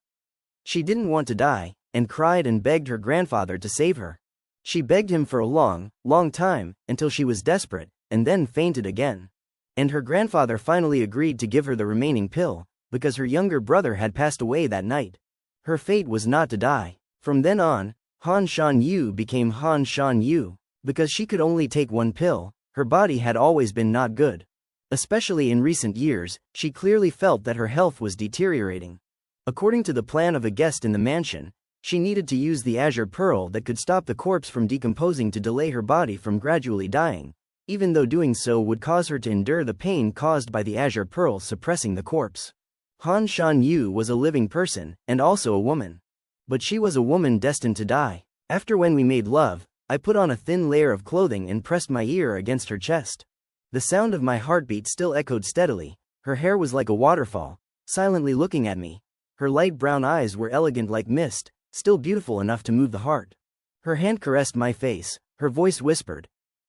She didn't want to die, and cried and begged her grandfather to save her. She begged him for a long, long time, until she was desperate, and then fainted again. And her grandfather finally agreed to give her the remaining pill, because her younger brother had passed away that night. Her fate was not to die. From then on, Han Shan Yu became Han Shan Yu. Because she could only take 1 pill, her body had always been not good. Especially in recent years, she clearly felt that her health was deteriorating. According to the plan of a guest in the mansion, she needed to use the azure pearl that could stop the corpse from decomposing to delay her body from gradually dying, even though doing so would cause her to endure the pain caused by the azure pearl suppressing the corpse. Han Shan Yu was a living person, and also a woman. But she was a woman destined to die. After when we made love, I put on a thin layer of clothing and pressed my ear against her chest. The sound of my heartbeat still echoed steadily. Her hair was like a waterfall, silently looking at me. Her light brown eyes were elegant like mist, still beautiful enough to move the heart. Her hand caressed my face. Her voice whispered,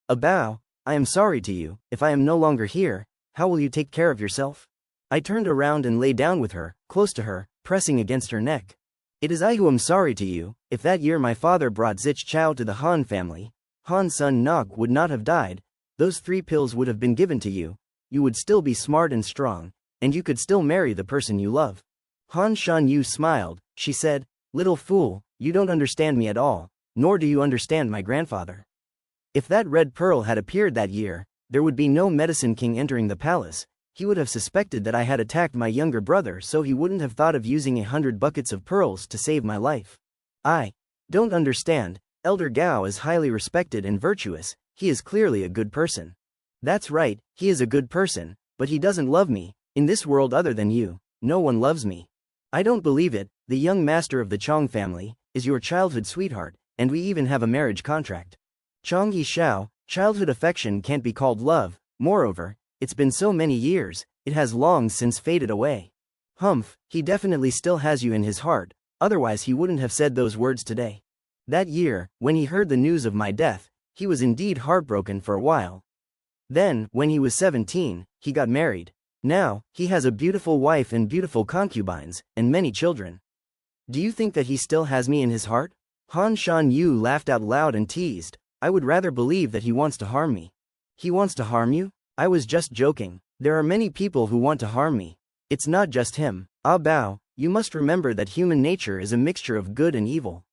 "Abao, I am sorry to you. If I am no longer here, how will you take care of yourself?" I turned around and lay down with her, close to her, pressing against her neck. "It is I who am sorry to you. If that year my father brought Zich Chau to the Han family, Han's son Nog would not have died. Those 3 pills would have been given to you. You would still be smart and strong, and you could still marry the person you love." Han Shan Yu smiled. She said, "Little fool, you don't understand me at all, nor do you understand my grandfather. If that red pearl had appeared that year, there would be no Medicine King entering the palace. He would have suspected that I had attacked my younger brother, so he wouldn't have thought of using 100 buckets of pearls to save my life. I don't understand. Elder Gao is highly respected and virtuous. He is clearly a good person." "That's right, he is a good person, but he doesn't love me. In this world other than you, no one loves me." "I don't believe it. The young master of the Chong family is your childhood sweetheart, and we even have a marriage contract." Chong Yi Shao, childhood affection can't be called love. Moreover, it's been so many years, it has long since faded away. Humph, he definitely still has you in his heart, otherwise he wouldn't have said those words today. That year, when he heard the news of my death, he was indeed heartbroken for a while. Then, when he was 17, he got married. Now, he has a beautiful wife and beautiful concubines, and many children. Do you think that he still has me in his heart? Han Shan Yu laughed out loud and teased, "I would rather believe that he wants to harm me." "He wants to harm you? I was just joking. There are many people who want to harm me. It's not just him. Ah Bao, you must remember that human nature is a mixture of good and evil.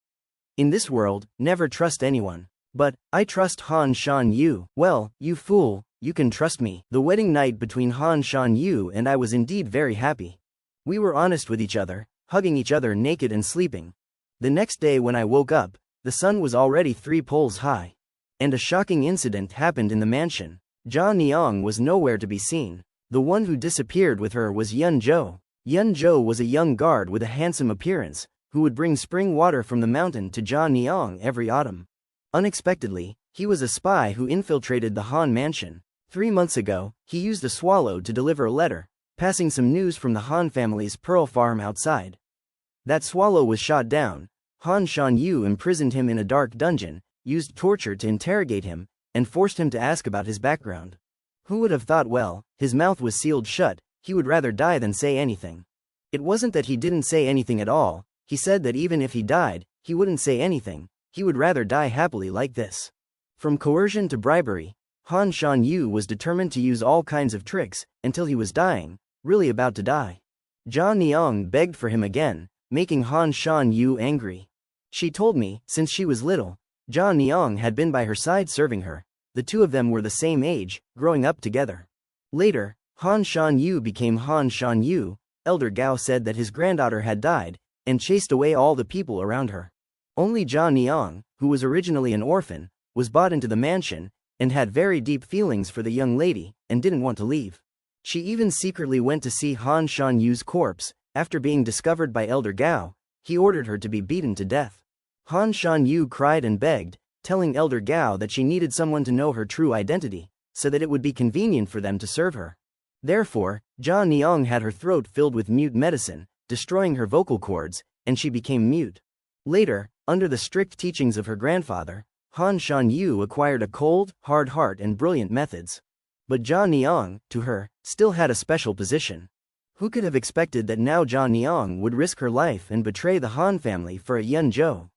In this world, never trust anyone. But, I trust Han Shan Yu." "Well, you fool, you can trust me." The wedding night between Han Shan Yu and I was indeed very happy. We were honest with each other, hugging each other naked and sleeping. The next day when I woke up, the sun was already 3 poles high. And a shocking incident happened in the mansion. Jia Niang was nowhere to be seen. The one who disappeared with her was Yun Zhou. Yun Zhou was a young guard with a handsome appearance, who would bring spring water from the mountain to Jia Niang every autumn. Unexpectedly, he was a spy who infiltrated the Han mansion. 3 months ago, he used a swallow to deliver a letter, passing some news from the Han family's pearl farm outside. That swallow was shot down. Han Shan Yu imprisoned him in a dark dungeon, used torture to interrogate him, and forced him to ask about his background. Who would have thought? Well, his mouth was sealed shut, he would rather die than say anything. It wasn't that he didn't say anything at all, he said that even if he died, he wouldn't say anything, he would rather die happily like this. From coercion to bribery, Han Shan Yu was determined to use all kinds of tricks, until he was dying, really about to die. Jia Niang begged for him again, making Han Shan Yu angry. She told me, since she was little, Jia Niang had been by her side serving her. The two of them were the same age, growing up together. Later, Han Shan Yu became Han Shan Yu. Elder Gao said that his granddaughter had died, and chased away all the people around her. Only Jia Niang, who was originally an orphan, was brought into the mansion, and had very deep feelings for the young lady, and didn't want to leave. She even secretly went to see Han Shan Yu's corpse. After being discovered by Elder Gao, he ordered her to be beaten to death. Han Shan Yu cried and begged, telling Elder Gao that she needed someone to know her true identity, so that it would be convenient for them to serve her. Therefore, Jia Niang had her throat filled with mute medicine, destroying her vocal cords, and she became mute. Later, under the strict teachings of her grandfather, Han Shan Yu acquired a cold, hard heart and brilliant methods. But Jia Niang, to her, still had a special position. Who could have expected that now Jia Niang would risk her life and betray the Han family for a Yunzhou?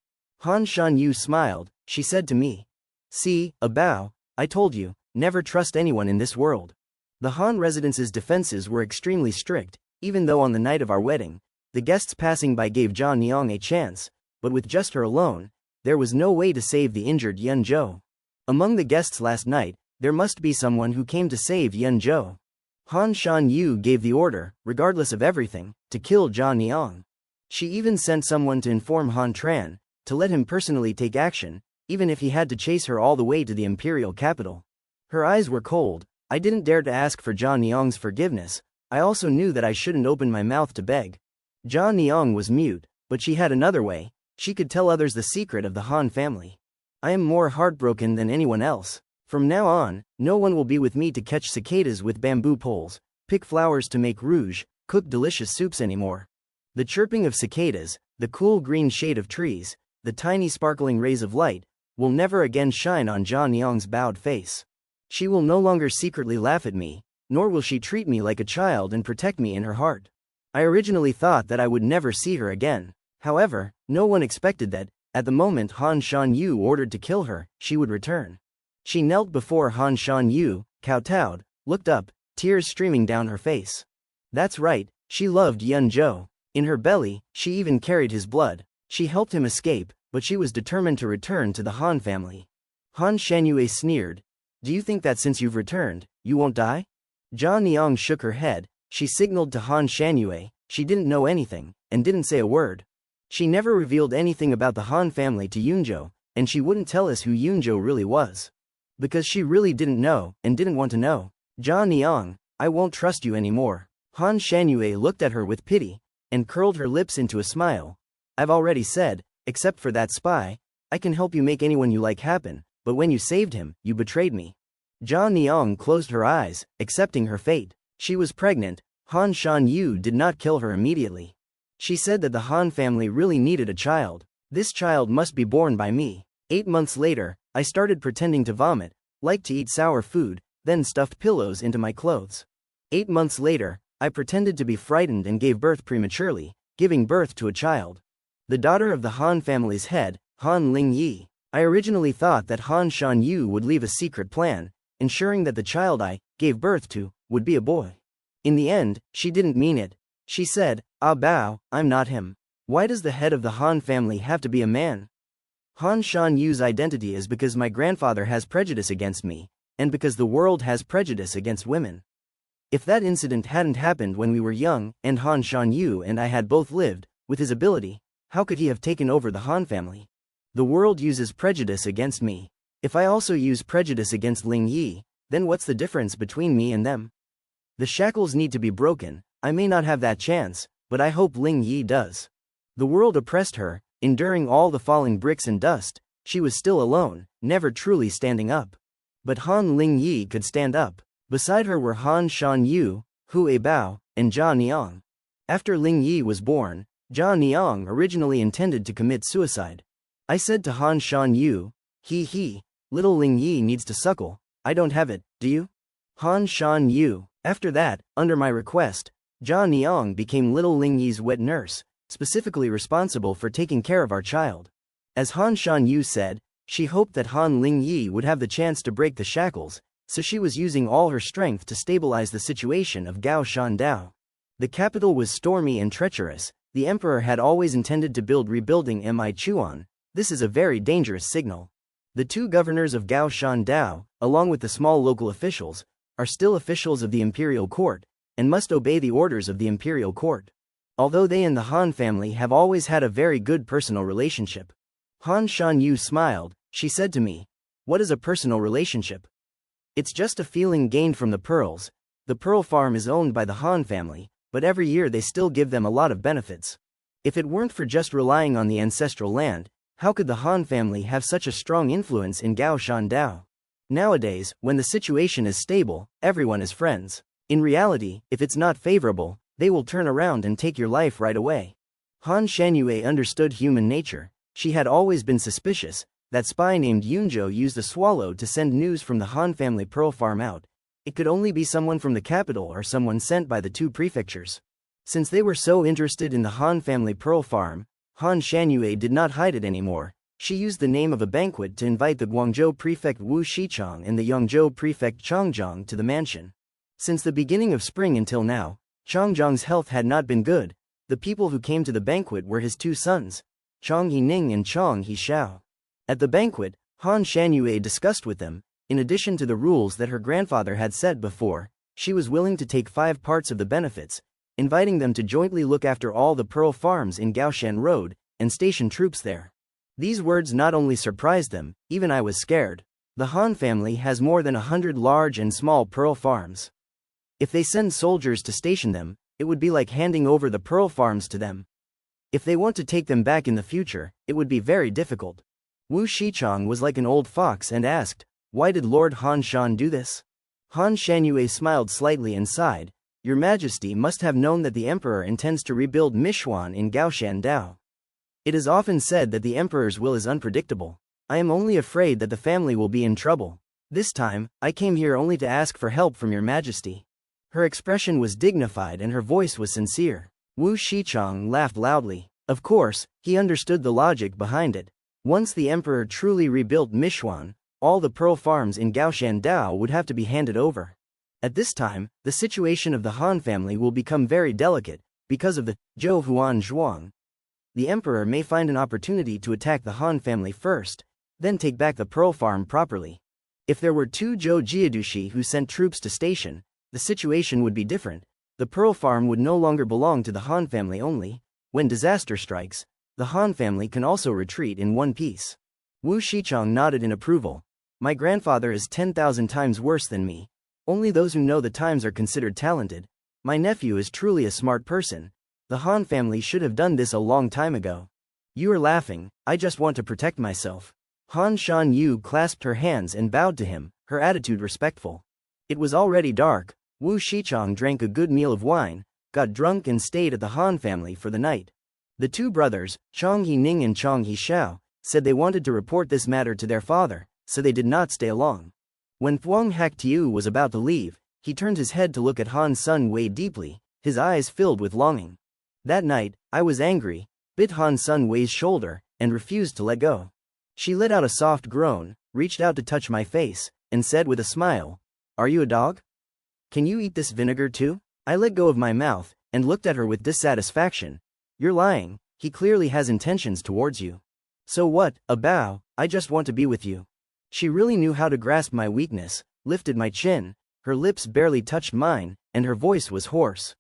Han Shan Yu smiled. She said to me, "See, Bao, I told you, never trust anyone in this world." The Han residence's defenses were extremely strict, even though on the night of our wedding, the guests passing by gave Jia Niang a chance, but with just her alone, there was no way to save the injured Yunzhou. Among the guests last night, there must be someone who came to save Yunzhou. Han Shan Yu gave the order, regardless of everything, to kill Jia Niang. She even sent someone to inform Han Tran, to let him personally take action, even if he had to chase her all the way to the imperial capital. Her eyes were cold. I didn't dare to ask for Jia Niang's forgiveness. I also knew that I shouldn't open my mouth to beg. Jia Niang was mute, but she had another way. She could tell others the secret of the Han family. I am more heartbroken than anyone else. From now on, no one will be with me to catch cicadas with bamboo poles, pick flowers to make rouge, cook delicious soups anymore. The chirping of cicadas, the cool green shade of trees, the tiny sparkling rays of light, will never again shine on Jia Niang's bowed face. She will no longer secretly laugh at me, nor will she treat me like a child and protect me in her heart. I originally thought that I would never see her again. However, no one expected that, at the moment Han Shan Yu ordered to kill her, she would return. She knelt before Han Shan Yu, kowtowed, looked up, tears streaming down her face. That's right, she loved Yunzhou. In her belly, she even carried his blood. She helped him escape, but she was determined to return to the Han family. Han Shanyue sneered. Do you think that since you've returned, you won't die? Jia Niang shook her head. She signaled to Han Shanyue. She didn't know anything, and didn't say a word. She never revealed anything about the Han family to Yunzhou, and she wouldn't tell us who Yunzhou really was. Because she really didn't know, and didn't want to know. Jia Niang, I won't trust you anymore. Han Shanyue looked at her with pity, and curled her lips into a smile. I've already said, except for that spy, I can help you make anyone you like happen, but when you saved him, you betrayed me. Jia Niang closed her eyes, accepting her fate. She was pregnant. Han Shan Yu did not kill her immediately. She said that the Han family really needed a child. This child must be born by me. 8 months later, I started pretending to vomit, liked to eat sour food, then stuffed pillows into my clothes. 8 months later, I pretended to be frightened and gave birth prematurely, giving birth to a child. The daughter of the Han family's head, Han Lingyi. I originally thought that Han Shan Yu would leave a secret plan, ensuring that the child I gave birth to would be a boy. In the end, she didn't mean it. She said, Bao, I'm not him. Why does the head of the Han family have to be a man? Han Shan Yu's identity is because my grandfather has prejudice against me, and because the world has prejudice against women. If that incident hadn't happened when we were young, and Han Shan Yu and I had both lived, with his ability, how could he have taken over the Han family? The world uses prejudice against me. If I also use prejudice against Ling Yi, then what's the difference between me and them? The shackles need to be broken. I may not have that chance, but I hope Ling Yi does. The world oppressed her, enduring all the falling bricks and dust. She was still alone, never truly standing up. But Han Ling Yi could stand up. Beside her were Han Shan Yu, Hu Bao, and Jia Niang. After Ling Yi was born, Jia Niang originally intended to commit suicide. I said to Han Shan Yu, little Ling Yi needs to suckle. I don't have it, do you? Han Shan Yu. After that, under my request, Jia Niang became little Ling Yi's wet nurse, specifically responsible for taking care of our child. As Han Shan Yu said, she hoped that Han Ling Yi would have the chance to break the shackles, so she was using all her strength to stabilize the situation of Gao Shandao. The capital was stormy and treacherous. The emperor had always intended to build rebuilding Mi Chuan. This is a very dangerous signal. The two governors of Gao Shandao, along with the small local officials, are still officials of the imperial court, and must obey the orders of the imperial court. Although they and the Han family have always had a very good personal relationship. Han Shan Yu smiled. She said to me, "What is a personal relationship?" "It's just a feeling gained from the pearls. The pearl farm is owned by the Han family, but every year they still give them a lot of benefits. If it weren't for just relying on the ancestral land, how could the Han family have such a strong influence in Gao Shandao? Nowadays, when the situation is stable, everyone is friends. In reality, if it's not favorable, they will turn around and take your life right away." Han Shanyue understood human nature. She had always been suspicious. That spy named Yunzhou used a swallow to send news from the Han family pearl farm out. It could only be someone from the capital or someone sent by the two prefectures. Since they were so interested in the Han family pearl farm, Han Shanyue did not hide it anymore. She used the name of a banquet to invite the Guangzhou prefect Wu Shichang and the Yangzhou prefect Changjiang to the mansion. Since the beginning of spring until now, Changjiang's health had not been good. The people who came to the banquet were his two sons, Chang Yining and Chang Shao. At the banquet, Han Shanyue discussed with them, in addition to the rules that her grandfather had set before, she was willing to take 5 parts of the benefits, inviting them to jointly look after all the pearl farms in Gaoshan Road, and station troops there. These words not only surprised them, even I was scared. The Han family has more than 100 large and small pearl farms. If they send soldiers to station them, it would be like handing over the pearl farms to them. If they want to take them back in the future, it would be very difficult. Wu Shichang was like an old fox and asked, "Why did Lord Han Shan do this?" Han Shanyue smiled slightly and sighed, "Your Majesty must have known that the Emperor intends to rebuild Michuan in Gaoshandao. It is often said that the Emperor's will is unpredictable. I am only afraid that the family will be in trouble. This time, I came here only to ask for help from your Majesty." Her expression was dignified and her voice was sincere. Wu Shichang laughed loudly. Of course, he understood the logic behind it. Once the Emperor truly rebuilt Michuan, all the pearl farms in Gaoshandao would have to be handed over. At this time, the situation of the Han family will become very delicate, because of the Zhou Huan Zhuang. The Emperor may find an opportunity to attack the Han family first, then take back the pearl farm properly. If there were 2 Zhou Jiedushi who sent troops to station, the situation would be different. The pearl farm would no longer belong to the Han family only. When disaster strikes, the Han family can also retreat in one piece. Wu Shichang nodded in approval. My grandfather is 10,000 times worse than me. Only those who know the times are considered talented. My nephew is truly a smart person. The Han family should have done this a long time ago. You are laughing, I just want to protect myself. Han Shan Yu clasped her hands and bowed to him, her attitude respectful. It was already dark. Wu Shichang drank a good meal of wine, got drunk and stayed at the Han family for the night. The two brothers, Chang Yining and Chang Shao, said they wanted to report this matter to their father, so they did not stay long. When Thuong Hak Tiu was about to leave, he turned his head to look at Han Sun Wei deeply, his eyes filled with longing. That night, I was angry, bit Han Sun Wei's shoulder, and refused to let go. She let out a soft groan, reached out to touch my face, and said with a smile, "Are you a dog? Can you eat this vinegar too?" I let go of my mouth, and looked at her with dissatisfaction. "You're lying, he clearly has intentions towards you." "So what, a bow, I just want to be with you." She really knew how to grasp my weakness, lifted my chin, her lips barely touched mine, and her voice was hoarse.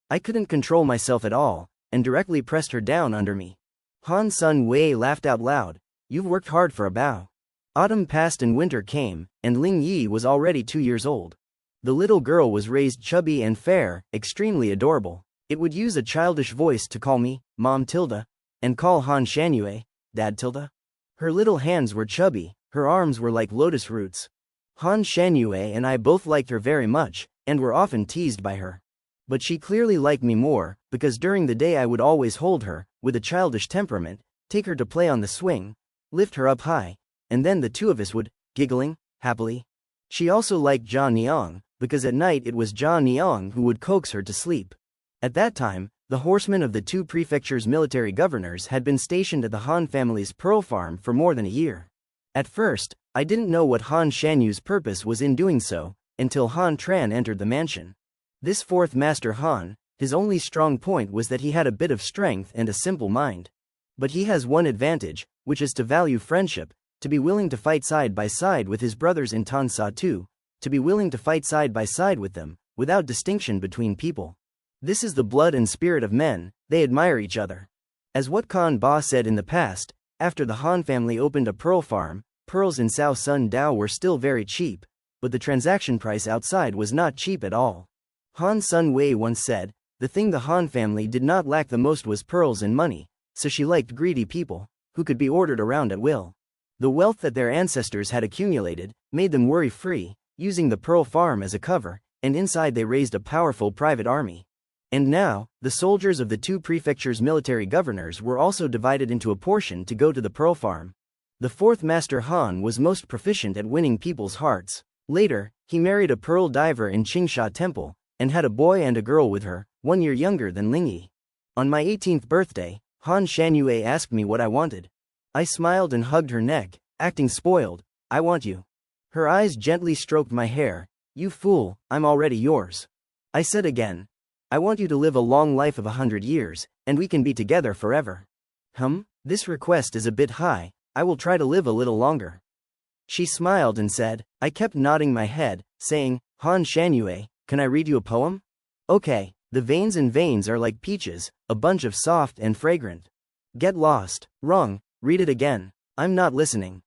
I couldn't control myself at all, and directly pressed her down under me. Han Sun Wei laughed out loud. "You've worked hard for a bow." Autumn passed and winter came, and Ling Yi was already 2 years old. The little girl was raised chubby and fair, extremely adorable. It would use a childish voice to call me, Mom Tilda, and call Han Shanyue, Dad Tilda. Her little hands were chubby, her arms were like lotus roots. Han Shanyue and I both liked her very much, and were often teased by her. But she clearly liked me more, because during the day I would always hold her, with a childish temperament, take her to play on the swing, lift her up high, and then the two of us would, giggling, happily. She also liked Jia Niang, because at night it was Jia Niang who would coax her to sleep. At that time, the horsemen of the two prefectures' military governors had been stationed at the Han family's pearl farm for more than a year. At first, I didn't know what Han Shanyu's purpose was in doing so, until Han Tran entered the mansion. This fourth master Han, his only strong point was that he had a bit of strength and a simple mind. But he has one advantage, which is to value friendship, to be willing to fight side by side with his brothers in Tan Sa Tu, to be willing to fight side by side with them, without distinction between people. This is the blood and spirit of men, they admire each other. As what Khan Ba said in the past, after the Han family opened a pearl farm, pearls in Sao Sun Dao were still very cheap, but the transaction price outside was not cheap at all. Han Sun Wei once said, the thing the Han family did not lack the most was pearls and money, so she liked greedy people, who could be ordered around at will. The wealth that their ancestors had accumulated made them worry-free, using the pearl farm as a cover, and inside they raised a powerful private army. And now, the soldiers of the two prefectures' military governors were also divided into a portion to go to the pearl farm. The fourth master Han was most proficient at winning people's hearts. Later, he married a pearl diver in Qingsha Temple, and had a boy and a girl with her, 1 year younger than Lingyi. On my 18th birthday, Han Shanyue asked me what I wanted. I smiled and hugged her neck, acting spoiled. I want you. Her eyes gently stroked my hair. You fool, I'm already yours. I said again. I want you to live a long life of 100 years, and we can be together forever. This request is a bit high, I will try to live a little longer. She smiled and said. I kept nodding my head, saying, Han Shanyue, can I read you a poem? Okay, the veins and veins are like peaches, a bunch of soft and fragrant. Get lost. Wrong, read it again. I'm not listening.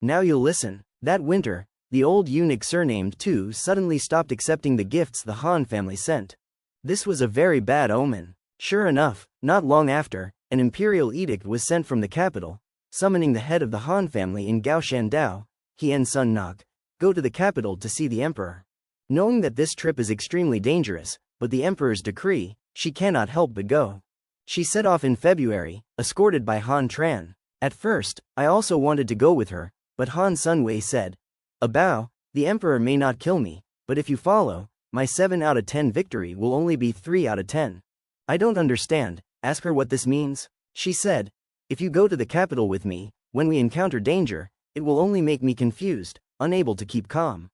Now you'll listen. That winter, the old eunuch surnamed Tu suddenly stopped accepting the gifts the Han family sent. This was a very bad omen. Sure enough, not long after, an imperial edict was sent from the capital, summoning the head of the Han family in Gaoshandao, he and Sun Nok, go to the capital to see the emperor. Knowing that this trip is extremely dangerous, but the emperor's decree, she cannot help but go. She set off in February, escorted by Han Tran. At first, I also wanted to go with her, but Han Sunwei said, Abao, the emperor may not kill me, but if you follow, my 7 out of 10 victory will only be 3 out of 10. I don't understand, ask her what this means. She said, if you go to the capital with me, when we encounter danger, it will only make me confused, unable to keep calm.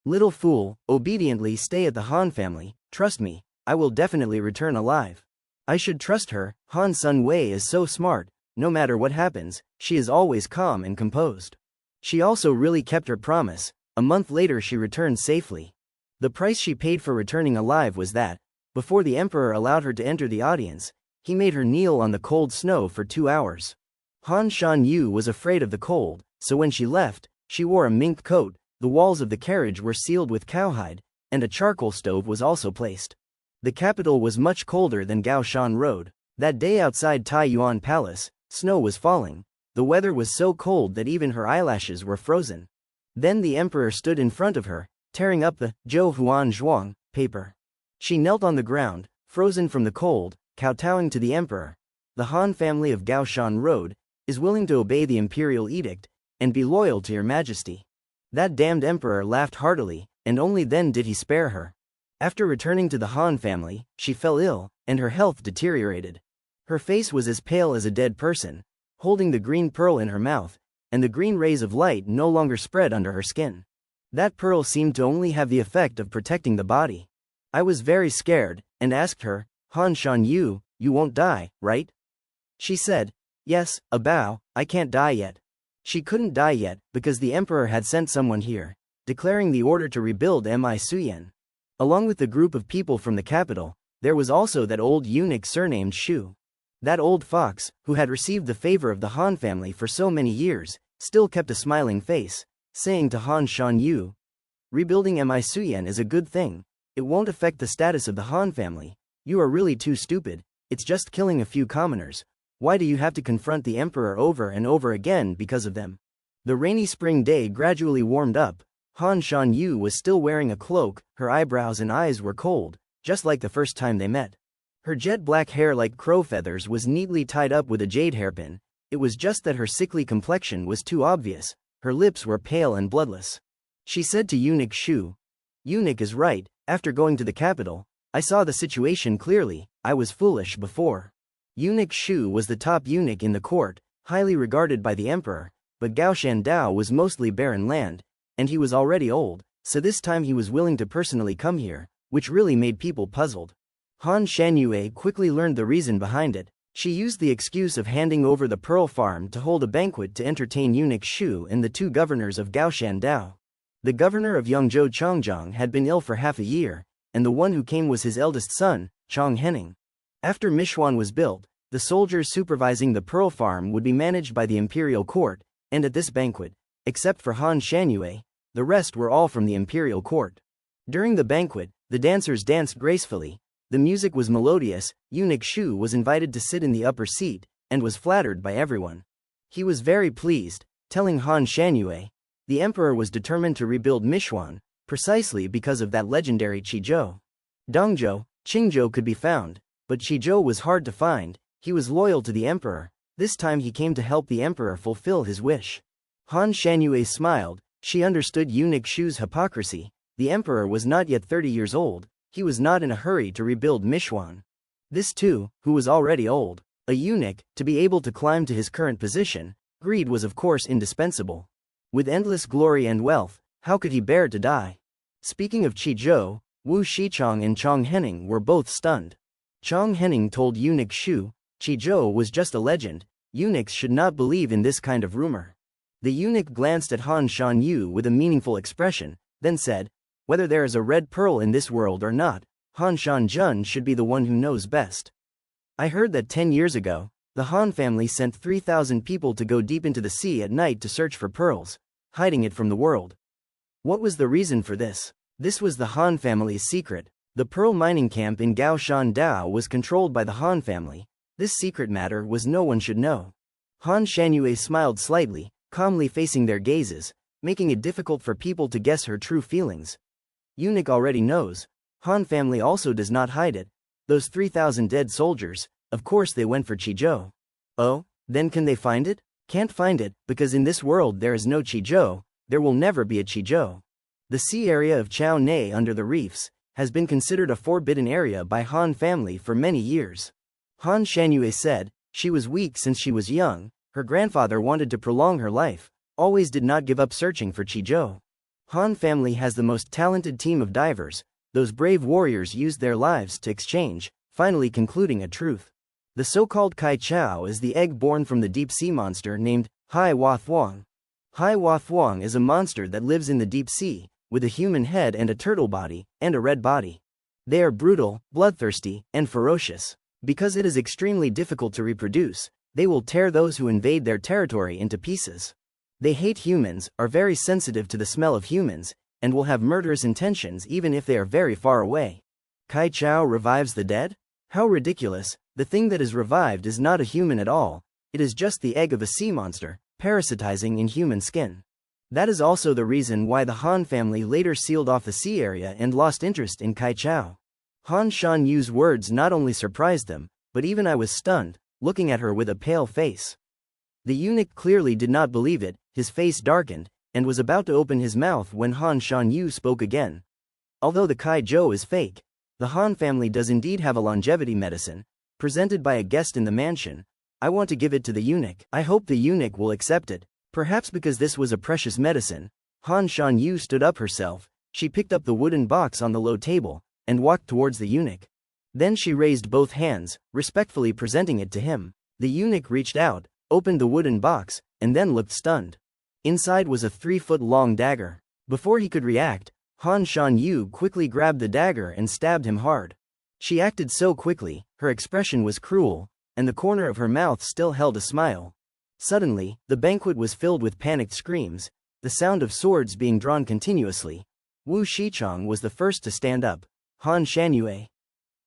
Little fool, obediently stay at the Han family, trust me, I will definitely return alive. I should trust her, Han Sun Wei is so smart, no matter what happens, she is always calm and composed. She also really kept her promise, a month later she returned safely. The price she paid for returning alive was that, before the emperor allowed her to enter the audience, he made her kneel on the cold snow for 2 hours. Han Shan Yu was afraid of the cold, so when she left, she wore a mink coat, the walls of the carriage were sealed with cowhide, and a charcoal stove was also placed. The capital was much colder than Gaoshan Road. That day outside Taiyuan Palace, snow was falling. The weather was so cold that even her eyelashes were frozen. Then the emperor stood in front of her, tearing up the Zhou Huan Zhuang paper. She knelt on the ground, frozen from the cold, kowtowing to the emperor. The Han family of Gaoshan Road is willing to obey the imperial edict and be loyal to your majesty. That damned emperor laughed heartily, and only then did he spare her. After returning to the Han family, she fell ill, and her health deteriorated. Her face was as pale as a dead person, holding the green pearl in her mouth, and the green rays of light no longer spread under her skin. That pearl seemed to only have the effect of protecting the body. I was very scared, and asked her, Han Shan Yu, you won't die, right? She said, yes, Abao, I can't die yet. She couldn't die yet, because the emperor had sent someone here, declaring the order to rebuild Mi Suyen. Along with the group of people from the capital, there was also that old eunuch surnamed Shu. That old fox, who had received the favor of the Han family for so many years, still kept a smiling face, saying to Han Shan Yu, rebuilding Mi Suyen is a good thing. It won't affect the status of the Han family. You are really too stupid, it's just killing a few commoners. Why do you have to confront the emperor over and over again because of them? The rainy spring day gradually warmed up. Han Shan Yu was still wearing a cloak, her eyebrows and eyes were cold, just like the first time they met. Her jet black hair like crow feathers was neatly tied up with a jade hairpin. It was just that her sickly complexion was too obvious. Her lips were pale and bloodless. She said to eunuch Shu, Eunuch is right. After going to the capital, I saw the situation clearly. I was foolish before. Eunuch Chau was the top eunuch in the court, highly regarded by the emperor, but Gao Shandao was mostly barren land, and he was already old, so this time he was willing to personally come here, which really made people puzzled. Han Shangyue quickly learned the reason behind it. She used the excuse of handing over the pearl farm to hold a banquet to entertain Eunuch Chau and the two governors of Gao Shandao. The governor of Yangzhou Chongjiang had been ill for half a year, and the one who came was his eldest son, Chong Henning. After Michuan was built, the soldiers supervising the pearl farm would be managed by the imperial court, and at this banquet, except for Han Shangyue, the rest were all from the imperial court. During the banquet, the dancers danced gracefully. The music was melodious. Eunuch Chau was invited to sit in the upper seat, and was flattered by everyone. He was very pleased, telling Han Shangyue, the emperor was determined to rebuild Michuan, precisely because of that legendary Qizhou. Dongzhou, Qingzhou could be found, but Qizhou was hard to find. He was loyal to the emperor. This time he came to help the emperor fulfill his wish. Han Shangyue smiled. She understood Eunuch Chau's hypocrisy. The emperor was not yet 30 years old. He was not in a hurry to rebuild Michuan. This too, who was already old, a eunuch, to be able to climb to his current position, greed was of course indispensable. With endless glory and wealth, how could he bear to die? Speaking of Qizhou, Wu Shichong and Chong Henning were both stunned. Chong Henning told Eunuch Chau, Qizhou was just a legend. Eunuchs should not believe in this kind of rumor. The eunuch glanced at Han Shanyu with a meaningful expression, then said, whether there is a red pearl in this world or not, Han Shanjun should be the one who knows best. I heard that 10 years ago, the Han family sent 3,000 people to go deep into the sea at night to search for pearls, hiding it from the world. What was the reason for this? This was the Han family's secret. The pearl mining camp in Gao Shandao was controlled by the Han family. This secret matter was no one should know. Han Shangyue smiled slightly, calmly facing their gazes, making it difficult for people to guess her true feelings. Eunuch already knows. Han family also does not hide it. Those 3,000 dead soldiers, of course they went for Qizhou. Oh, then can they find it? Can't find it, because in this world there is no Qizhou, there will never be a Qizhou. The sea area of Chau Nei under the reefs has been considered a forbidden area by Han family for many years. Han Shangyue said, she was weak since she was young, her grandfather wanted to prolong her life, always did not give up searching for Qizhou. Han family has the most talented team of divers. Those brave warriors used their lives to exchange, finally concluding a truth. The so-called Kai Chau is the egg born from the deep-sea monster named Hai Hua Thuong. Hai Hua Thuong is a monster that lives in the deep sea, with a human head and a turtle body, and a red body. They are brutal, bloodthirsty, and ferocious. Because it is extremely difficult to reproduce, they will tear those who invade their territory into pieces. They hate humans, are very sensitive to the smell of humans, and will have murderous intentions even if they are very far away. Kai Chau revives the dead? How ridiculous! The thing that is revived is not a human at all, it is just the egg of a sea monster, parasitizing in human skin. That is also the reason why the Han family later sealed off the sea area and lost interest in Kai Chau. Han Shanyu's words not only surprised them, but even I was stunned, looking at her with a pale face. The eunuch clearly did not believe it, his face darkened, and was about to open his mouth when Han Shanyu spoke again. Although the Kai Zhou is fake, the Han family does indeed have a longevity medicine, presented by a guest in the mansion. I want to give it to the eunuch. I hope the eunuch will accept it. Perhaps because this was a precious medicine, Han Shanyu stood up herself, she picked up the wooden box on the low table, and walked towards the eunuch. Then she raised both hands, respectfully presenting it to him. The eunuch reached out, opened the wooden box, and then looked stunned. Inside was a 3-foot-long dagger. Before he could react, Han Shanyu quickly grabbed the dagger and stabbed him hard. She acted so quickly, her expression was cruel, and the corner of her mouth still held a smile. Suddenly, the banquet was filled with panicked screams, the sound of swords being drawn continuously. Wu Shichong was the first to stand up. Han Shanyu.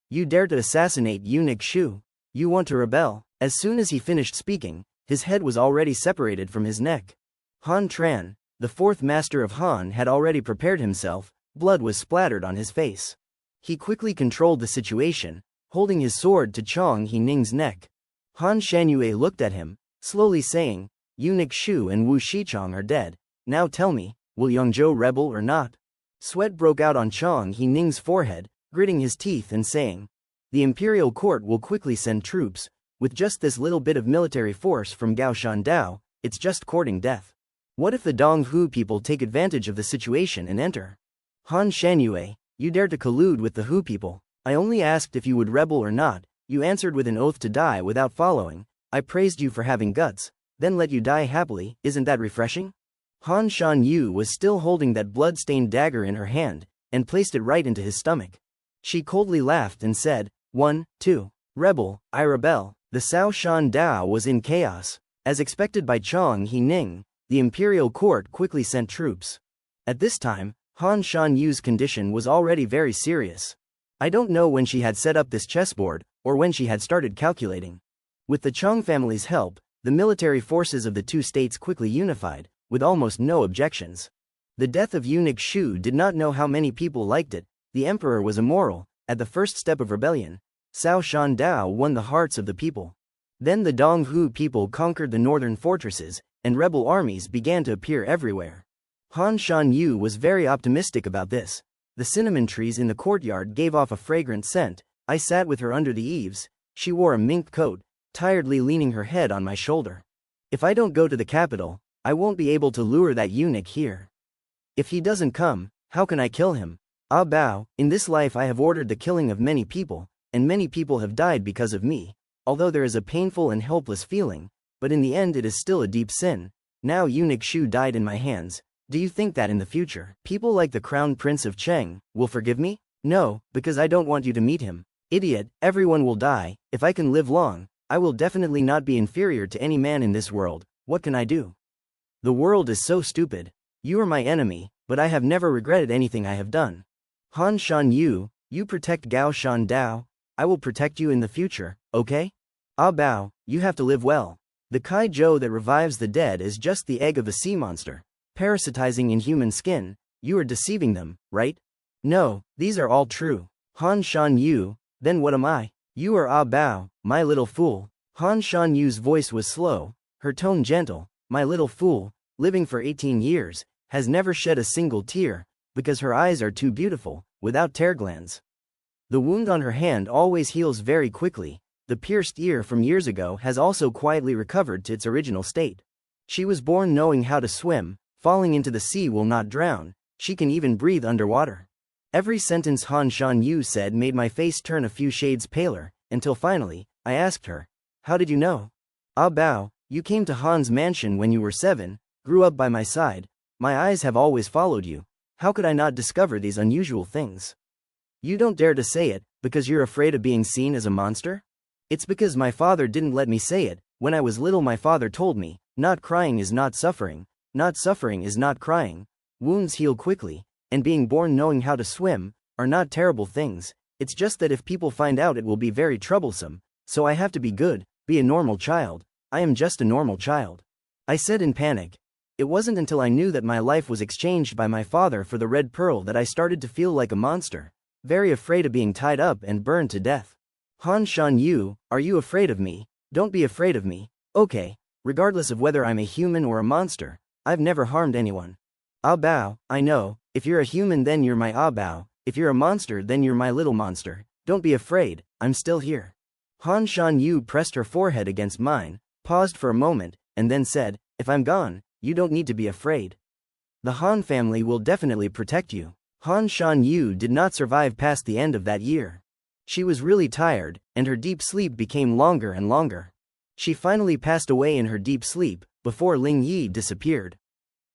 You dare to assassinate Eunuch Chau? You want to rebel? As soon as he finished speaking, his head was already separated from his neck. Han Tran, the fourth master of Han, had already prepared himself, blood was splattered on his face. He quickly controlled the situation, holding his sword to Chong He Ning's neck. Han Shanyu looked at him, slowly saying, Eunuch Chau and Wu Shichong are dead. Now tell me, will Yangzhou rebel or not? Sweat broke out on Chang He Ning's forehead, gritting his teeth and saying, "The imperial court will quickly send troops. With just this little bit of military force from Gaoshan Dao, it's just courting death. What if the Donghu people take advantage of the situation and enter?" "Han Shanyue, you dare to collude with the Hu people. I only asked if you would rebel or not. You answered with an oath to die without following. I praised you for having guts, then let you die happily. Isn't that refreshing?" Han Shan Yu was still holding that blood-stained dagger in her hand, and placed it right into his stomach. She coldly laughed and said, "1, 2. Rebel, I rebel." The Cao Shan Dao was in chaos. As expected by Chang He Ning, the imperial court quickly sent troops. At this time, Han Shan Yu's condition was already very serious. I don't know when she had set up this chessboard, or when she had started calculating. With the Chang family's help, the military forces of the two states quickly unified, with almost no objections. The death of eunuch Shu did not know how many people liked it. The emperor was immoral. At the first step of rebellion, Cao Shan Dao won the hearts of the people. Then the Donghu people conquered the northern fortresses, and rebel armies began to appear everywhere. Han Shan Yu was very optimistic about this. The cinnamon trees in the courtyard gave off a fragrant scent. I sat with her under the eaves. She wore a mink coat, tiredly leaning her head on my shoulder. "If I don't go to the capital, I won't be able to lure that eunuch here. If he doesn't come, how can I kill him? Ah Bao, in this life I have ordered the killing of many people, and many people have died because of me, although there is a painful and helpless feeling, but in the end it is still a deep sin. Now eunuch Shu died in my hands. Do you think that in the future, people like the Crown Prince of Cheng will forgive me? No, because I don't want you to meet him. Idiot, everyone will die. If I can live long, I will definitely not be inferior to any man in this world. What can I do? The world is so stupid. You are my enemy, but I have never regretted anything I have done. Han Shan Yu, you protect Gao Shan Dao. I will protect you in the future, okay? Ah Bao, you have to live well. The Kai Zhou that revives the dead is just the egg of a sea monster, parasitizing in human skin. You are deceiving them, right? No, these are all true. Han Shan Yu, then what am I? You are Ah Bao, my little fool. Han Shan Yu's voice was slow, her tone gentle. My little fool, living for 18 years, has never shed a single tear, because her eyes are too beautiful, without tear glands. The wound on her hand always heals very quickly. The pierced ear from years ago has also quietly recovered to its original state. She was born knowing how to swim. Falling into the sea will not drown. She can even breathe underwater. Every sentence Han Shan Yu said made my face turn a few shades paler, until finally, I asked her, "How did you know?" "Ah Bao, you came to Han's mansion when you were 7, grew up by my side. My eyes have always followed you. How could I not discover these unusual things?" "You don't dare to say it, because you're afraid of being seen as a monster?" "It's because my father didn't let me say it. When I was little my father told me, not crying is not suffering. Not suffering is not crying. Wounds heal quickly, and being born knowing how to swim, are not terrible things. It's just that if people find out it will be very troublesome, so I have to be good, be a normal child. I am just a normal child," I said in panic. It wasn't until I knew that my life was exchanged by my father for the red pearl that I started to feel like a monster, very afraid of being tied up and burned to death. Han Shan Yu, are you afraid of me? Don't be afraid of me, okay? Regardless of whether I'm a human or a monster, I've never harmed anyone. Ah Bao, I know, if you're a human then you're my Ah Bao, if you're a monster then you're my little monster. Don't be afraid, I'm still here. Han Shan Yu pressed her forehead against mine, paused for a moment, and then said, "If I'm gone, you don't need to be afraid. The Han family will definitely protect you." Han Shan Yu did not survive past the end of that year. She was really tired, and her deep sleep became longer and longer. She finally passed away in her deep sleep, before Ling Yi disappeared.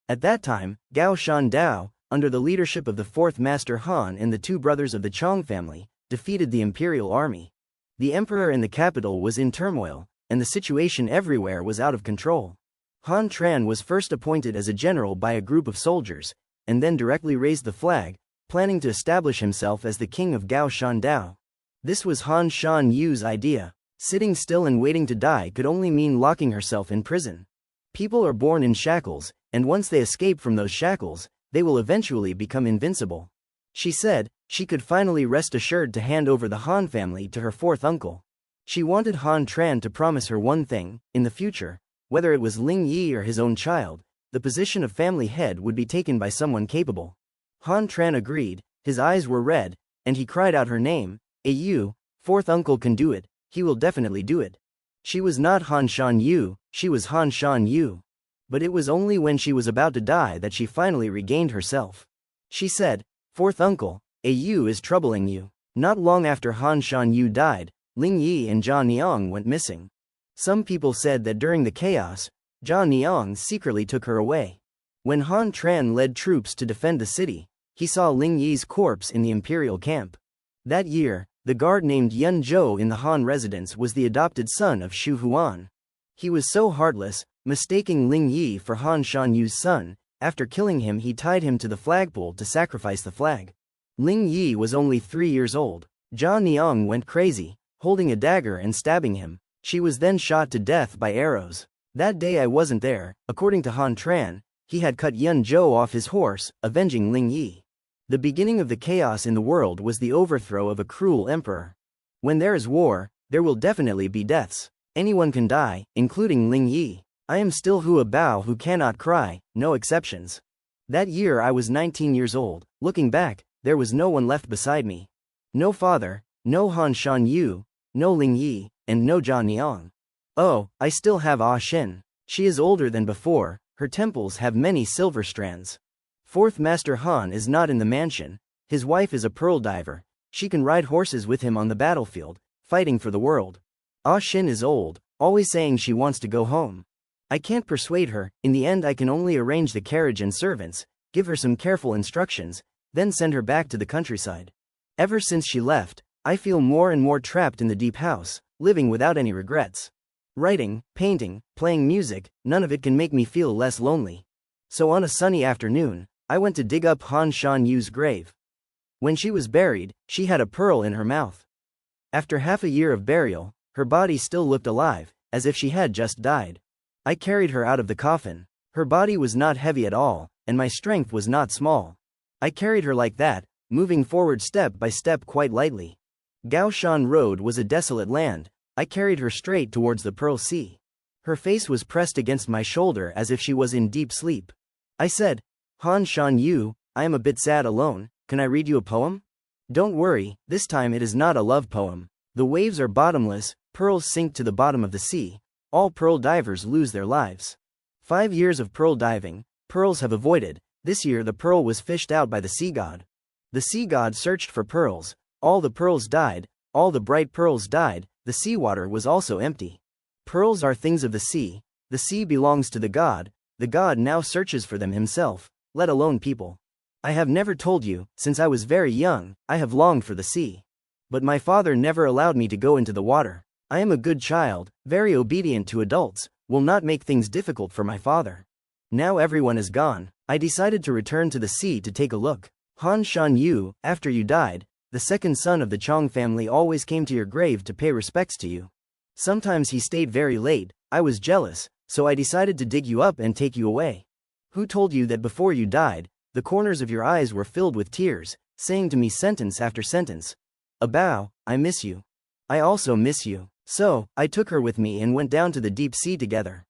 At that time, Gao Shan Dao, under the leadership of the fourth master Han and the two brothers of the Chong family, defeated the imperial army. The emperor in the capital was in turmoil, and the situation everywhere was out of control. Han Tran was first appointed as a general by a group of soldiers, and then directly raised the flag, planning to establish himself as the king of Gao Shan Dao. This was Han Shan Yu's idea. Sitting still and waiting to die could only mean locking herself in prison. People are born in shackles, and once they escape from those shackles, they will eventually become invincible. She said she could finally rest assured to hand over the Han family to her fourth uncle. She wanted Han Tran to promise her one thing: in the future, whether it was Ling Yi or his own child, the position of family head would be taken by someone capable. Han Tran agreed, his eyes were red, and he cried out her name. You, fourth uncle can do it, he will definitely do it. She was not Han Shan Yu, she was Han Shan Yu. But it was only when she was about to die that she finally regained herself. She said, fourth uncle, Yu is troubling you. Not long after Han Shan Yu died, Ling Yi and Jia Niang went missing. Some people said that during the chaos, Jia Niang secretly took her away. When Han Tran led troops to defend the city, he saw Ling Yi's corpse in the imperial camp. That year, the guard named Yun Zhou in the Han residence was the adopted son of Shu Huan. He was so heartless, mistaking Ling Yi for Han Shan Yu's son. After killing him, he tied him to the flagpole to sacrifice the flag. Ling Yi was only 3 years old. Jia Niang went crazy, holding a dagger and stabbing him. She was then shot to death by arrows. That day I wasn't there. According to Han Tran, he had cut Yun Zhou off his horse, avenging Ling Yi. The beginning of the chaos in the world was the overthrow of a cruel emperor. When there is war, there will definitely be deaths. Anyone can die, including Ling Yi. I am still Hua Bao who cannot cry, no exceptions. That year I was 19 years old. Looking back, there was no one left beside me. No father, no Han Shan Yu, no Ling Yi, and no Jia Niang. Oh, I still have Ah Shin. She is older than before, her temples have many silver strands. Fourth Master Han is not in the mansion, his wife is a pearl diver, she can ride horses with him on the battlefield, fighting for the world. Ah Shin is old, always saying she wants to go home. I can't persuade her. In the end I can only arrange the carriage and servants, give her some careful instructions, then send her back to the countryside. Ever since she left, I feel more and more trapped in the deep house, living without any regrets. Writing, painting, playing music, none of it can make me feel less lonely. So on a sunny afternoon, I went to dig up Han Shan Yu's grave. When she was buried, she had a pearl in her mouth. After half a year of burial, her body still looked alive, as if she had just died. I carried her out of the coffin. Her body was not heavy at all, and my strength was not small. I carried her like that, moving forward step by step quite lightly. Gaoshan Road was a desolate land. I carried her straight towards the Pearl Sea. Her face was pressed against my shoulder as if she was in deep sleep. I said, Han Shan Yu, I am a bit sad alone, can I read you a poem? Don't worry, this time it is not a love poem. The waves are bottomless, pearls sink to the bottom of the sea, all pearl divers lose their lives. 5 years of pearl diving, pearls have avoided. This year the pearl was fished out by the sea god. The sea god searched for pearls, all the pearls died, all the bright pearls died, the seawater was also empty. Pearls are things of the sea belongs to the god now searches for them himself, let alone people. I have never told you, since I was very young, I have longed for the sea. But my father never allowed me to go into the water. I am a good child, very obedient to adults, will not make things difficult for my father. Now everyone is gone, I decided to return to the sea to take a look. Han Shan Yu, after you died, the second son of the Chong family always came to your grave to pay respects to you. Sometimes he stayed very late, I was jealous, so I decided to dig you up and take you away. Who told you that before you died, the corners of your eyes were filled with tears, saying to me sentence after sentence, Abao, I miss you. I also miss you. So, I took her with me and went down to the deep sea together.